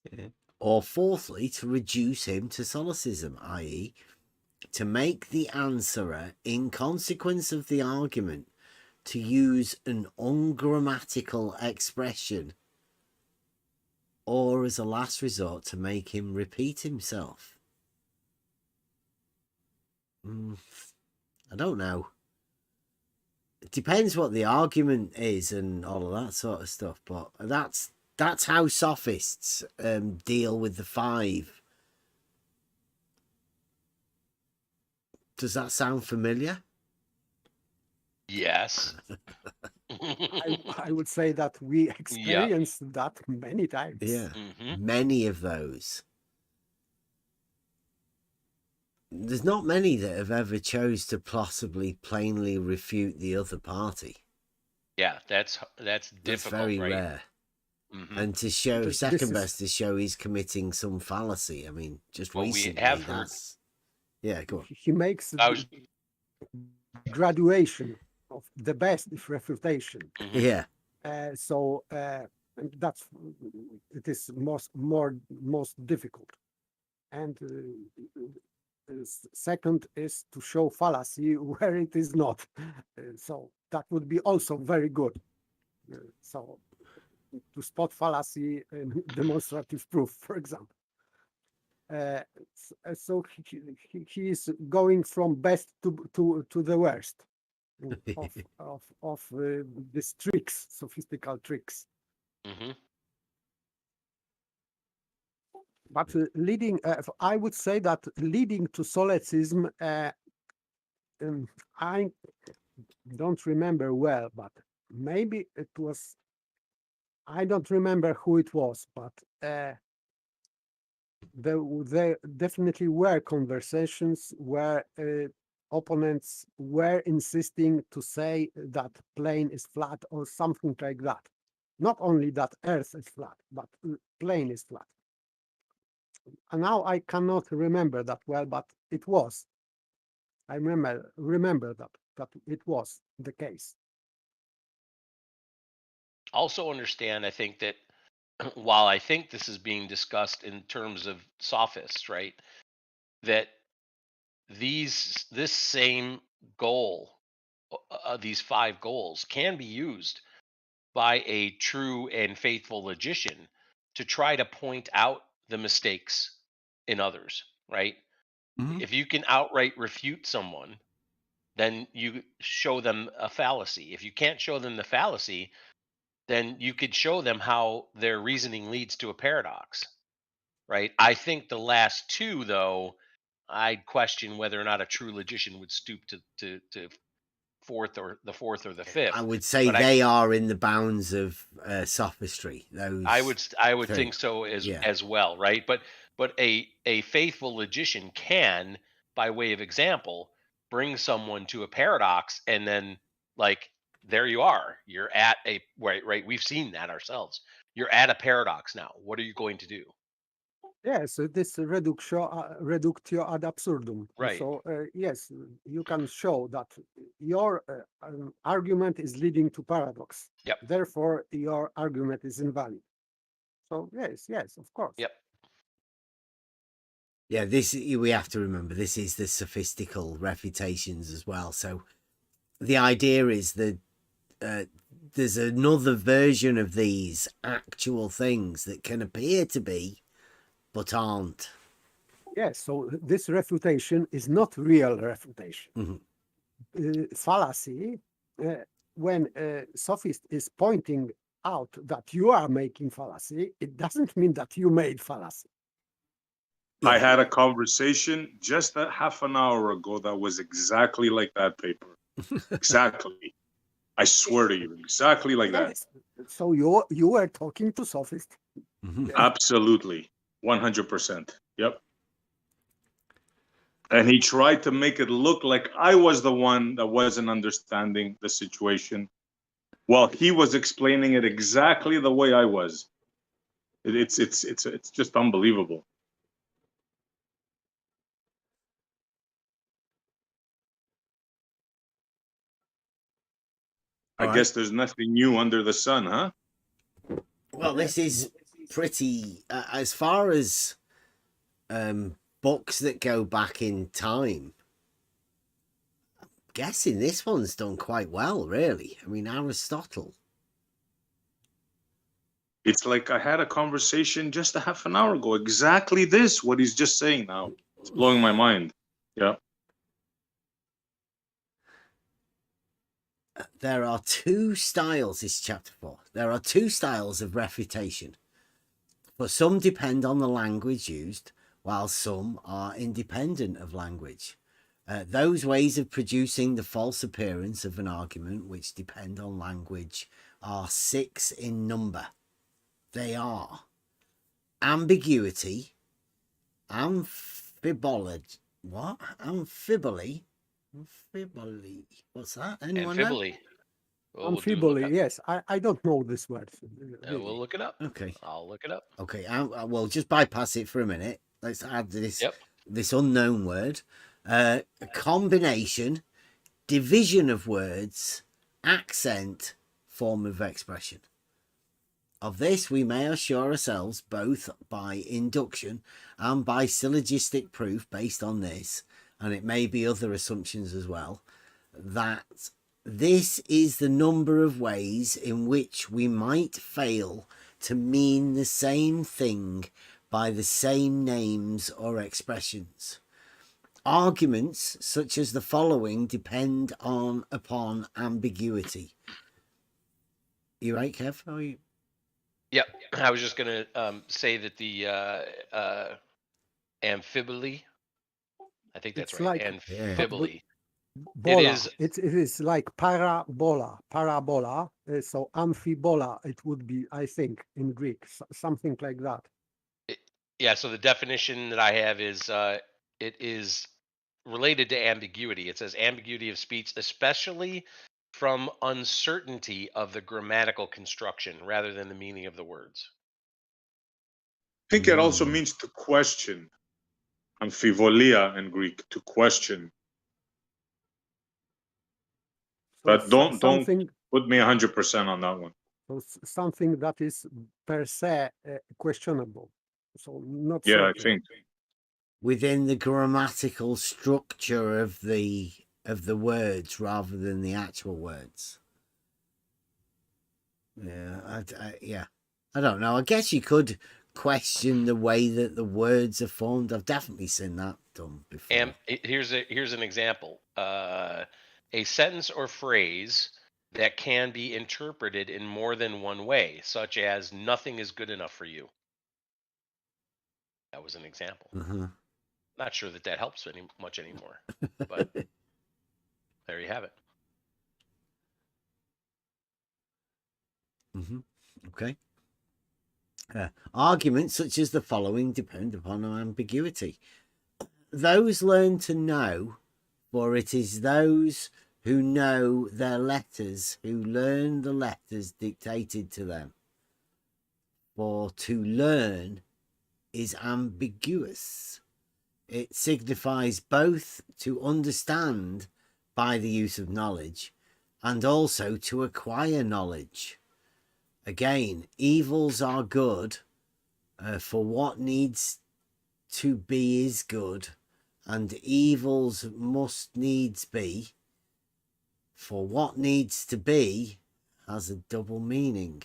Yeah. Or fourthly, to reduce him to solecism, i.e., to make the answerer, in consequence of the argument, to use an ungrammatical expression, or as a last resort, to make him repeat himself. I don't know. It depends what the argument is and all of that sort of stuff, but that's how sophists deal with the 5. Does that sound familiar? Yes. I would say that we experienced that many times. Yeah, many of those. There's not many that have ever chose to possibly plainly refute the other party. Yeah, that's difficult. That's very rare. And to show second best to show he's committing some fallacy. I mean, just recently, we have heard. Yeah, go on. He makes graduation of the best is refutation. Yeah. So that's it is most difficult. And second is to show fallacy where it is not. So that would be also very good. So to spot fallacy in demonstrative proof, for example. So he is going from best to the worst of these tricks, sophistical tricks. But leading, I would say that leading to solipsism, I don't remember well, but maybe it was, I don't remember who it was, but there definitely were conversations where opponents were insisting to say that plane is flat or something like that. Not only that Earth is flat, but plane is flat. And now I cannot remember that well, but it was. I remember that it was the case. Also understand, I think that while I think this is being discussed in terms of sophists, right, that this same goal, these 5 goals, can be used by a true and faithful logician to try to point out the mistakes in others, right? If you can outright refute someone, then you show them a fallacy. If you can't show them the fallacy, then you could show them how their reasoning leads to a paradox, right? I think the last 2, though, I'd question whether or not a true logician would stoop to fourth or the 5th. I would say they are in the bounds of sophistry. Those I would think so as well, right? But a faithful logician can, by way of example, bring someone to a paradox, and then like there you are. You're at a right. We've seen that ourselves. You're at a paradox now. What are you going to do? Yes, this reductio ad absurdum. Right. So yes, you can show that your argument is leading to paradox. Yep. Therefore, your argument is invalid. So yes, of course. Yep. Yeah, we have to remember this is the sophistical refutations as well. So the idea is that there's another version of these actual things that can appear to be, but aren't. Yes, so this refutation is not real refutation. Fallacy, when a sophist is pointing out that you are making fallacy, it doesn't mean that you made fallacy. I had a conversation just a half an hour ago that was exactly like that paper. Exactly. I swear to you, exactly like that. So you were talking to sophist. Absolutely. 100%. Yep. And he tried to make it look like I was the one that wasn't understanding the situation, while he was explaining it exactly the way I was. It's just unbelievable. I guess there's nothing new under the sun, huh? Well, this is pretty, as far as books that go back in time, I'm guessing this one's done quite well, really. I mean, Aristotle. It's like I had a conversation just a half an hour ago. Exactly this, what he's just saying now. It's blowing my mind. Yeah. There are 2 styles, this is chapter 4. There are 2 styles of refutation. For some depend on the language used, while some are independent of language. Those ways of producing the false appearance of an argument, which depend on language, are 6 in number. They are ambiguity, amphibology. What? Amphibole? What's that? Anyone know? Amphibole, yes. I don't know this word. Really. We'll look it up. Okay. I'll look it up. Okay. Well, just bypass it for a minute. Let's add this unknown word. A combination, division of words, accent, form of expression. Of this, we may assure ourselves both by induction and by syllogistic proof based on this, and it may be other assumptions as well, that this is the number of ways in which we might fail to mean the same thing by the same names or expressions. Arguments such as the following depend upon ambiguity. You right, Kev? How are you? Yep. I was just going to say that the amphibole, I think that's It's right. like amphibole. Bola. It is like parabola. So amphibola, it would be, I think, in Greek, something like that. So the definition that I have is it is related to ambiguity. It says ambiguity of speech, especially from uncertainty of the grammatical construction rather than the meaning of the words. I think it also means to question. Amphivolia in Greek, to question. So but don't put me 100% on that one. So something that is per se questionable. So not certain. I think within the grammatical structure of the words rather than the actual words. Yeah, I don't know. I guess you could question the way that the words are formed. I've definitely seen that done before. And here's an example. A sentence or phrase that can be interpreted in more than one way, such as nothing is good enough for you. That was an example. Not sure that helps much anymore, but there you have it. Okay. Arguments such as the following depend upon ambiguity. Those learn to know, for it is those who know their letters who learn the letters dictated to them. For to learn is ambiguous. It signifies both to understand by the use of knowledge and also to acquire knowledge. Again, evils are good, for what needs to be is good, and evils must needs be, for what needs to be has a double meaning.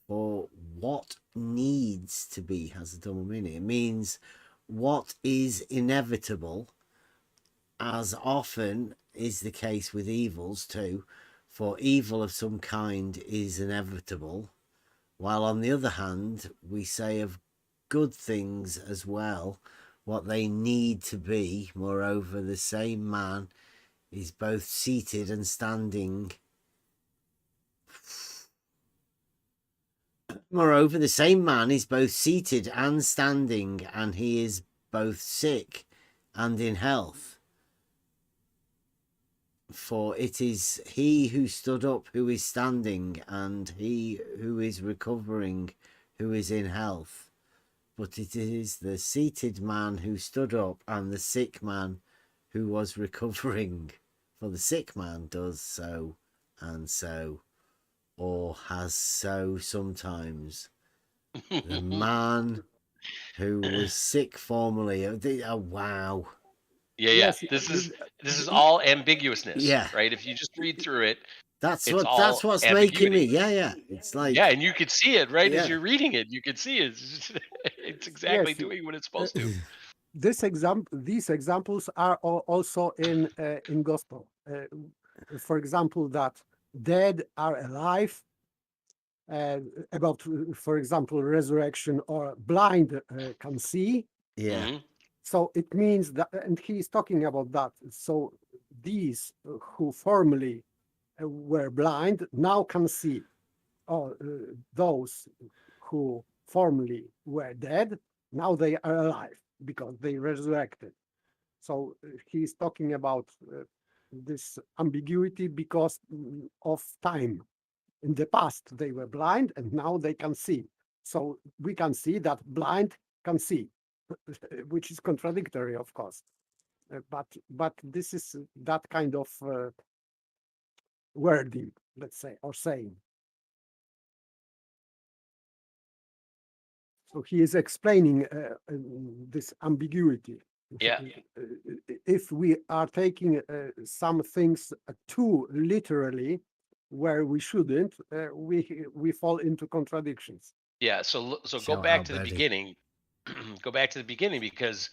For what needs to be has a double meaning. It means what is inevitable, as often is the case with evils too, for evil of some kind is inevitable, while on the other hand we say of good things as well what they need to be. Moreover, the same man is both seated and standing. Moreover, the same man is both seated and standing, and he is both sick and in health. For it is he who stood up who is standing, and he who is recovering who is in health. But it is the seated man who stood up and the sick man who was recovering. For the sick man does so and so, or has so sometimes. The man who was sick formerly. Oh, wow. Yeah. Yes, this is all ambiguousness. Yeah. Right. If you just read through it, that's what's making me. Yeah. It's like, and you could see it as you're reading it. You could see it. It's exactly doing what it's supposed to. These examples are also in gospel. For example, that dead are alive. About, for example, resurrection, or blind can see. Yeah. So it means that, and he is talking about that. So these who formerly were blind now can see. Or those who formerly were dead, now they are alive because they resurrected. So he is talking about this ambiguity because of time. In the past, they were blind and now they can see. So we can see that blind can see, which is contradictory, of course. But this is that kind of wording, let's say, or saying. So he is explaining this ambiguity. Yeah. If we are taking some things too literally, where we shouldn't, we fall into contradictions. Yeah. So go back to the beginning. Go back to the beginning, because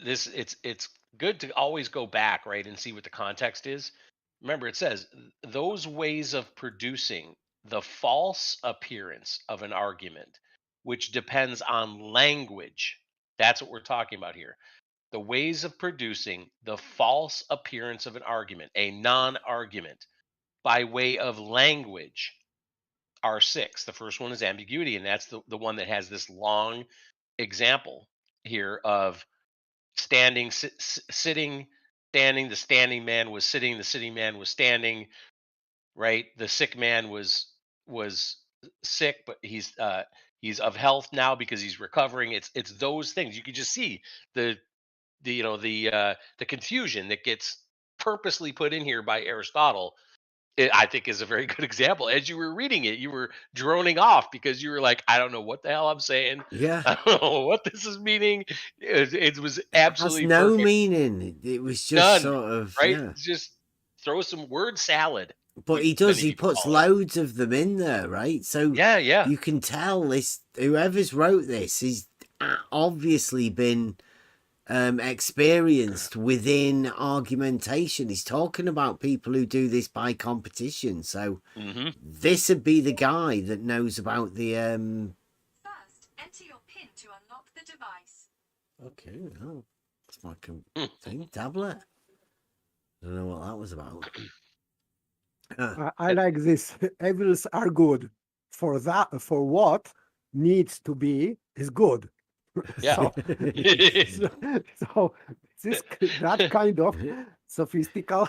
it's good to always go back, right, and see what the context is. Remember, it says those ways of producing the false appearance of an argument, which depends on language. That's what we're talking about here. The ways of producing the false appearance of an argument, a non-argument, by way of language are six. The first one is ambiguity, and that's the one that has this long example here of standing, sitting, standing. The standing man was sitting. The sitting man was standing. Right. The sick man was sick, but he's of health now because he's recovering. It's those things. You can just see the the confusion that gets purposely put in here by Aristotle. I think is a very good example. As you were reading it, you were droning off because you were like, I don't know what the hell I'm saying. Yeah. I don't know what this is meaning. It was absolutely it has no perfect. meaning. It was just None, sort of, right? yeah. Just throw some word salad. But he does, he puts loads of them in there, right? So yeah. You can tell this, whoever's wrote this is obviously been experienced within argumentation. He's talking about people who do this by competition. So this would be the guy that knows about the First, enter your PIN to unlock the device. Okay, well, it's my thing, tablet. I don't know what that was about. I like this. Evils are good. For that, for what needs to be is good. Yeah. so this that kind of sophistical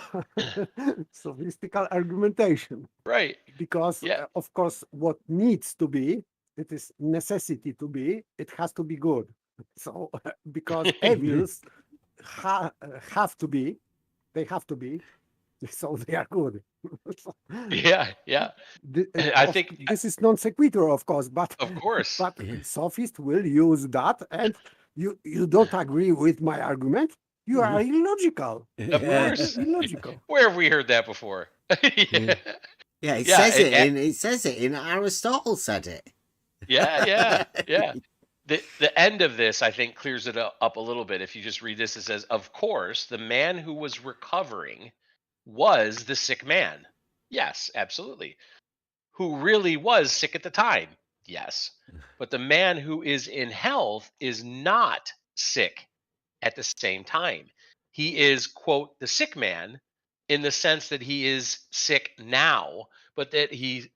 argumentation. Right. Because of course, what needs to be, it is necessity to be, it has to be good. So because evils have to be, they have to be, so they are good. Yeah. I think this is non sequitur, of course, but of course, but sophists will use that, and you don't agree with my argument, you are illogical. Of course. Illogical. Where have we heard that before? It says it in Aristotle said it. Yeah. The end of this, I think, clears it up a little bit. If you just read this, it says, of course, the man who was recovering was the sick man. Yes, absolutely. Who really was sick at the time. Yes. But the man who is in health is not sick at the same time. He is, quote, the sick man in the sense that he is sick now, but that he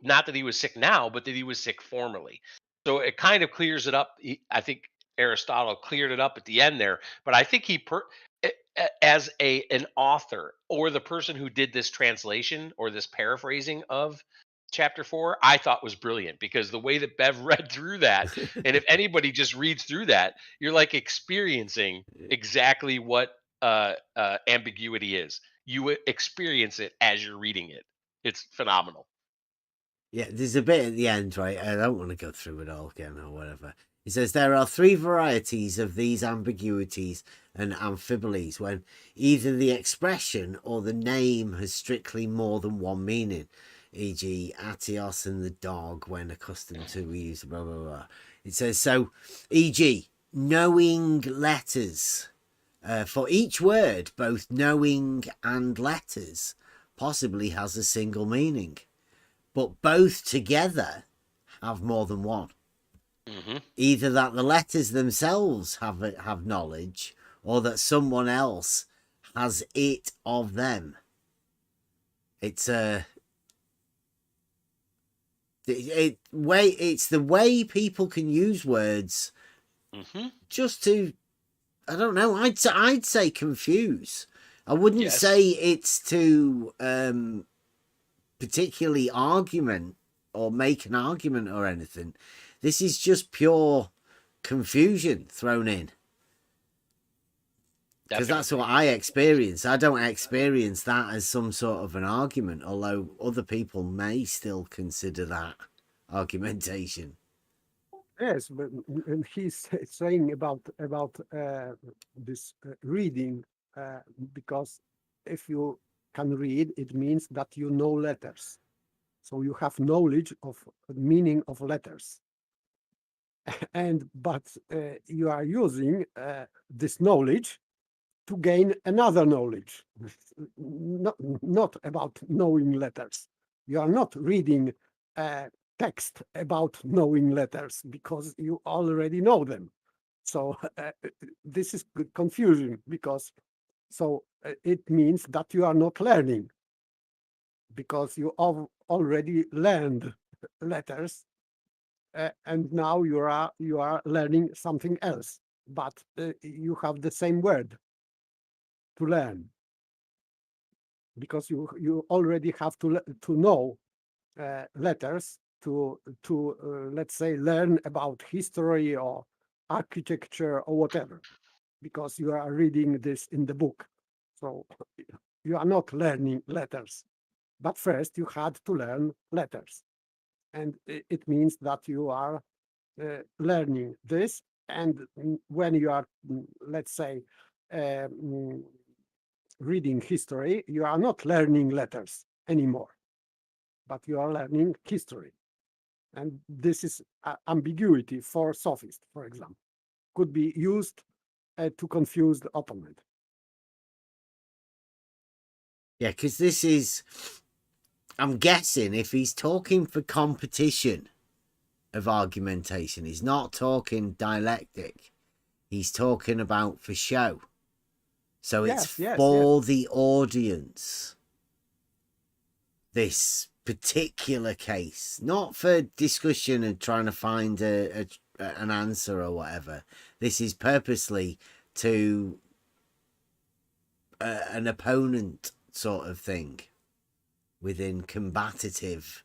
not that he was sick now, but that he was sick formerly. So it kind of clears it up. I think Aristotle cleared it up at the end there, but I think as an author or the person who did this translation or this paraphrasing of chapter 4, I thought was brilliant, because the way that Bev read through that, and if anybody just reads through that, you're like experiencing exactly what ambiguity is. You experience it as you're reading it. It's phenomenal. Yeah, there's a bit at the end, right? I don't want to go through it all again or whatever. It says there are 3 varieties of these ambiguities and amphiboles when either the expression or the name has strictly more than one meaning, e.g. Atios and the dog when accustomed to use blah, blah, blah. It says, so, e.g. knowing letters. For each word, both knowing and letters possibly has a single meaning, but both together have more than one. Either that the letters themselves have knowledge, or that someone else has it of them. It's it's the way people can use words just to, I don't know, I'd say confuse. I wouldn't say it's to particularly argument or make an argument or anything. This is just pure confusion thrown in. Because that's what I experience. I don't experience that as some sort of an argument, although other people may still consider that argumentation. Yes, but and he's saying about this reading, because if you can read, it means that you know letters, so you have knowledge of meaning of letters, but you are using this knowledge to gain another knowledge, not about knowing letters. You are not reading text about knowing letters because you already know them. So this is good confusion, because it means that you are not learning, because you have already learned letters, and now you are learning something else, but you have the same word to learn, because you already have to know letters to let's say learn about history or architecture or whatever, because you are reading this in the book. So you are not learning letters, but first you had to learn letters, and it means that you are learning this. And when you are, let's say, reading history, you are not learning letters anymore, but you are learning history. And this is ambiguity for sophist, for example, could be used to confuse the opponent. Yeah, because this is, I'm guessing, if he's talking for competition of argumentation, he's not talking dialectic. He's talking about for show. So it's for the audience. This particular case, not for discussion and trying to find an answer or whatever. This is purposely to an opponent sort of thing within combative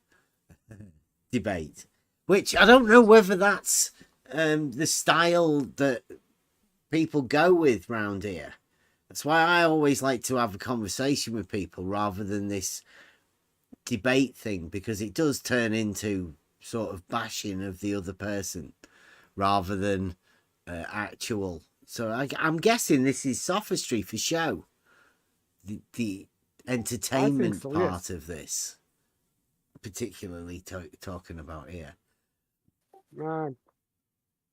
debate, which I don't know whether that's the style that people go with round here. That's why I always like to have a conversation with people rather than this debate thing, because it does turn into sort of bashing of the other person rather than actual. So I'm guessing this is sophistry for show, the entertainment part of this, particularly talking about here.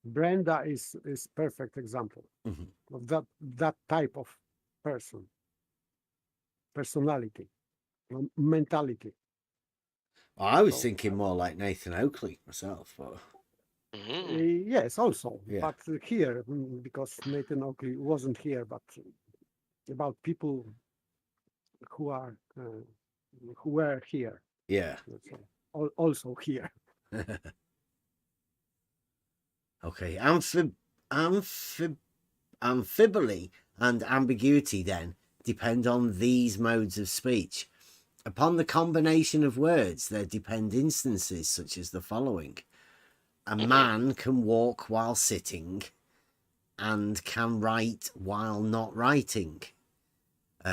Brenda is perfect example of that type of personality, mentality. Well, I was thinking more like Nathan Oakley myself, but yes, also, but here, because Nathan Oakley wasn't here, but about people who were here, also here. Okay, amphibole and ambiguity then depend on these modes of speech. Upon the combination of words, there depend instances such as the following. A man can walk while sitting and can write while not writing.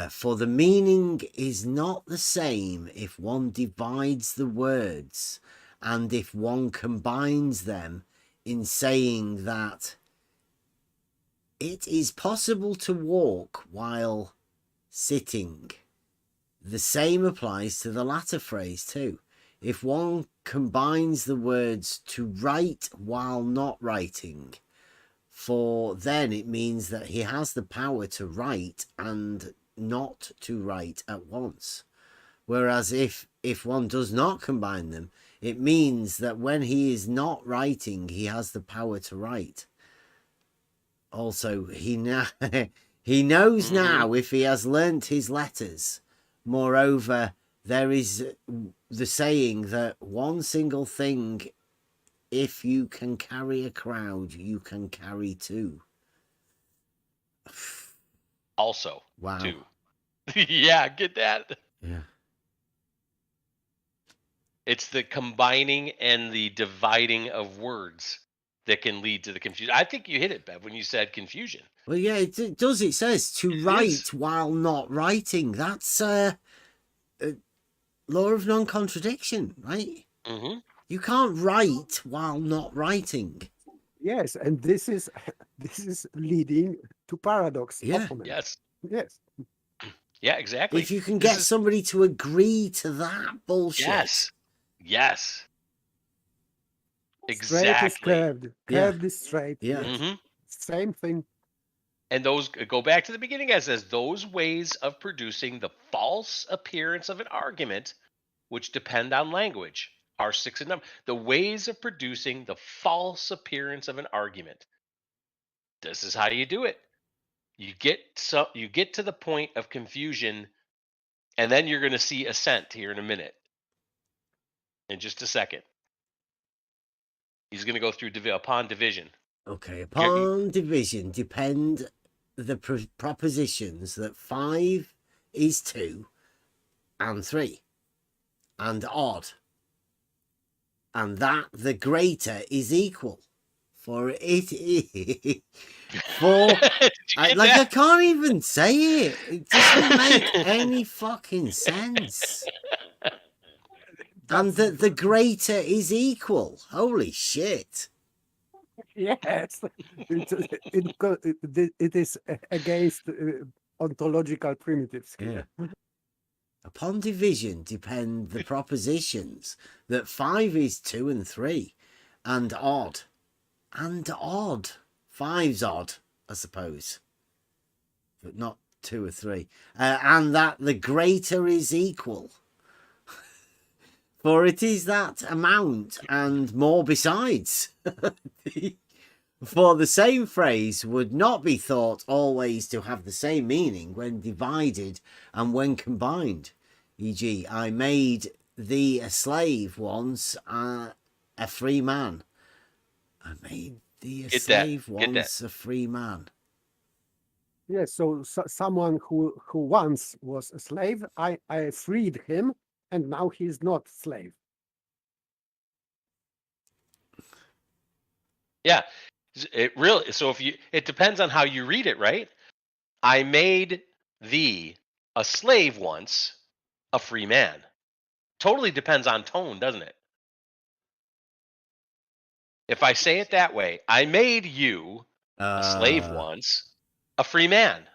For the meaning is not the same if one divides the words and if one combines them, in saying that it is possible to walk while sitting. The same applies to the latter phrase too. If one combines the words to write while not writing, for then it means that he has the power to write and not to write at once. Whereas if one does not combine them, It means that when he is not writing, he has the power to write. Also, he knows now if he has learnt his letters. Moreover, there is the saying that one single thing, if you can carry a crowd, you can carry two. Also, wow. two. Yeah, get that? Yeah. It's the combining and the dividing of words that can lead to the confusion. I think you hit it, Bev, when you said confusion. Well, yeah, it does. It says to write while not writing. That's law of non-contradiction, right? Mm-hmm. You can't write while not writing. Yes, and this is leading to paradox. Yeah. Often. Yes. Yes. Yeah, exactly. If you can get somebody to agree to that bullshit. Yes. Yes. Straight Exactly. is curved. Curved is straight. Yeah. Yes. Mm-hmm. Same thing. And those go back to the beginning, as says, those ways of producing the false appearance of an argument, which depend on language, are 6 in number. The ways of producing the false appearance of an argument. This is how you do it. You get to the point of confusion, and then you're going to see assent here in a minute. In just a second. He's going to go through upon division. Okay, upon division depend the propositions that 5 is 2 and 3 and odd, and that the greater is equal, for it is for I can't even say it. It doesn't make any fucking sense. And that the greater is equal. Holy shit. Yes, it is against ontological primitives. Yeah. Upon division depend the propositions that 5 is 2 and 3, and odd. And odd. 5's odd, I suppose. But not 2 or 3. And that the greater is equal. For it is that amount and more besides. For the same phrase would not be thought always to have the same meaning when divided and when combined. E.g., I made thee a slave once, a free man. I made thee a slave once, a free man. Yes, so someone who once was a slave, I freed him, and now he's not slave. Yeah. It really, so it depends on how you read it, right? I made thee a slave once, a free man. Totally depends on tone, doesn't it? If I say it that way, I made you a slave once, a free man.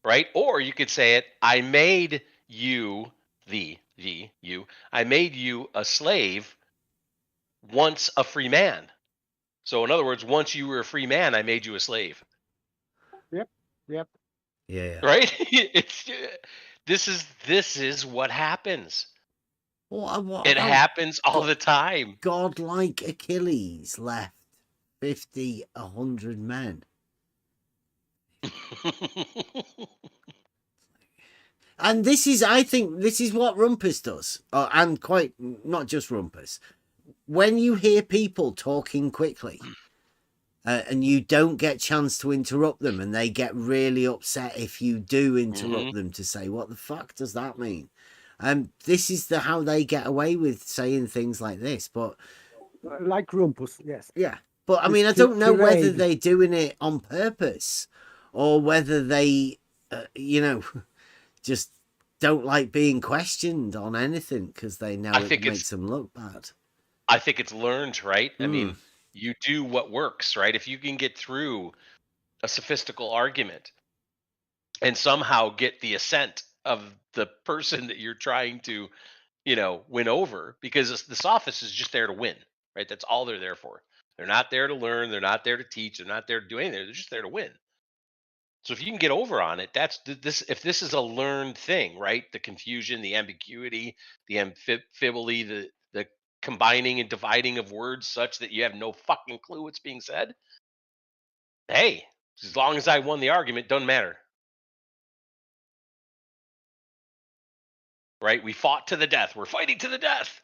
Right? Or you could say it, I made you, I made you a slave once, a free man. So in other words, once you were a free man, I made you a slave. Yep. Yeah. Right? This is what happens. What it happens all the time. Godlike Achilles left 50, 100 men. And I think this is what Rumpus does. And not just Rumpus. When you hear people talking quickly and you don't get chance to interrupt them, and they get really upset if you do interrupt them to say, what the fuck does that mean? This is how they get away with saying things like this. But like Rumpus, yes. Yeah. But I mean, I don't know whether they're doing it on purpose or whether they, just don't like being questioned on anything because they know it makes them look bad. I think it's learned, right? I mean, you do what works, right? If you can get through a sophistical argument and somehow get the assent of the person that you're trying to, win over, because the sophist is just there to win, right? That's all they're there for. They're not there to learn. They're not there to teach. They're not there to do anything. They're just there to win. So if you can get over on it, that's this. If this is a learned thing, right? The confusion, the ambiguity, the amphibole, the combining and dividing of words such that you have no fucking clue what's being said. Hey, as long as I won the argument, doesn't matter. Right? We fought to the death. We're fighting to the death.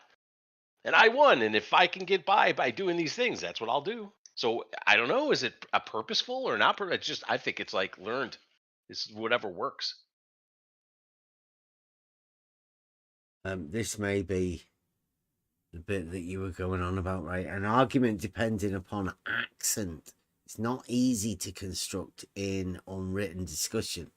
And I won. And if I can get by doing these things, that's what I'll do. So I don't know. Is it a purposeful or not? It's just, I think it's like learned. This is whatever works. This may be the bit that you were going on about, right? An argument depending upon accent. It's not easy to construct in unwritten discussion.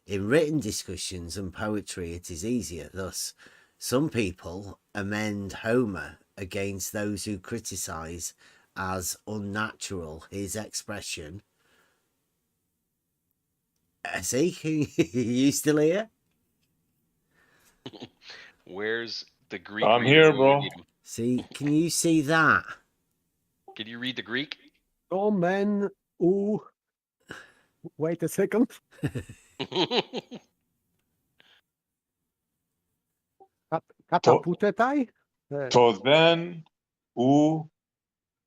In written discussions and poetry, it is easier. Thus, some people amend Homer against those who criticize as unnatural his expression. See, you still here? Where's the Greek? I'm here, bro. See, can you see that? Can you read the Greek? Oh, man. Ooh. Wait a second. Kataputetai? To then u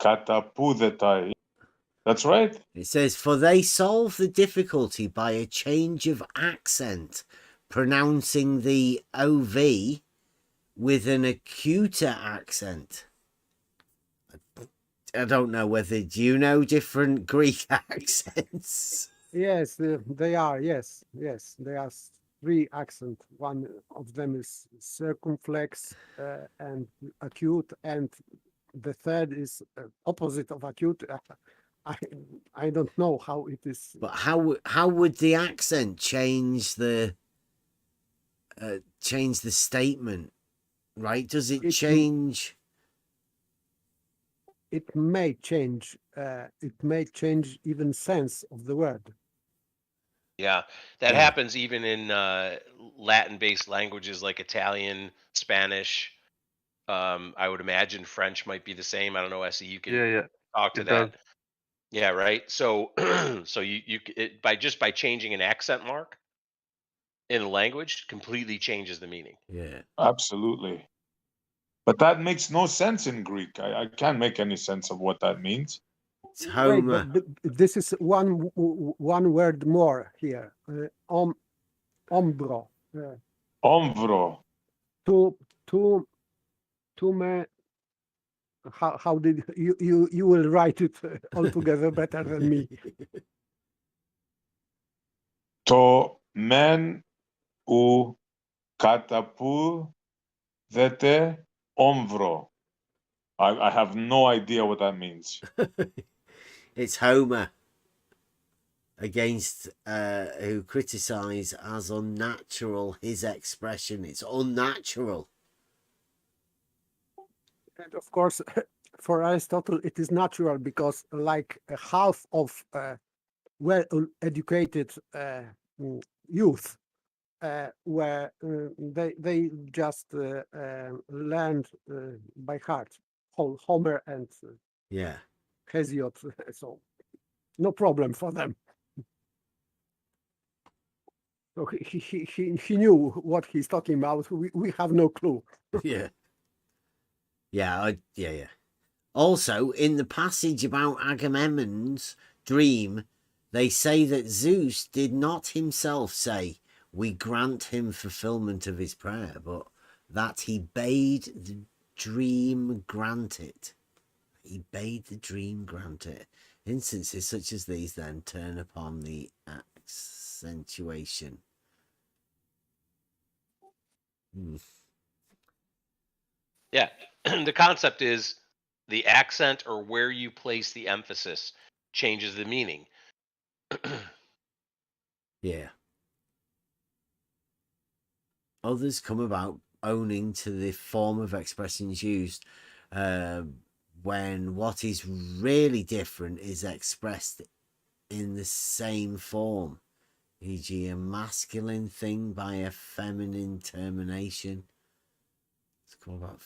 katapudetai. That's right. It says, for they solve the difficulty by a change of accent, pronouncing the OV with an acuter accent. I don't know whether, do you know different Greek accents? Yes, they are. Yes, they are 3 accents. One of them is circumflex and acute, and the third is opposite of acute. I don't know how it is. But how would the accent change the statement? Right? Does it change? It may change. It may change even sense of the word. Yeah, that happens even in Latin-based languages like Italian, Spanish. I would imagine French might be the same. I don't know, Essie, you can talk to that. Does. Yeah, right. So, so by changing an accent mark in a language completely changes the meaning. Yeah, absolutely. But that makes no sense in Greek. I can't make any sense of what that means. It's Homer. Wait, but this is one word more here. Ombro. Omvro. To me. How did you will write it altogether better than me? To men u katapu dete omvro. I have no idea what that means. It's Homer against who criticize as unnatural his expression. It's unnatural. And of course, for Aristotle, it is natural because like half of well-educated youth where they just learned by heart Homer and Hesiod, so no problem for them. So he knew what he's talking about. We have no clue. Yeah. Also, in the passage about Agamemnon's dream, they say that Zeus did not himself say, "We grant him fulfillment of his prayer," but that he bade the dream grant it. He bade the dream grant it. Instances such as these then turn upon the accentuation. Yeah, the concept is the accent or where you place the emphasis changes the meaning. Yeah. Others come about owning to the form of expressions used when what is really different is expressed in the same form, e.g. a masculine thing by a feminine termination. It's come about.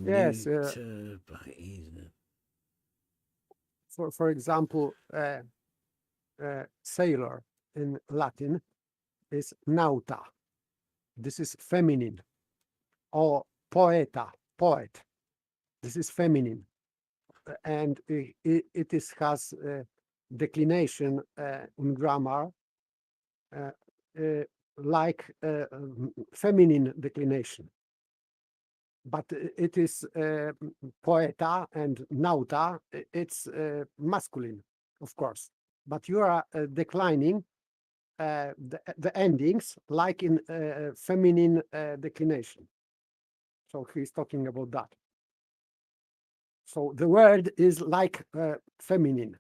Yes. By either. for example, sailor in Latin is nauta. This is feminine. Or poeta, poet. This is feminine. And it has declination in grammar like feminine declination. But it is poeta and nauta, it's masculine, of course. But you are declining the endings like in feminine declination. So he's talking about that. So the word is like feminine.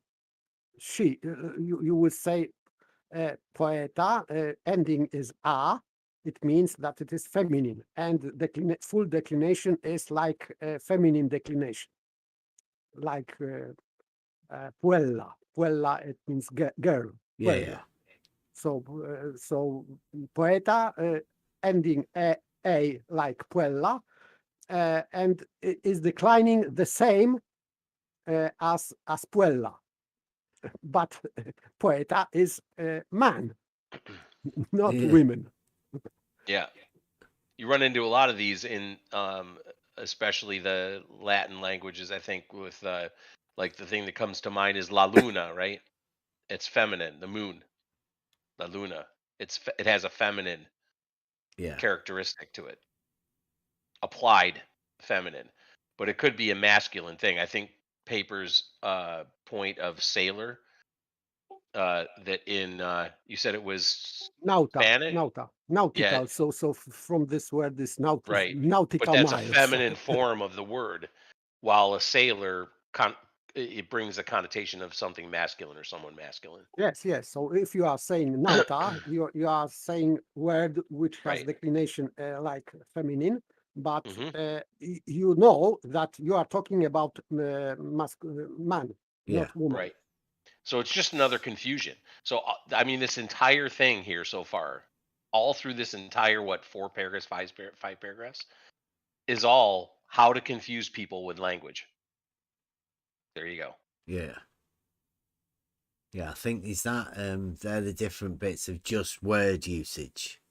She, you would say poeta, ending is a, it means that it is feminine, and full declination is like feminine declination, like puella. Puella, it means girl. Yeah, puella. yeah. So poeta, ending a like puella, and it is declining the same as puella. But poeta is man, not women. Yeah. You run into a lot of these in especially the Latin languages, I think, with like the thing that comes to mind is la luna, right? It's feminine, the moon. La luna. It has a feminine characteristic to it. Applied feminine. But it could be a masculine thing. I think Paper's point of sailor that in you said it was Spanish? Nautical. Yeah, So from this word, this right. But nautical that's a miles. feminine form of the word, while a sailor it brings a connotation of something masculine or someone masculine. Yes. So if you are saying nauta, you are saying word which has Right. declination like feminine, but Mhm. you know that you are talking about man, not woman. Right. So it's just another confusion. So I mean, this entire thing here so far, all through this entire four paragraphs, five paragraphs, is all how to confuse people with language. There you go. Yeah. Yeah, I think is that they're the different bits of just word usage.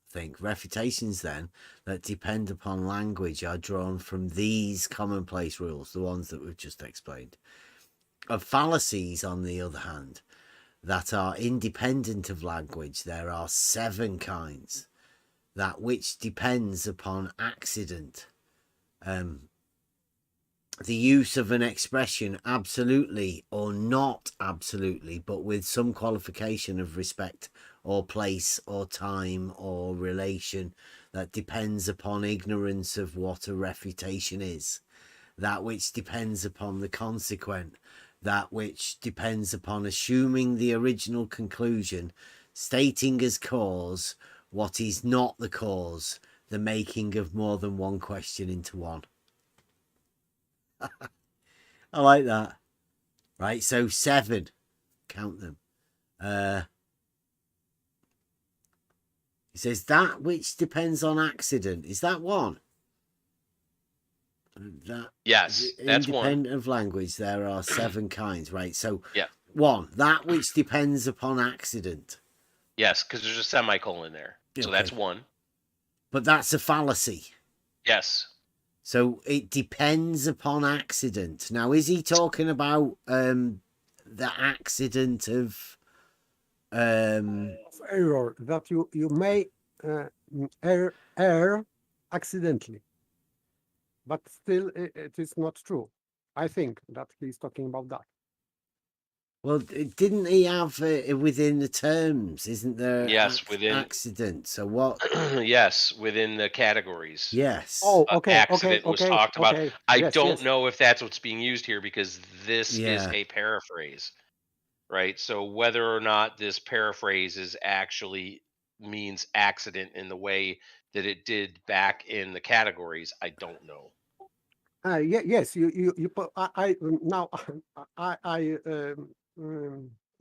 I think refutations then that depend upon language are drawn from these commonplace rules, the ones that we've just explained. Of fallacies, on the other hand, that are independent of language, there are 7 kinds. That which depends upon accident. The use of an expression absolutely or not absolutely, but with some qualification of respect or place or time or relation that depends upon ignorance of what a refutation is. That which depends upon the consequent. That which depends upon assuming the original conclusion, stating as cause what is not the cause, the making of more than one question into one. I like that. Right, so 7. Count them. He says that which depends on accident. Is that one? That yes, that's one. Independent of language, there are 7 kinds, right? So yeah. 1, that which depends upon accident. Yes, because there's a semicolon there. So that's 1. But that's a fallacy. Yes. So it depends upon accident. Now, is he talking about the accident of error, that you may err accidentally, but still it is not true? I think that he's talking about that. Well, didn't he have within the terms? Isn't there? Yes, within accident. So what? Yes, within the categories. Yes. Oh, okay. Accident was talked about. I don't yes. know if that's what's being used here because this is a paraphrase, right? So whether or not this paraphrase is actually means accident in the way that it did back in the categories, I don't know. Yes, you I now I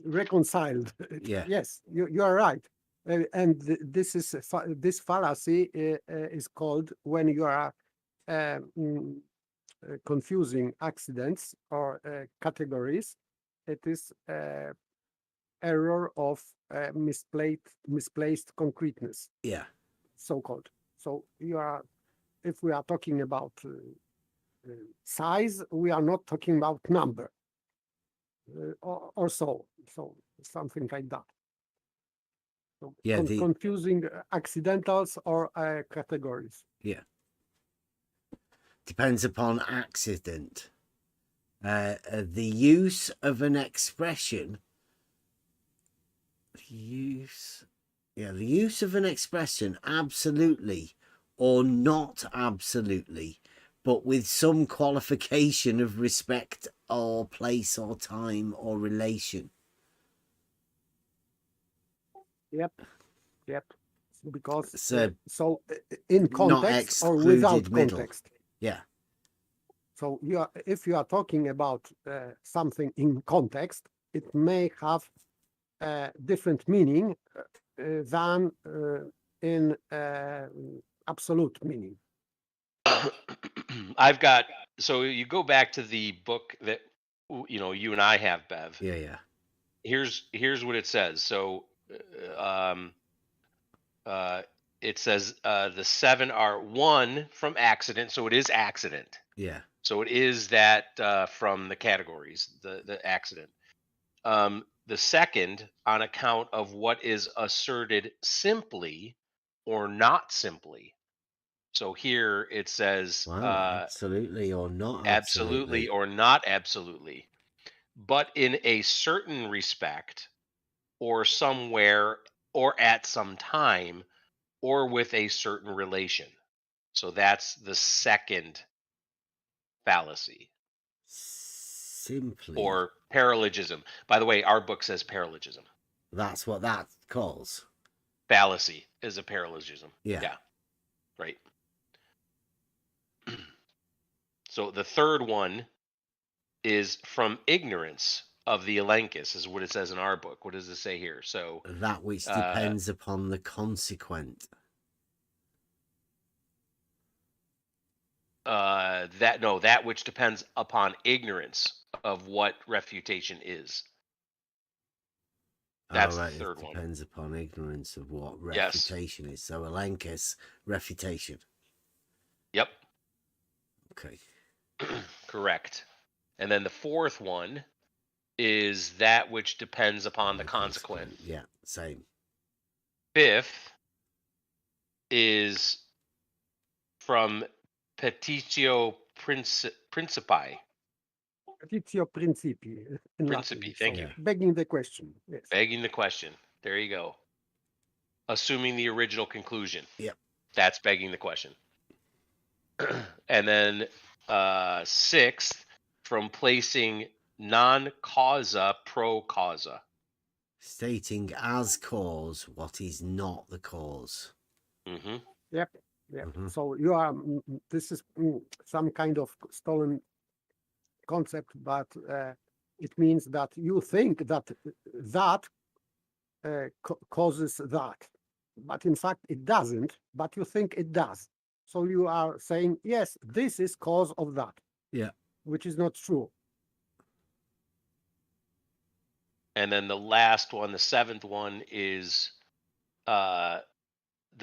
reconciled. Yeah. Yes, you are right. And this is this fallacy is called when you are confusing accidents or categories, it is error of misplaced concreteness. Yeah. So-called. So if we are talking about size, we are not talking about number or so something like that. So yeah, confusing accidentals or categories. Yeah. Depends upon accident. The use of an expression. The use of an expression absolutely or not absolutely, but with some qualification of respect or place or time or relation. Yep. Because so in context or without middle. Context. Yeah. So if you are talking about something in context, it may have a different meaning than in absolute meaning. So you go back to the book that you and I have, Bev. Yeah. Here's what it says. So it says the 7 are 1 from accident, so it is accident. Yeah. So it is that from the categories, the accident. The second, on account of what is asserted simply or not simply. So here it says absolutely or not absolutely or not absolutely, but in a certain respect or somewhere or at some time or with a certain relation. So that's the second fallacy. Simply. Or paralogism. By the way, our book says paralogism. That's what that calls. Fallacy is a paralogism. Yeah. Right. So the third one is from ignorance of the Elencus, is what it says in our book. What does it say here? So that which depends upon the consequent. That which depends upon ignorance of what refutation is. That's the third one. Depends upon ignorance of what refutation is. So Elencus, refutation. Yep. Okay. Correct. And then the fourth one is that which depends upon the consequent. Yeah, same. Fifth is from petitio principi. Petitio principi. Principi, thank you. Begging the question. Yes. Begging the question. There you go. Assuming the original conclusion. Yep. That's begging the question. And then sixth, from placing non causa pro causa. Stating as cause what is not the cause. Mm-hmm. Yep. Mm-hmm. So this is some kind of stolen concept, but it means that you think that causes that, but in fact it doesn't, but you think it does. So you are saying, yes, this is cause of that. Yeah. Which is not true. And then the last one, the seventh one, is the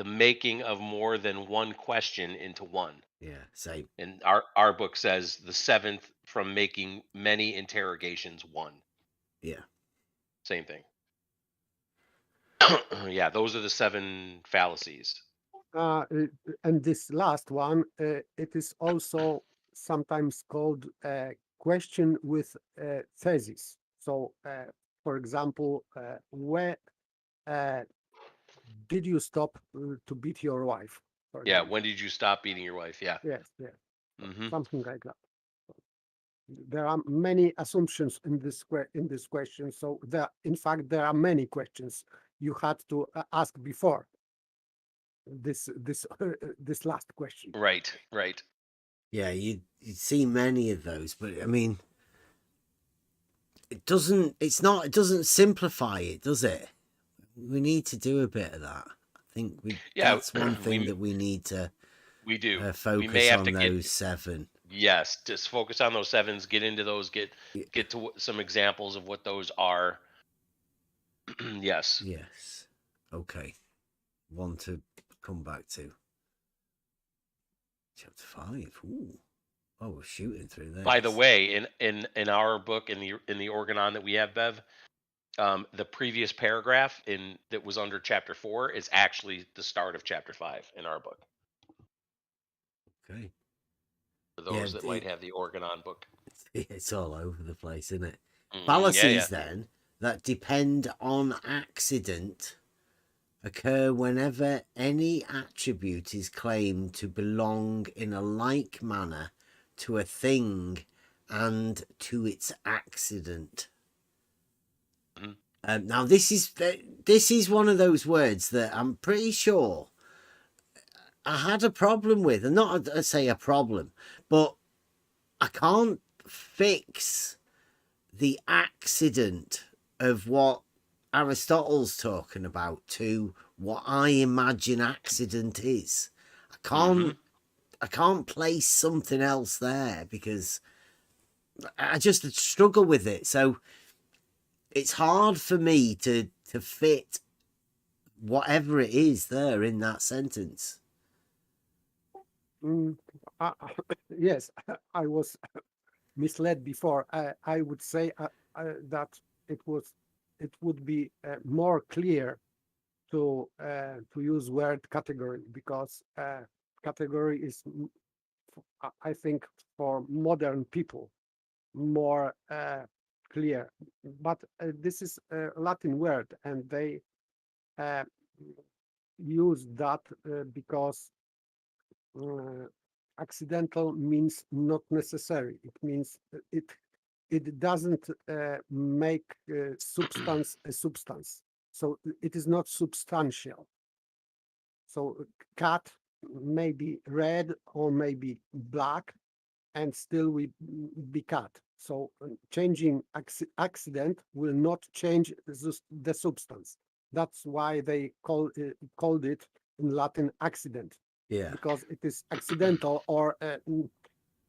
making of more than one question into one. Yeah, same. And our book says the seventh, from making many interrogations one. Yeah. Same thing. Yeah, those are the 7 fallacies. And this last one, it is also sometimes called a question with thesis. So, for example, where did you stop to beat your wife? Yeah, when did you stop beating your wife? Yeah. Yes. Mm-hmm. Something like that. There are many assumptions in this question. So in fact, there are many questions you had to ask before this last question. Right. Yeah, you see many of those, but I mean, it doesn't simplify it, does it? We need to do a bit of that. I think that's one thing that we need to we do focus on those 7. Yes, just focus on those sevens. Get into those. Get to some examples of what those are. Yes. Yes. Okay. One to come back to. Chapter 5. Ooh. Oh, we're shooting through this. By the way, in our book, in the Organon that we have, Bev, the previous paragraph that was under chapter 4 is actually the start of chapter 5 in our book. Okay. For those that might have the Organon book. It's all over the place, isn't it? Mm, Fallacies, then, that depend on accident occur whenever any attribute is claimed to belong in a like manner to a thing and to its accident. Mm-hmm. Now, this is one of those words that I'm pretty sure I had a problem with, and not I say a problem, but I can't fix the accident of what Aristotle's talking about to what I imagine accident is. I can't place something else there because I just struggle with it. So it's hard for me to fit whatever it is there in that sentence. Yes, I was misled before. I would say that it would be more clear to use word category, because category is, I think, for modern people more clear. But this is a Latin word, and they use that because accidental means not necessary. It means it doesn't make substance a substance. So it is not substantial. So cat may be red or maybe black, and still we be cat. So changing accident will not change the substance. That's why they called it in Latin accident. Yeah, because it is accidental or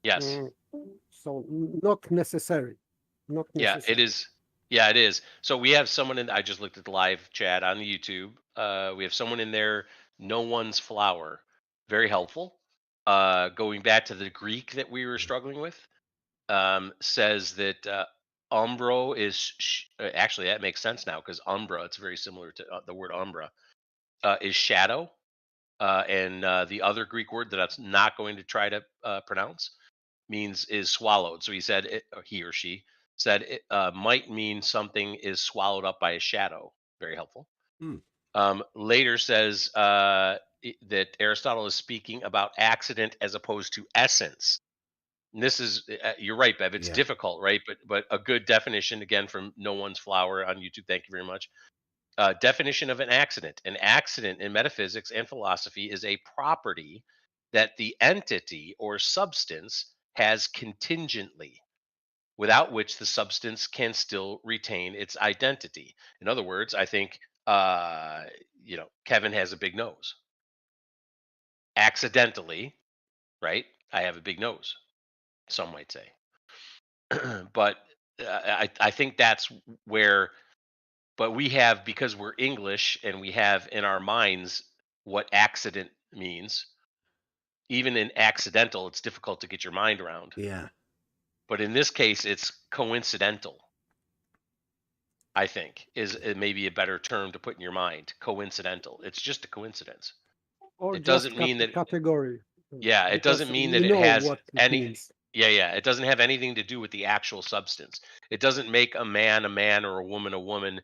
yes. So not necessary. Not necessary. Yeah, it is. Yeah, it is. So we have someone in. I just looked at the live chat on the YouTube. We have someone in there. No one's flower. Very helpful. Going back to the Greek that we were struggling with, says that umbro is actually that makes sense now because umbra. It's very similar to the word umbra. Is shadow, and the other Greek word that I'm not going to try to pronounce is swallowed. So he said or he or she said it might mean something is swallowed up by a shadow. Very helpful. Later says that Aristotle is speaking about accident as opposed to essence. And this is you're right, Bev. It's difficult, right? But a good definition again from No One's Flower on YouTube. Thank you very much. Definition of an accident. An accident in metaphysics and philosophy is a property that the entity or substance has contingently, without which the substance can still retain its identity. In other words, I think Kevin has a big nose. Accidentally, right? I have a big nose. Some might say, but I think that's where. But we have, because we're English and we have in our minds what accident means. Even in accidental, it's difficult to get your mind around. Yeah. But in this case, it's coincidental. I think is maybe a better term to put in your mind. Coincidental. It's just a coincidence. Or it just doesn't mean that. category. Yeah, it because doesn't mean we that it know has what it any. means. Yeah. It doesn't have anything to do with the actual substance. It doesn't make a man or a woman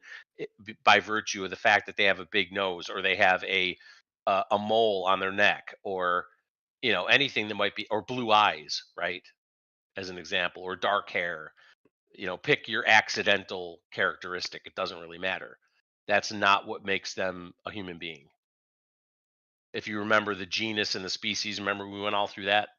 by virtue of the fact that they have a big nose or they have a mole on their neck or anything that might be, or blue eyes, right? As an example, or dark hair. Pick your accidental characteristic. It doesn't really matter. That's not what makes them a human being. If you remember the genus and the species, remember we went all through that?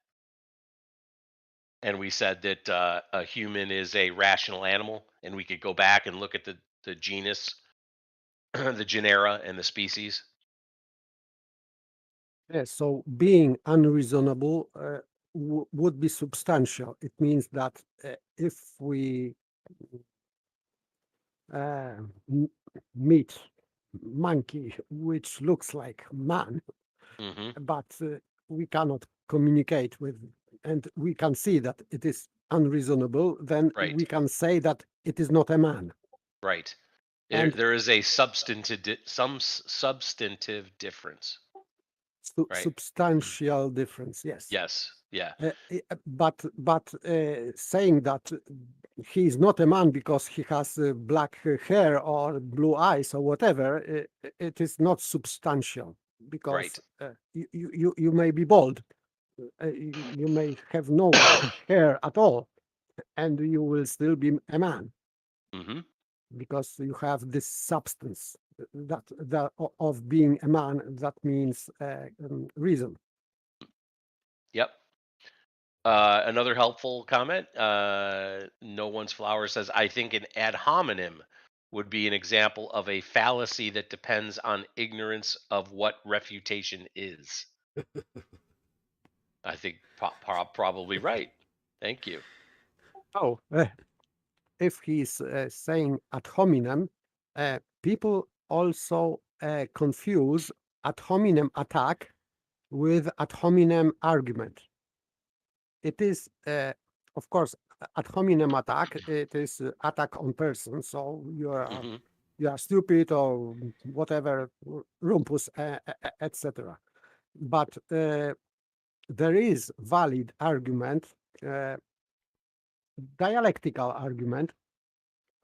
And we said that a human is a rational animal, and we could go back and look at the genus, the genera, and the species. Yes, so being unreasonable would be substantial. It means that if we meet monkey which looks like man, but we cannot communicate with, and we can see that it is unreasonable, then we can say that it is not a man. Right. And there is a substantive difference. Right. Substantial difference, yes. Yes. Yeah. But saying that he is not a man because he has black hair or blue eyes or whatever, it is not substantial, because you may be bald, you may have no hair at all, and you will still be a man, because you have this substance that of being a man. That means reason. Yep. Another helpful comment. No One's Flower says, I think an ad hominem would be an example of a fallacy that depends on ignorance of what refutation is. I think probably right. Thank you. Oh, if he's saying ad hominem, people also confuse ad hominem attack with ad hominem argument. It is, of course, ad hominem attack. It is attack on person. So you are stupid or whatever, rumpus, etc. But there is valid argument, dialectical argument,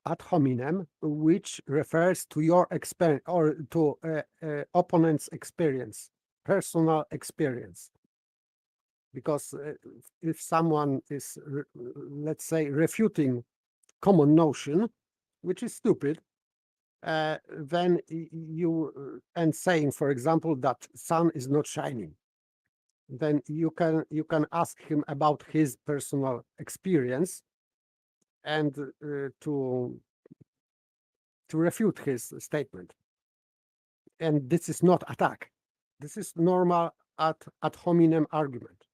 ad hominem, which refers to your experience or to opponent's experience, personal experience. Because if someone is, let's say, refuting common notion, which is stupid, then you, and saying, for example, that sun is not shining, then you can ask him about his personal experience and to refute his statement. And this is not attack. This is normal ad hominem argument,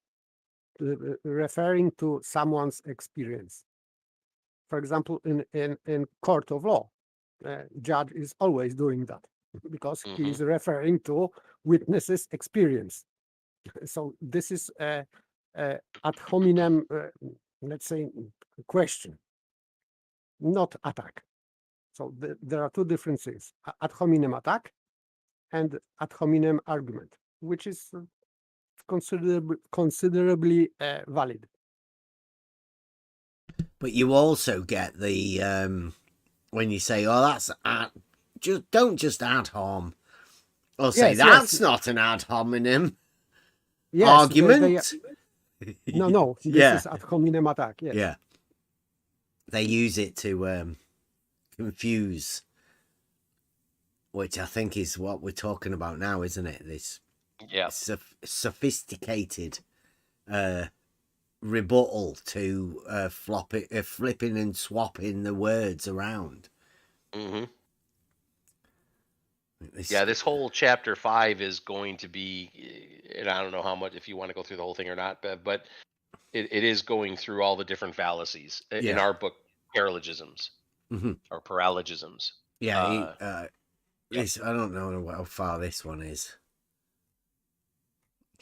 referring to someone's experience. For example, in court of law, judge is always doing that because he is referring to witnesses' experience. So this is a ad hominem, let's say, question, not attack. So there are two differences: ad hominem attack and ad hominem argument, which is considerably valid. But you also get the when you say, "Oh, that's don't just ad hom," or say that's not an ad hominem argument. No, this is ad hominem attack. Yes. Yeah, they use it to confuse, which I think is what we're talking about now, isn't it? This sophisticated rebuttal to flipping and swapping the words around. This whole chapter 5 is going to be, and I don't know how much, if you want to go through the whole thing or not, but it is going through all the different fallacies in our book, paralogisms or paralogisms. I don't know how far this one is.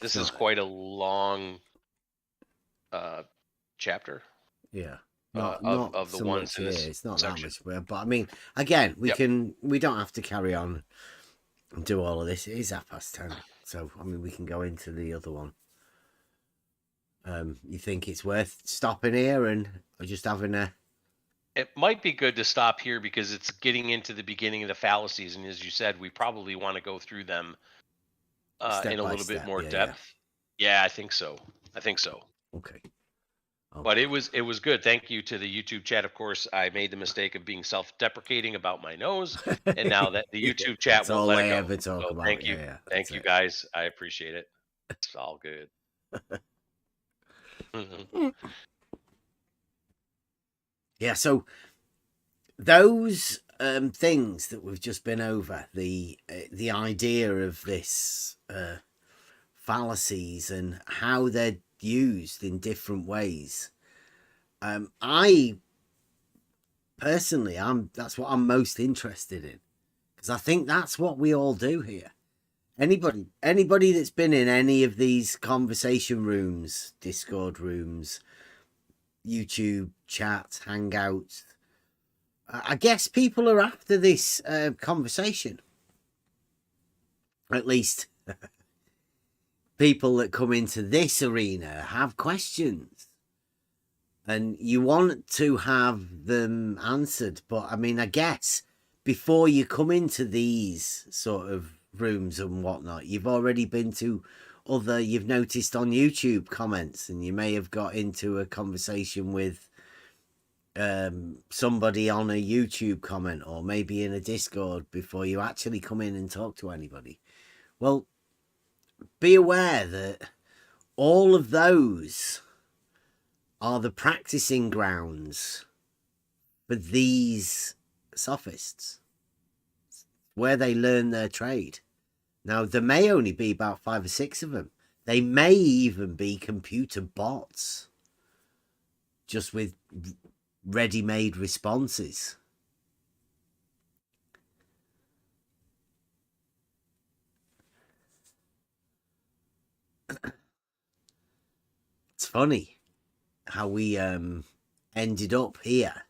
This is quite a long chapter. Yeah. Of the so ones in this it's not section. that much, but I mean, again, we don't have to carry on and do all of this. It is 10:30, so I mean, we can go into the other one. You think it's worth stopping here and just having a? It might be good to stop here because it's getting into the beginning of the fallacies, and as you said, we probably want to go through them in a little bit more depth. Yeah, I think so. Okay. But it was good. Thank you to the YouTube chat. Of course, I made the mistake of being self-deprecating about my nose, and now that the YouTube chat won't let it go. Ever talk about. Thank you, thank you guys. I appreciate it. It's all good. Yeah. So those things that we've just been over, the idea of this fallacies and how they're used in different ways. I personally, that's what I'm most interested in, because I think that's what we all do here. Anybody that's been in any of these conversation rooms, Discord rooms, YouTube chats, hangouts, I guess people are after this conversation. At least people that come into this arena have questions, and you want to have them answered. But I mean, I guess before you come into these sort of rooms and whatnot, you've already been to you've noticed on YouTube comments, and you may have got into a conversation with somebody on a YouTube comment, or maybe in a Discord, before you actually come in and talk to anybody. Well, be aware that all of those are the practicing grounds for these sophists, where they learn their trade. Now, there may only be about 5 or 6 of them. They may even be computer bots, just with ready-made responses. It's funny how we ended up here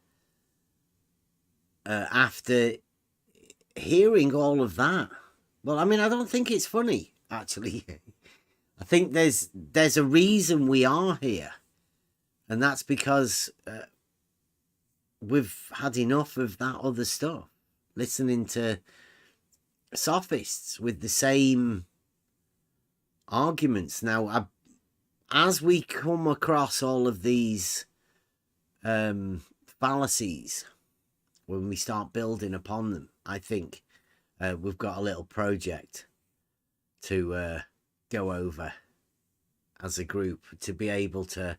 after hearing all of that. Well, I mean, I don't think it's funny, actually. I think there's a reason we are here, and that's because we've had enough of that other stuff, listening to sophists with the same arguments. Now, as we come across all of these fallacies, when we start building upon them, I think we've got a little project to go over as a group, to be able to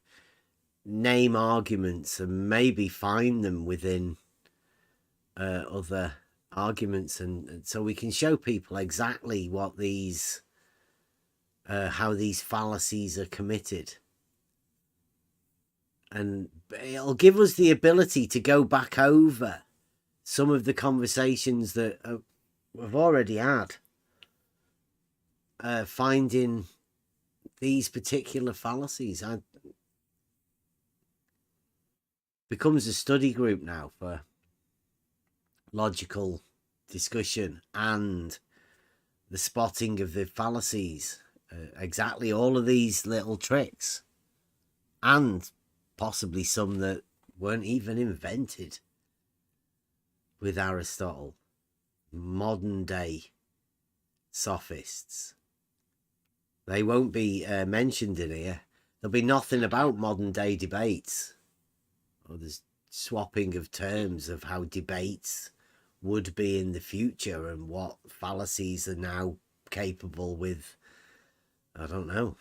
name arguments and maybe find them within other arguments, and so we can show people exactly what these how these fallacies are committed, and it'll give us the ability to go back over some of the conversations that we've already had, finding these particular fallacies. Becomes a study group now for logical discussion and the spotting of the fallacies, exactly all of these little tricks, and possibly some that weren't even invented with Aristotle. Modern day sophists, they won't be mentioned in here. There'll be nothing about modern day debates, or there's swapping of terms of how debates would be in the future and what fallacies are now capable with, I don't know,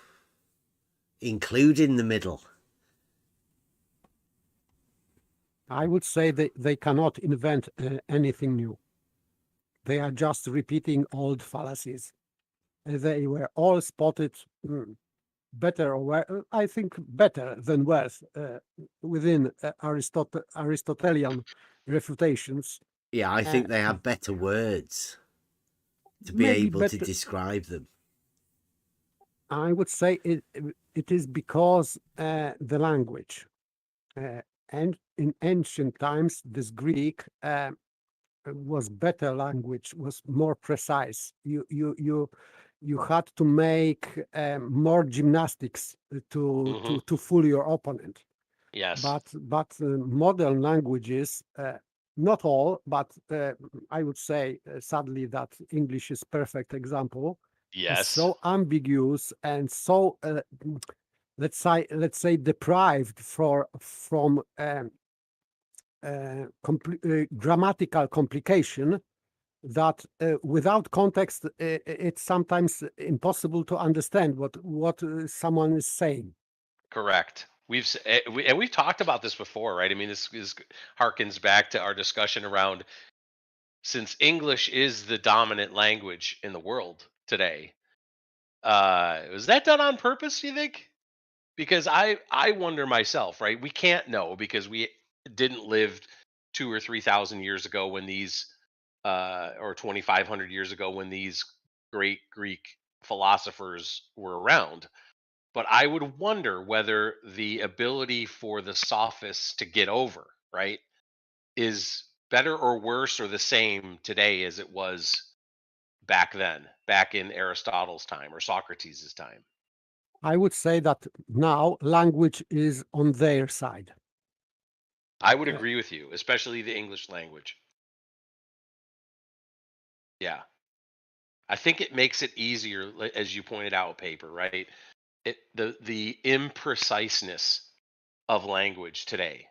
including the middle. I would say they cannot invent anything new. They are just repeating old fallacies. They were all spotted better, or I think better than worse, within Aristotelian refutations. Yeah, I think they have better words to be able to describe them. I would say it is because the language, and in ancient times, this Greek was better language, was more precise. You had to make more gymnastics to fool your opponent. Yes. But modern languages, not all, but I would say sadly that English is perfect example. Yes. Is so ambiguous and so let's say deprived from grammatical complication, that without context it's sometimes impossible to understand what someone is saying. Correct. We've talked about this before, right? I mean, this harkens back to our discussion around, since English is the dominant language in the world today. Was that done on purpose, do you think? because I wonder myself, right? We can't know because we didn't live 2 or 3,000 years ago when these or 2,500 years ago when these great Greek philosophers were around. But I would wonder whether the ability for the sophists to get over, right, is better or worse or the same today as it was back then, back in Aristotle's time or Socrates' time. I would say that now language is on their side. I would agree with you, especially the English language. Yeah. I think it makes it easier, as you pointed out, paper, right? The impreciseness of language today,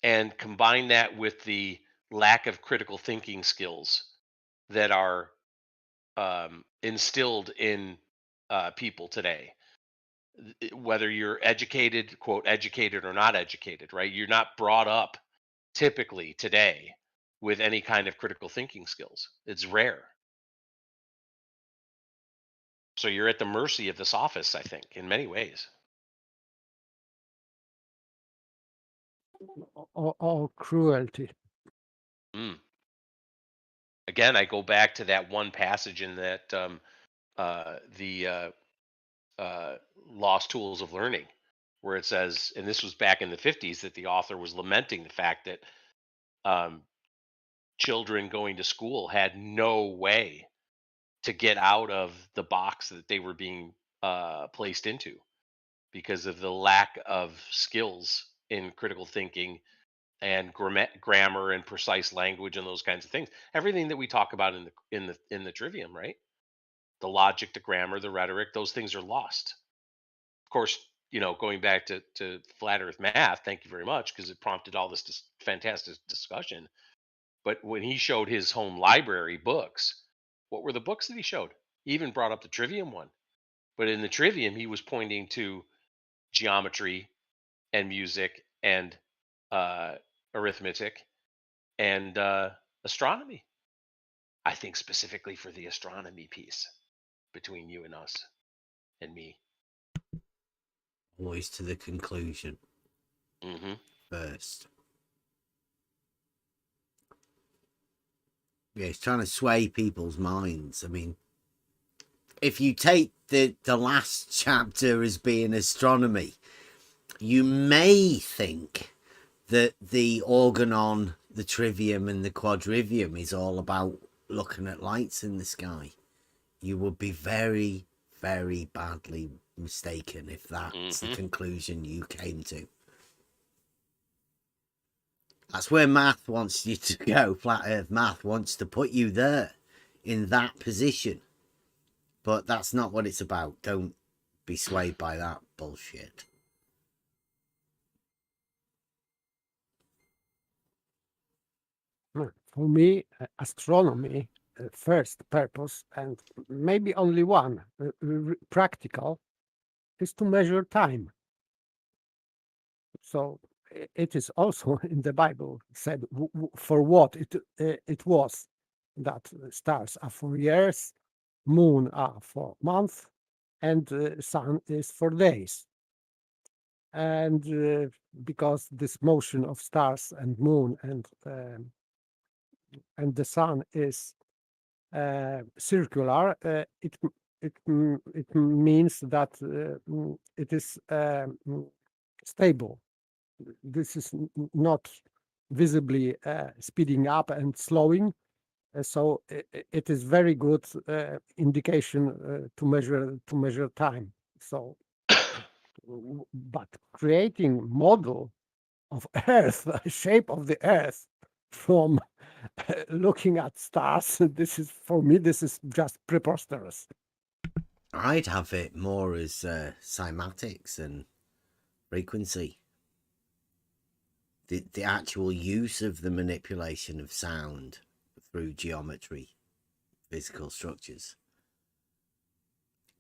and combine that with the lack of critical thinking skills that are instilled in people today. Whether you're educated, quote, educated or not educated, right? You're not brought up typically today with any kind of critical thinking skills. It's rare. So you're at the mercy of the sophists, I think, in many ways. Or cruelty. Mm. Again, I go back to that one passage in that the Lost Tools of Learning, where it says, and this was back in the 50s, that the author was lamenting the fact that um, children going to school had no way to get out of the box that they were being placed into because of the lack of skills in critical thinking and grammar and precise language and those kinds of things. Everything that we talk about in the Trivium, right? The logic, the grammar, the rhetoric, those things are lost. Of course, going back to flat Earth math. Thank you very much, because it prompted all this fantastic discussion. But when he showed his home library books, what were the books that he showed? He even brought up the Trivium one. But in the Trivium, he was pointing to geometry and music and arithmetic and astronomy. I think specifically for the astronomy piece between you and us and me. Always to the conclusion first. Yeah, he's trying to sway people's minds. I mean, if you take the last chapter as being astronomy, you may think that the Organon, the Trivium, and the Quadrivium is all about looking at lights in the sky. You would be very, very badly mistaken if that's the conclusion you came to. That's where math wants you to go. Flat Earth math wants to put you there in that position. But that's not what it's about. Don't be swayed by that bullshit. For me, astronomy, first purpose, and maybe only one, practical, is to measure time. So it is also in the Bible said for what it was, that stars are for years, moon are for months, and sun is for days. And because this motion of stars and moon and the sun is circular, it means that it is stable. This is not visibly speeding up and slowing, so it is very good indication to measure time. So, but creating model of Earth, shape of the Earth from looking at stars, this is, for me, this is just preposterous. I'd have it more as cymatics and frequency. The actual use of the manipulation of sound through geometry, physical structures.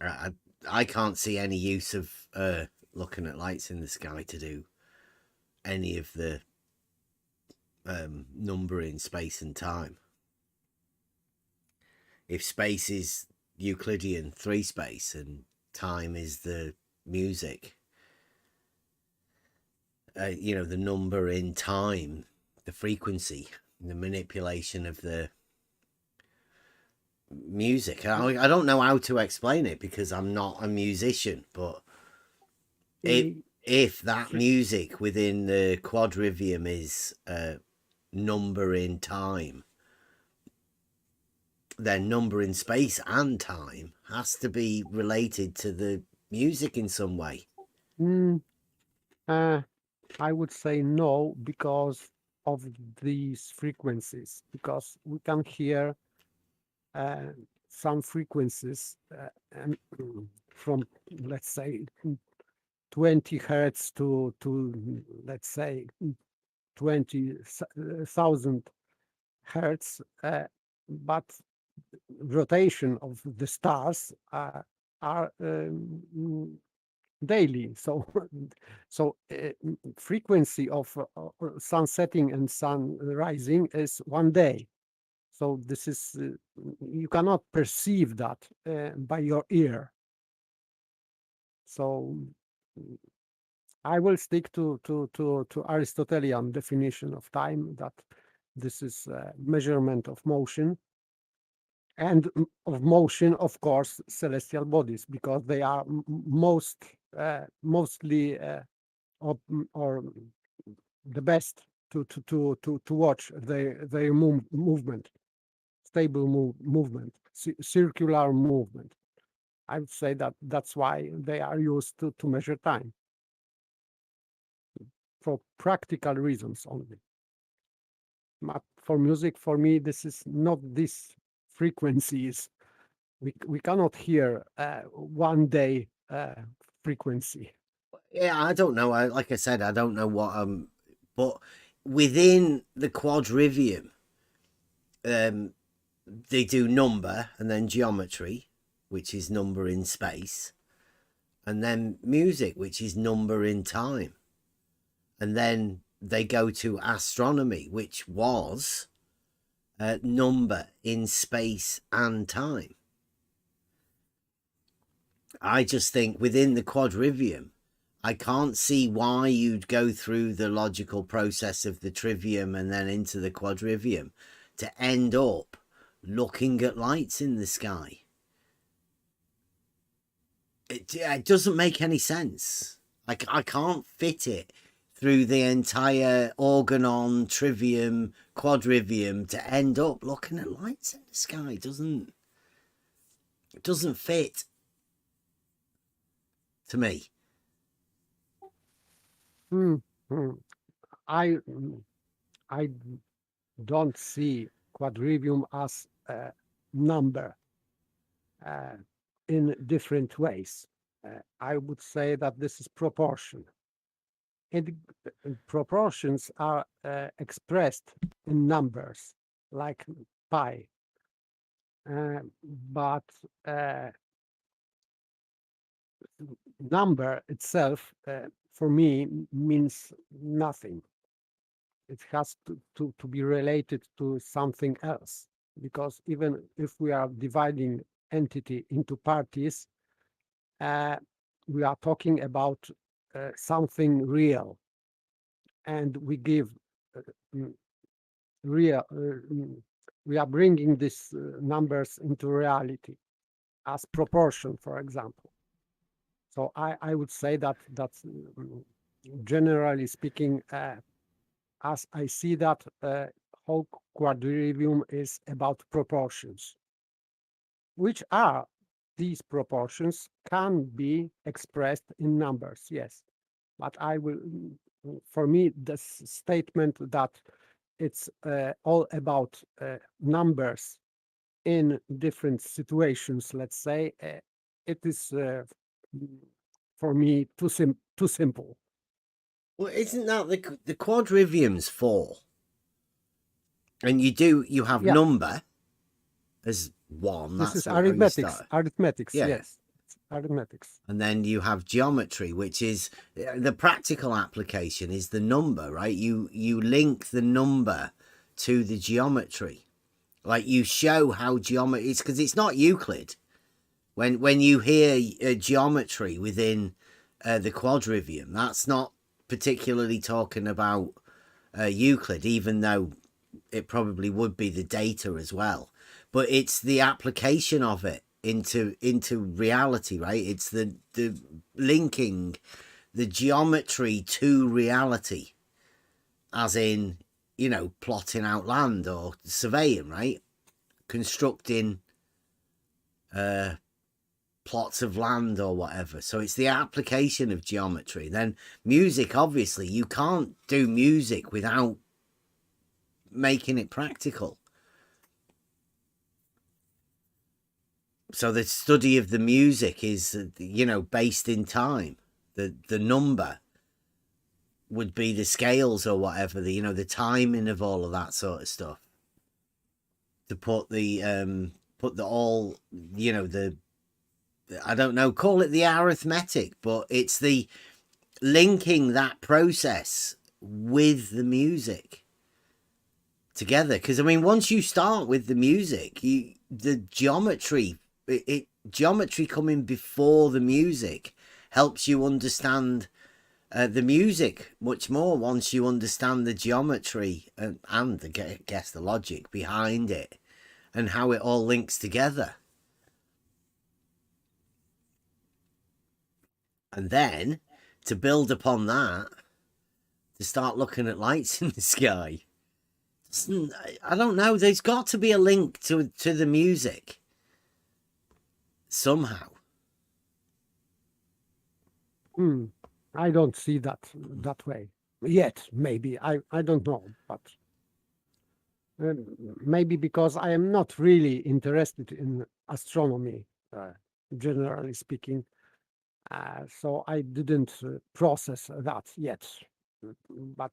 I can't see any use of looking at lights in the sky to do any of the numbering space and time. If space is Euclidean 3 space and time is the music, the number in time, the frequency, the manipulation of the music. I don't know how to explain it because I'm not a musician, but if that music within the quadrivium is number in time, then number in space and time has to be related to the music in some way. I would say no, because of these frequencies, because we can hear some frequencies and from, let's say, 20 hertz to let's say 20,000 hertz, but rotation of the stars are daily. So frequency of sun setting and sun rising is 1 day. So this is you cannot perceive that by your ear. So I will stick to Aristotelian definition of time, that this is measurement of motion, and of motion, of course, celestial bodies, because they are mostly or the best to watch their movement, stable movement, circular movement. I would say that that's why they are used to measure time, for practical reasons only. But for music, for me, this is not this frequencies. We cannot hear 1 day frequency. Yeah, I don't know. Like I said, I don't know what but within the quadrivium, they do number and then geometry, which is number in space, and then music, which is number in time, and then they go to astronomy, which was number in space and time. I just think within the quadrivium, I can't see why you'd go through the logical process of the trivium and then into the quadrivium to end up looking at lights in the sky. It doesn't make any sense. I can't fit it through the entire Organon, Trivium, Quadrivium to end up looking at lights in the sky. It doesn't fit to me. I don't see quadrivium as a number in different ways. I would say that this is proportion. And proportions are expressed in numbers, like pi. But number itself, for me, means nothing. It has to be related to something else, because even if we are dividing entity into parties, we are talking about something real, and we give real. We are bringing these numbers into reality as proportion, for example. So I would say that that's generally speaking, as I see that, whole quadrivium is about proportions, which are these proportions can be expressed in numbers, yes. But for me, this statement that it's all about numbers in different situations, let's say, it is for me too simple. Well, isn't that the quadrivium's 4? And you have number as 1. This is arithmetics. Arithmetics, yeah. Yes. Arithmetics. And then you have geometry, which is the practical application is the number, right? You link the number to the geometry. Like you show how geometry is, because it's not Euclid. When you hear geometry within the quadrivium, that's not particularly talking about Euclid, even though it probably would be the data as well, but it's the application of it into reality, right? It's the linking the geometry to reality, as in, you know, plotting out land or surveying, right? Constructing plots of land or whatever. So it's the application of geometry. Then music, obviously, you can't do music without making it practical. So the study of the music is, you know, based in time. The number would be the scales or whatever, the, you know, the timing of all of that sort of stuff. To put the all, you know, the, I don't know, call it the arithmetic, but it's the linking that process with the music together. Because I mean, once you start with the music, the geometry, geometry coming before the music helps you understand the music much more once you understand the geometry and I guess the logic behind it and how it all links together. And then to build upon that, to start looking at lights in the sky, I don't know, there's got to be a link to the music somehow. I don't see that way yet. Maybe I don't know, but maybe because I am not really interested in astronomy, generally speaking. So I didn't process that yet, but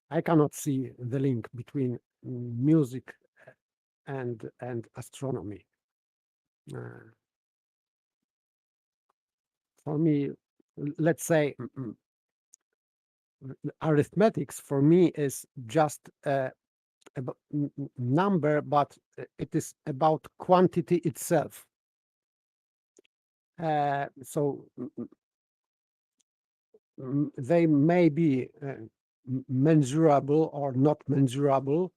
I cannot see the link between music and astronomy. For me, let's say arithmetics for me is just a number, but it is about quantity itself. So they may be measurable or not measurable,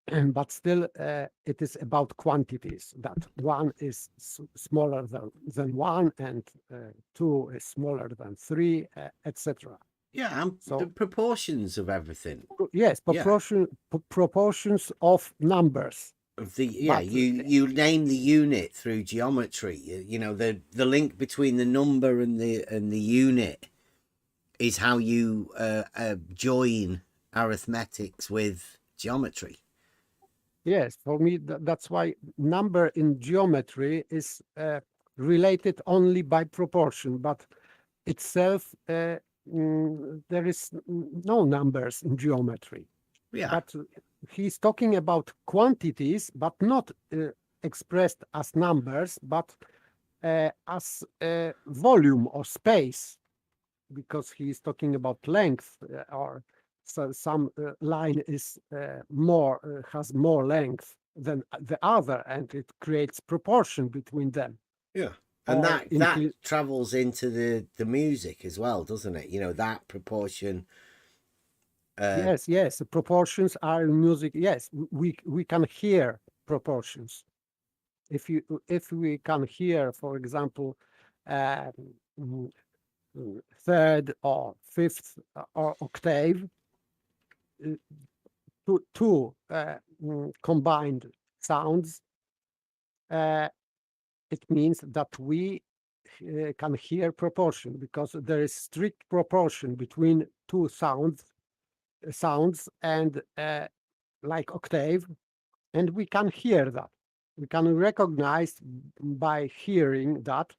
but still it is about quantities, that one is smaller than one and two is smaller than three, etc. Yeah, so the proportions of everything. Yes, proportions of numbers. Of the you name the unit through geometry. You know, the link between the number and the unit is how you join arithmetics with geometry. Yes, for me that's why number in geometry is related only by proportion, but itself there is no numbers in geometry. Yeah. But he's talking about quantities, but not expressed as numbers, but as volume or space, because he's talking about length, or so some line is has more length than the other, and it creates proportion between them. Yeah. And that travels into the music as well, doesn't it? You know, that proportion. Yes, the proportions are in music. Yes, we can hear proportions. If we can hear, for example, third or fifth or octave, two combined sounds, it means that we can hear proportion, because there is strict proportion between two sounds and like octave, and we can hear that. We can recognize by hearing that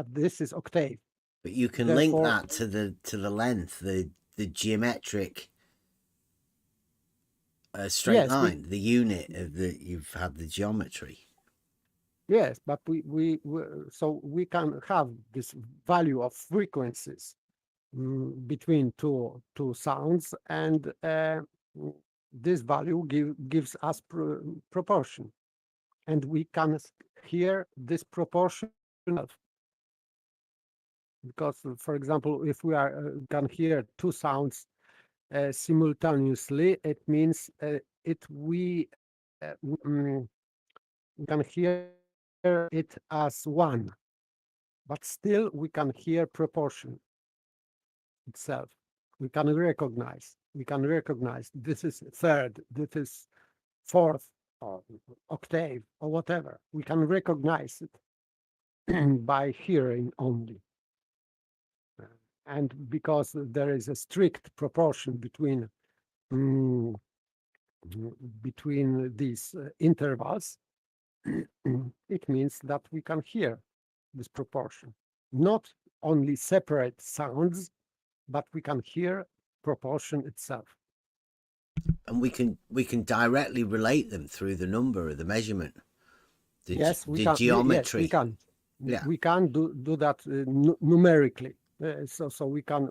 this is octave. But you can link that to the length, the geometric straight line, the unit of you've had the geometry. Yes, but so we can have this value of frequencies between two sounds, and this value gives us proportion, and we can hear this proportion. Because, for example, if we can hear two sounds simultaneously, it means we can hear it as one, but still we can hear proportion itself. We can recognize this is third, this is fourth, or octave, or whatever. We can recognize it by hearing only. And because there is a strict proportion between these intervals, it means that we can hear this proportion, not only separate sounds, but we can hear proportion itself. And we can directly relate them through the number or the measurement. Yes, we can. Geometry. Yes, we can. Yeah. We can do that numerically. So we can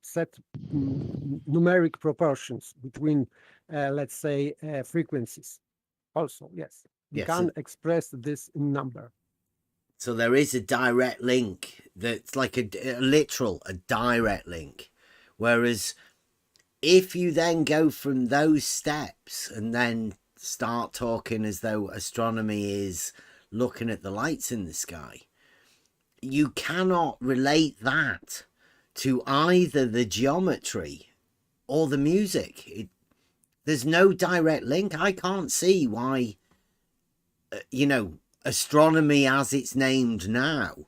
set numeric proportions between, let's say, frequencies. Also, yes, we can express this in number. So there is a direct link that's like a direct link. Whereas if you then go from those steps and then start talking as though astronomy is looking at the lights in the sky, you cannot relate that to either the geometry or the music. There's no direct link. I can't see why, astronomy as it's named now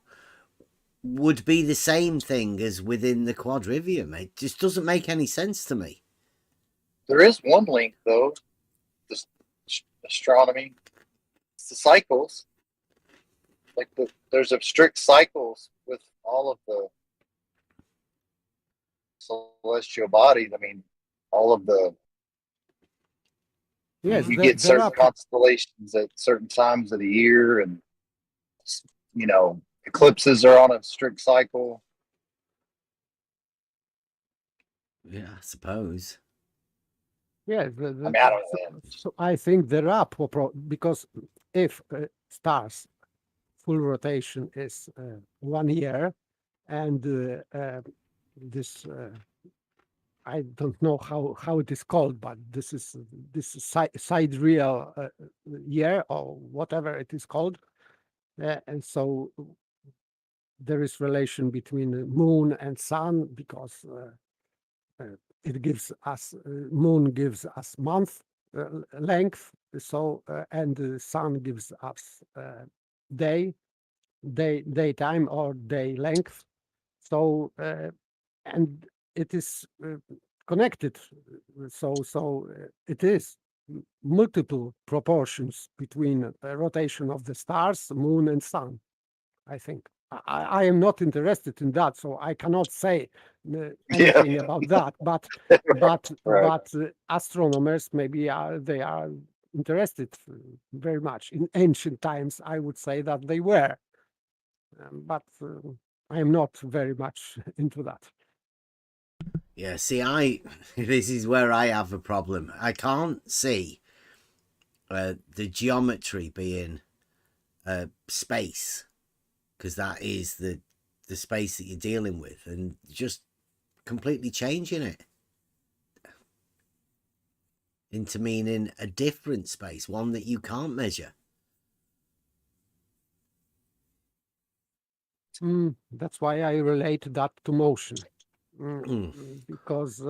would be the same thing as within the quadrivium. It just doesn't make any sense to me. There is one link, though. This astronomy, it's the cycles. Like there's a strict cycles with all of the celestial bodies. I mean, all of the you get certain constellations at certain times of the year, and eclipses are on a strict cycle. Yeah, I suppose. Yeah, so I think there are because if stars full rotation is 1 year, and this I don't know how it is called, but this is sidereal year or whatever it is called, and so there is relation between the moon and sun, because it gives us moon gives us month length, so and the sun gives us daytime or day length. So and it is connected. So it is multiple proportions between rotation of the stars, moon, and sun. I think. I am not interested in that, so I cannot say anything about that. But but astronomers maybe they are interested very much. In ancient times, I would say that they were, but I am not very much into that. Yeah, see, this is where I have a problem. I can't see the geometry being space, because that is the space that you're dealing with, and just completely changing it into meaning a different space, one that you can't measure. That's why I relate that to motion. Because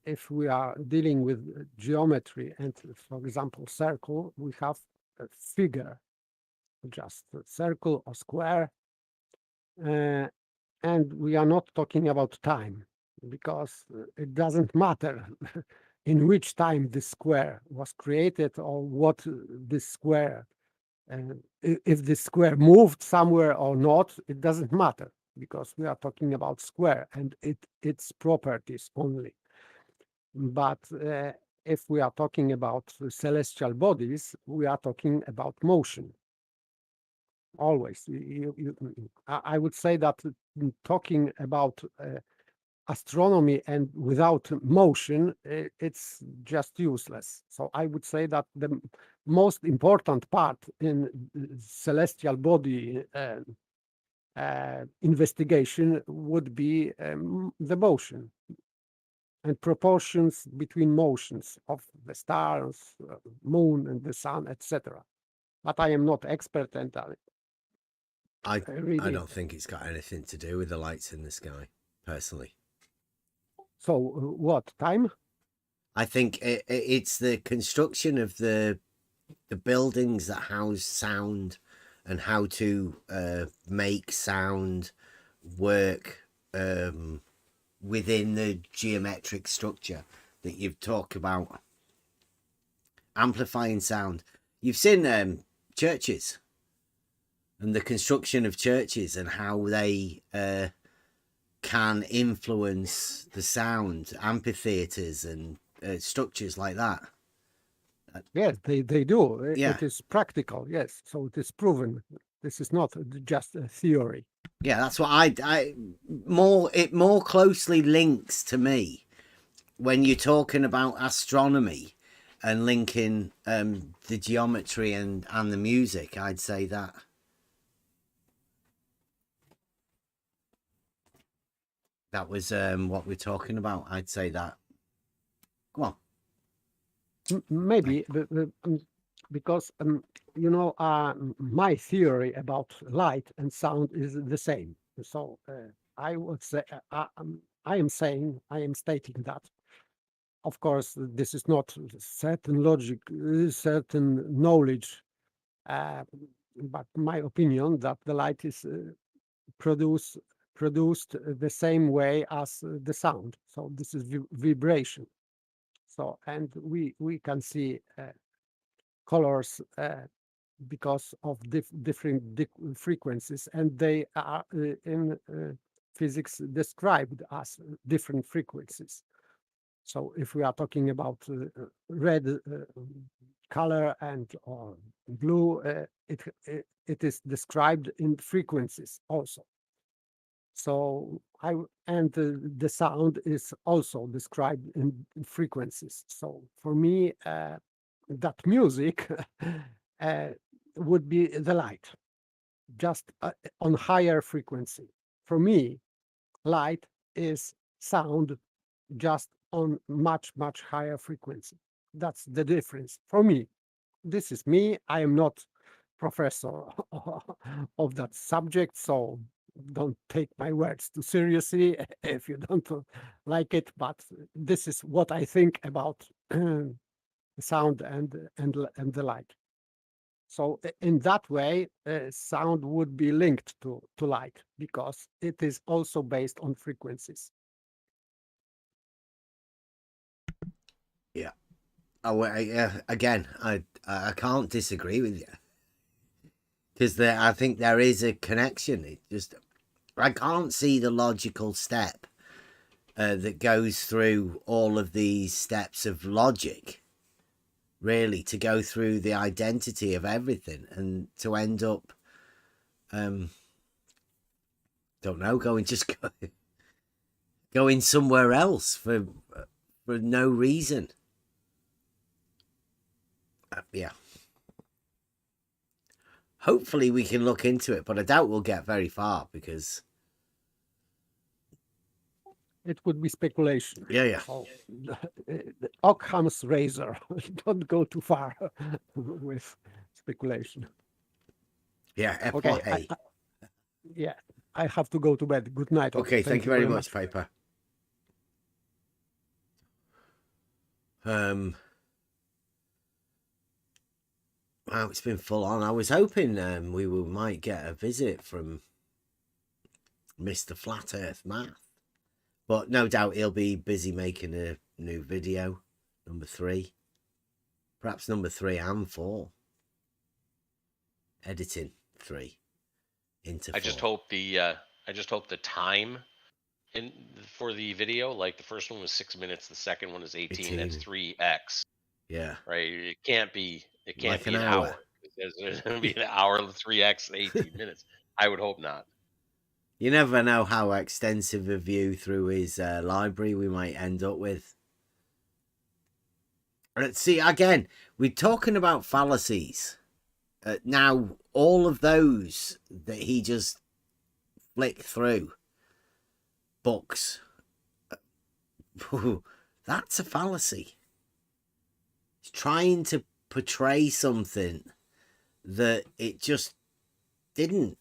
if we are dealing with geometry and, for example, circle, we have a figure, just a circle or square, and we are not talking about time, because it doesn't matter in which time this square was created or what this square, if this square moved somewhere or not, it doesn't matter, because we are talking about square and its properties only. But if we are talking about celestial bodies, we are talking about motion. Always. I would say that talking about astronomy and without motion, it's just useless. So I would say that the most important part in celestial body investigation would be the motion and proportions between motions of the stars, moon, and the sun, etc. But I am not expert, and I don't think it's got anything to do with the lights in the sky, personally. So what time? I think it's the construction of the buildings that house sound and how to make sound work within the geometric structure that you've talked about. Amplifying sound. You've seen churches and the construction of churches and how they can influence the sound, amphitheaters and structures like that. Yes, they do. Yeah. It is practical, yes. So it is proven. This is not just a theory. Yeah, that's what it more closely links to me when you're talking about astronomy and linking the geometry and the music. I'd say that. That was what we're talking about. I'd say that. Go on. Maybe because you know, my theory about light and sound is the same. So I would say I am stating that. Of course, this is not certain logic, certain knowledge, but my opinion that the light is produced the same way as the sound. So this is vibration. So, and we can see colors because of different frequencies, and they are in physics described as different frequencies. So if we are talking about red color and or blue, it is described in frequencies also. So the sound is also described in frequencies. So for me, that music would be the light, just on higher frequency. For me, light is sound just on much higher frequency. That's the difference for me. This is me. I am not professor of that subject, so don't take my words too seriously if you don't like it, but this is what I think about sound and the light. So in that way, sound would be linked to light because it is also based on frequencies. Yeah. Oh, again, I can't disagree with you because I think there is a connection. It just I can't see the logical step that goes through all of these steps of logic, really, to go through the identity of everything and to end up, don't know, going somewhere else for no reason. Yeah. Hopefully we can look into it, but I doubt we'll get very far because it would be speculation. Yeah. So, Occam's razor. Don't go too far with speculation. Yeah. Okay. I have to go to bed. Good night. Okay. Thank you very much, Piper. Wow, it's been full on. I was hoping we might get a visit from Mr. Flat Earth Math, but no doubt he'll be busy making a new video, number 3, perhaps number 3 and 4, editing 3 into 4. I just hope the time for the video, like the first one was 6 minutes, the second one is 18. That's 3x. Yeah. Right. It can't be Like an hour. There's going to be an hour of 3x 18 minutes. I would hope not. You never know how extensive a view through his library we might end up with. Let's see, again, we're talking about fallacies. Now, all of those that he just flick through books, that's a fallacy. It's trying to portray something that it just didn't.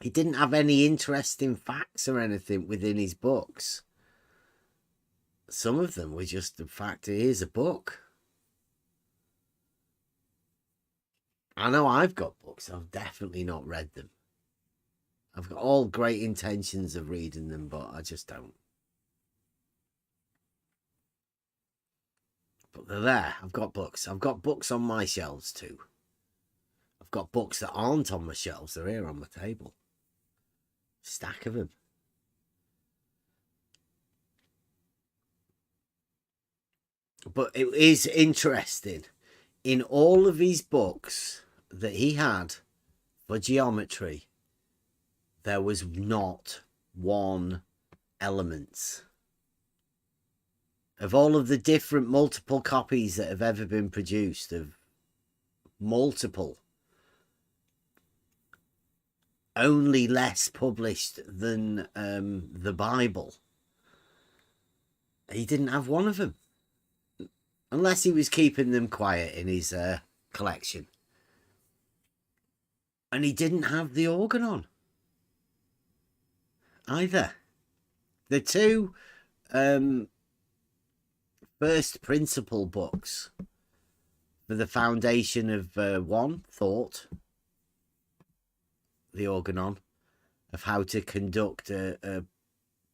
He didn't have any interesting facts or anything within his books. Some of them were just the fact it is a book. I know I've got books. I've definitely not read them. I've got all great intentions of reading them, but I just don't. But they're there. I've got books. I've got books on my shelves too. I've got books that aren't on my shelves. They're here on my table. Stack of them. But it is interesting. In all of his books that he had for geometry, there was not one Elements. Of all of the different multiple copies that have ever been produced, of multiple, only less published than the Bible, he didn't have one of them. Unless he was keeping them quiet in his collection. And he didn't have the Organon either. The two first principle books for the foundation of one, thought, the Organon, of how to conduct a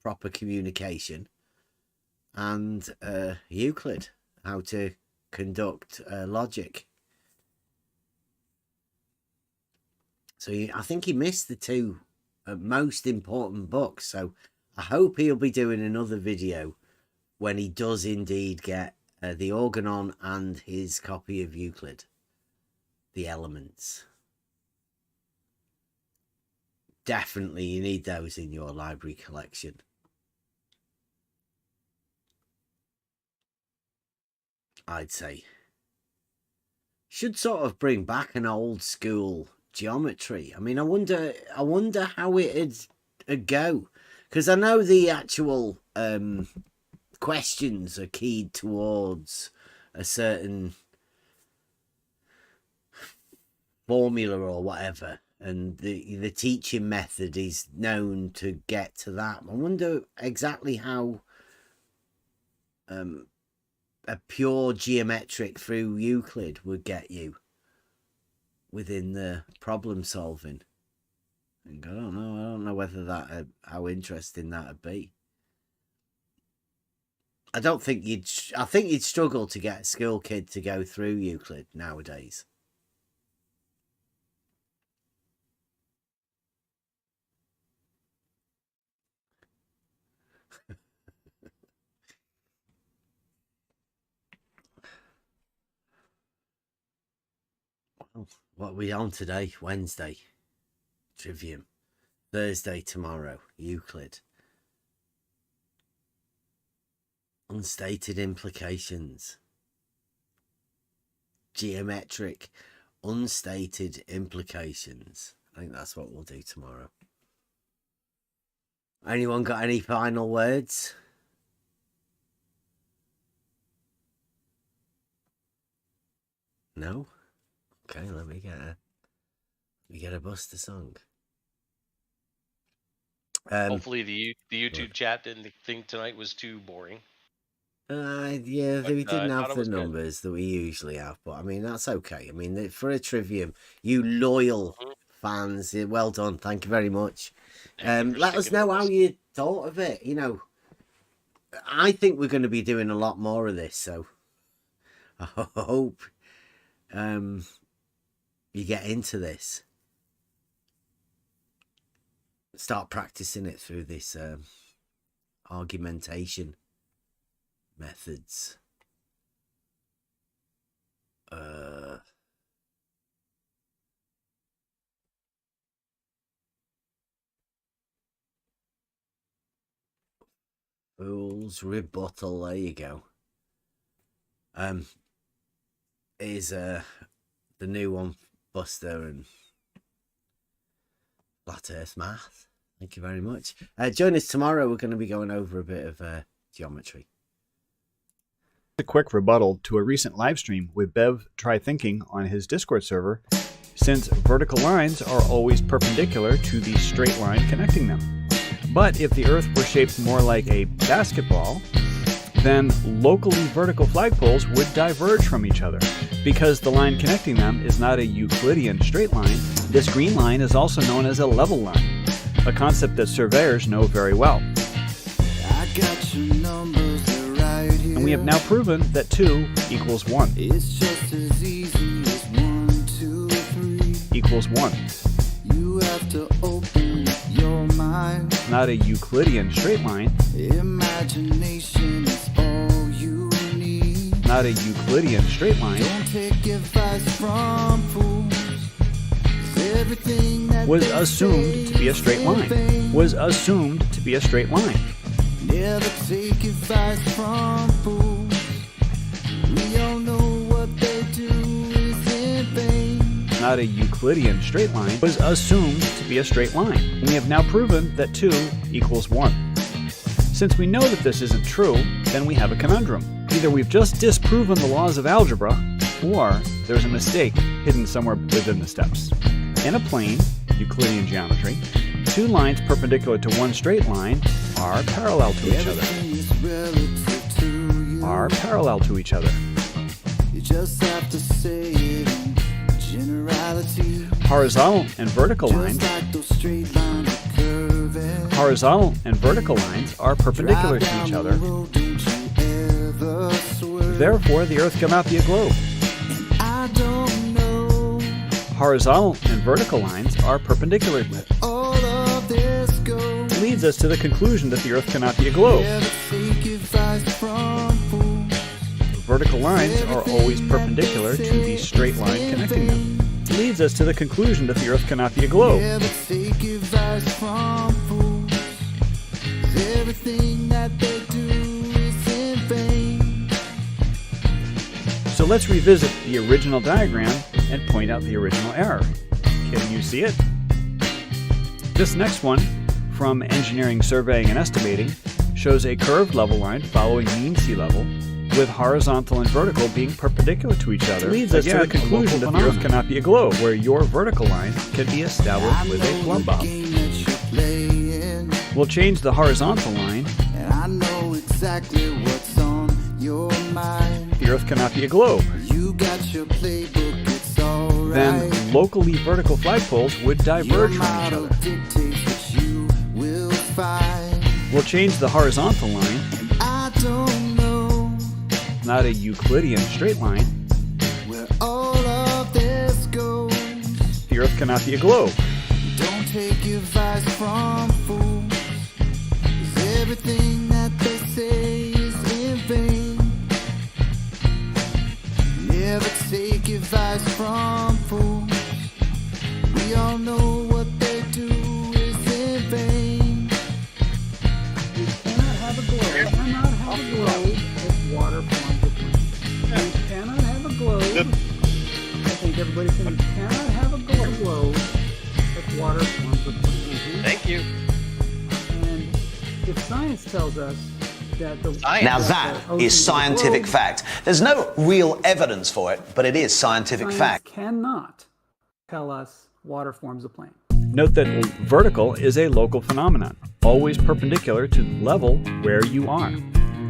proper communication, and Euclid, how to conduct logic. So I think he missed the two most important books. So I hope he'll be doing another video when he does indeed get the Organon and his copy of Euclid, the Elements. Definitely you need those in your library collection. I'd say. Should sort of bring back an old school geometry. I mean, I wonder how it'd go, because I know the actual questions are keyed towards a certain formula or whatever, and the teaching method is known to get to that. I wonder exactly how a pure geometric through Euclid would get you within the problem solving. And I don't know whether that how interesting that'd be. I think you'd struggle to get a school kid to go through Euclid nowadays. Well, what are we on today? Wednesday, Trivium. Thursday, tomorrow, Euclid. Unstated implications. Geometric, unstated implications. I think that's what we'll do tomorrow. Anyone got any final words? No? Okay, let me get a Buster song. Hopefully the YouTube chat didn't think tonight was too boring. Yeah, we didn't have the numbers good that we usually have, but I mean, that's okay. I mean, for a Trivium, you loyal fans, well done. Thank you very much. Let us know how you thought of it. You know, I think we're going to be doing a lot more of this, so I hope you get into this. Start practicing it through this argumentation methods. Fool's rebuttal. There you go. Is the new one, Buster and Flat Earth math. Thank you very much. Join us tomorrow. We're going to be going over a bit of geometry. A quick rebuttal to a recent live stream with Bev Try Thinking on his Discord server, since vertical lines are always perpendicular to the straight line connecting them. But if the Earth were shaped more like a basketball, then locally vertical flagpoles would diverge from each other. Because the line connecting them is not a Euclidean straight line, this green line is also known as a level line, a concept that surveyors know very well. I got your numbers right here. And we have now proven that 2 equals 1. It's just as easy as 1, 2, 3 equals 1. You have to open your mind. Not a Euclidean straight line. Imagination is all you need. Not a Euclidean straight line. Don't take advice from fools. Everything that was assumed to be a straight line. Was assumed to be a straight line. Never take advice from fools. We all know what they do is in vain. Not a Euclidean straight line. Was assumed to be a straight line. We have now proven that 2 equals 1. Since we know that this isn't true, then we have a conundrum. Either we've just disproven the laws of algebra, or there's a mistake hidden somewhere within the steps. In a plane, Euclidean geometry, 2 lines perpendicular to one straight line are parallel to each other. Are parallel to each other. You just have to say it in generality. Horizontal and vertical lines. Horizontal and vertical lines are perpendicular to each other. Therefore, the Earth cannot be a globe. Horizontal and vertical lines are perpendicular. Leads us to the conclusion that the Earth cannot be a globe. Vertical lines are always perpendicular to the straight line connecting them. Leads us to the conclusion that the Earth cannot be a globe. So let's revisit the original diagram and point out the original error. Can you see it? This next one, from Engineering, Surveying, and Estimating, shows a curved level line following mean sea level, with horizontal and vertical being perpendicular to each other. Leads us to the conclusion that the Earth cannot be a globe, where your vertical line can be established with a plumb bob. We'll change the horizontal line. And I know exactly what's on your mind. The Earth cannot be a globe. You got your playbook, it's all right. Then locally vertical flagpoles would diverge from each other. You will find. We'll change the horizontal line. And I don't know. Not a Euclidean straight line. Where all of this goes. The Earth cannot be a globe. Don't take advice from fools. 'Cause everything that they say is in vain. Never take advice from fools. We all know what they do is in vain. You cannot have a globe. You cannot have a globe if water forms a plane. You cannot have a globe. I think everybody can. You cannot have a globe if water forms a plane. Thank you. And if science tells us that the now that is scientific fact. There's no real evidence for it, but it is scientific fact. Cannot tell us water forms a plane. Note that vertical is a local phenomenon, always perpendicular to the level where you are.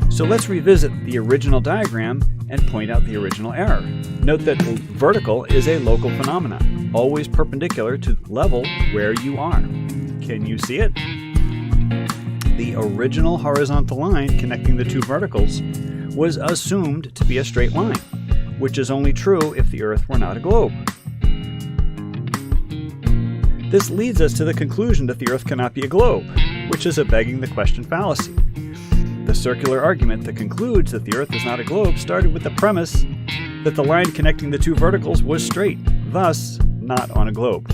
So let's revisit the original diagram and point out the original error. Note that vertical is a local phenomenon, always perpendicular to the level where you are. Can you see it? The original horizontal line connecting the two verticals was assumed to be a straight line, which is only true if the Earth were not a globe. This leads us to the conclusion that the Earth cannot be a globe, which is a begging the question fallacy. The circular argument that concludes that the Earth is not a globe started with the premise that the line connecting the two verticals was straight, thus not on a globe.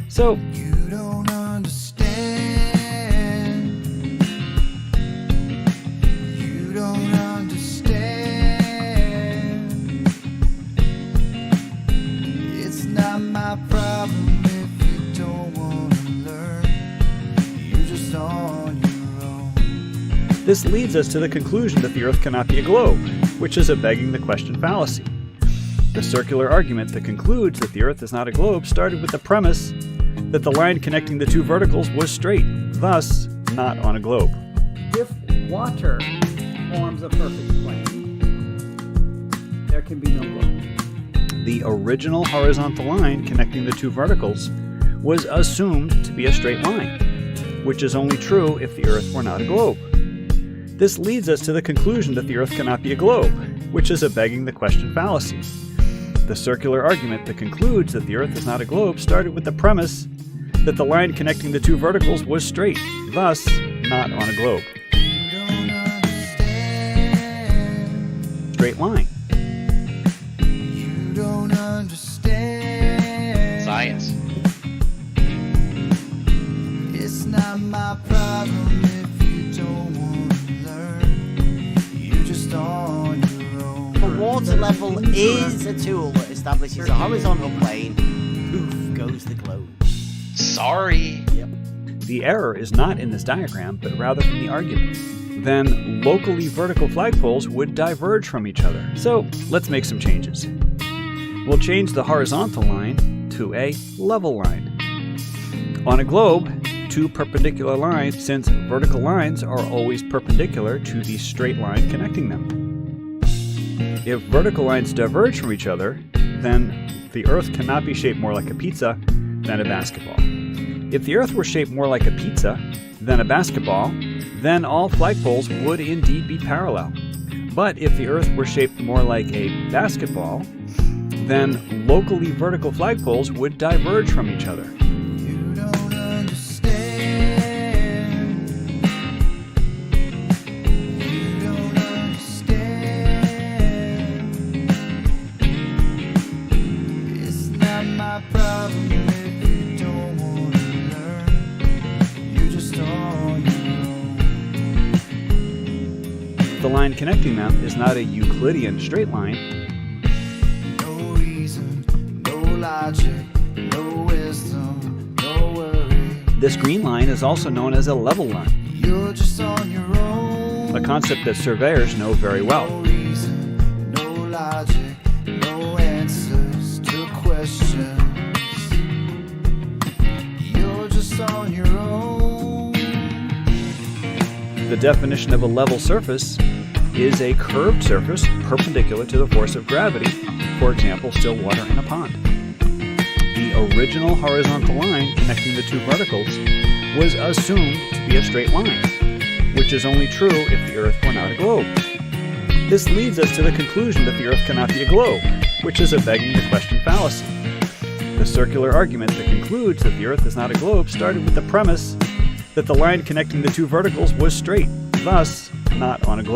So, You don't understand. You don't understand. It's not my problem if you don't want to This leads us to the conclusion that the Earth cannot be a globe, which is a begging the question fallacy. The circular argument that concludes that the Earth is not a globe started with the premise that the line connecting the two verticals was straight, thus not on a globe. If water forms a perfect plane, there can be no globe. The original horizontal line connecting the two verticals was assumed to be a straight line, which is only true if the Earth were not a globe. This leads us to the conclusion that the Earth cannot be a globe, which is a begging the question fallacy. The circular argument that concludes that the Earth is not a globe started with the premise that the line connecting the two verticals was straight, thus not on a globe. Straight line. You don't understand. Science. It's not my problem if you don't want to learn. You're just on your own. The water level is a tool that establishes a horizontal plane. Poof goes the globe. Sorry. Yep. The error is not in this diagram, but rather in the argument. Then locally vertical flagpoles would diverge from each other. So let's make some changes. We'll change the horizontal line to a level line. On a globe, two perpendicular lines, since vertical lines are always perpendicular to the straight line connecting them. If vertical lines diverge from each other, then the Earth cannot be shaped more like a pizza than a basketball. If the Earth were shaped more like a pizza than a basketball, then all flagpoles would indeed be parallel. But if the Earth were shaped more like a basketball, then locally vertical flagpoles would diverge from each other. You don't understand. You don't understand. It's not my problem if you don't want to learn. You're just on your own. The line connecting them is not a Euclidean straight line. No reason, no logic, no wisdom, no worry. This green line is also known as a level line, You're just on your own. a concept that surveyors know very well. No reason, no logic, no answers to questions. You're just on your own. The definition of a level surface is a curved surface perpendicular to the force of gravity, for example, still water in a pond. The original horizontal line connecting the two verticals was assumed to be a straight line, which is only true if the Earth were not a globe. This leads us to the conclusion that the Earth cannot be a globe, which is a begging the question fallacy. The circular argument that concludes that the Earth is not a globe started with the premise that the line connecting the two verticals was straight, thus not on a globe.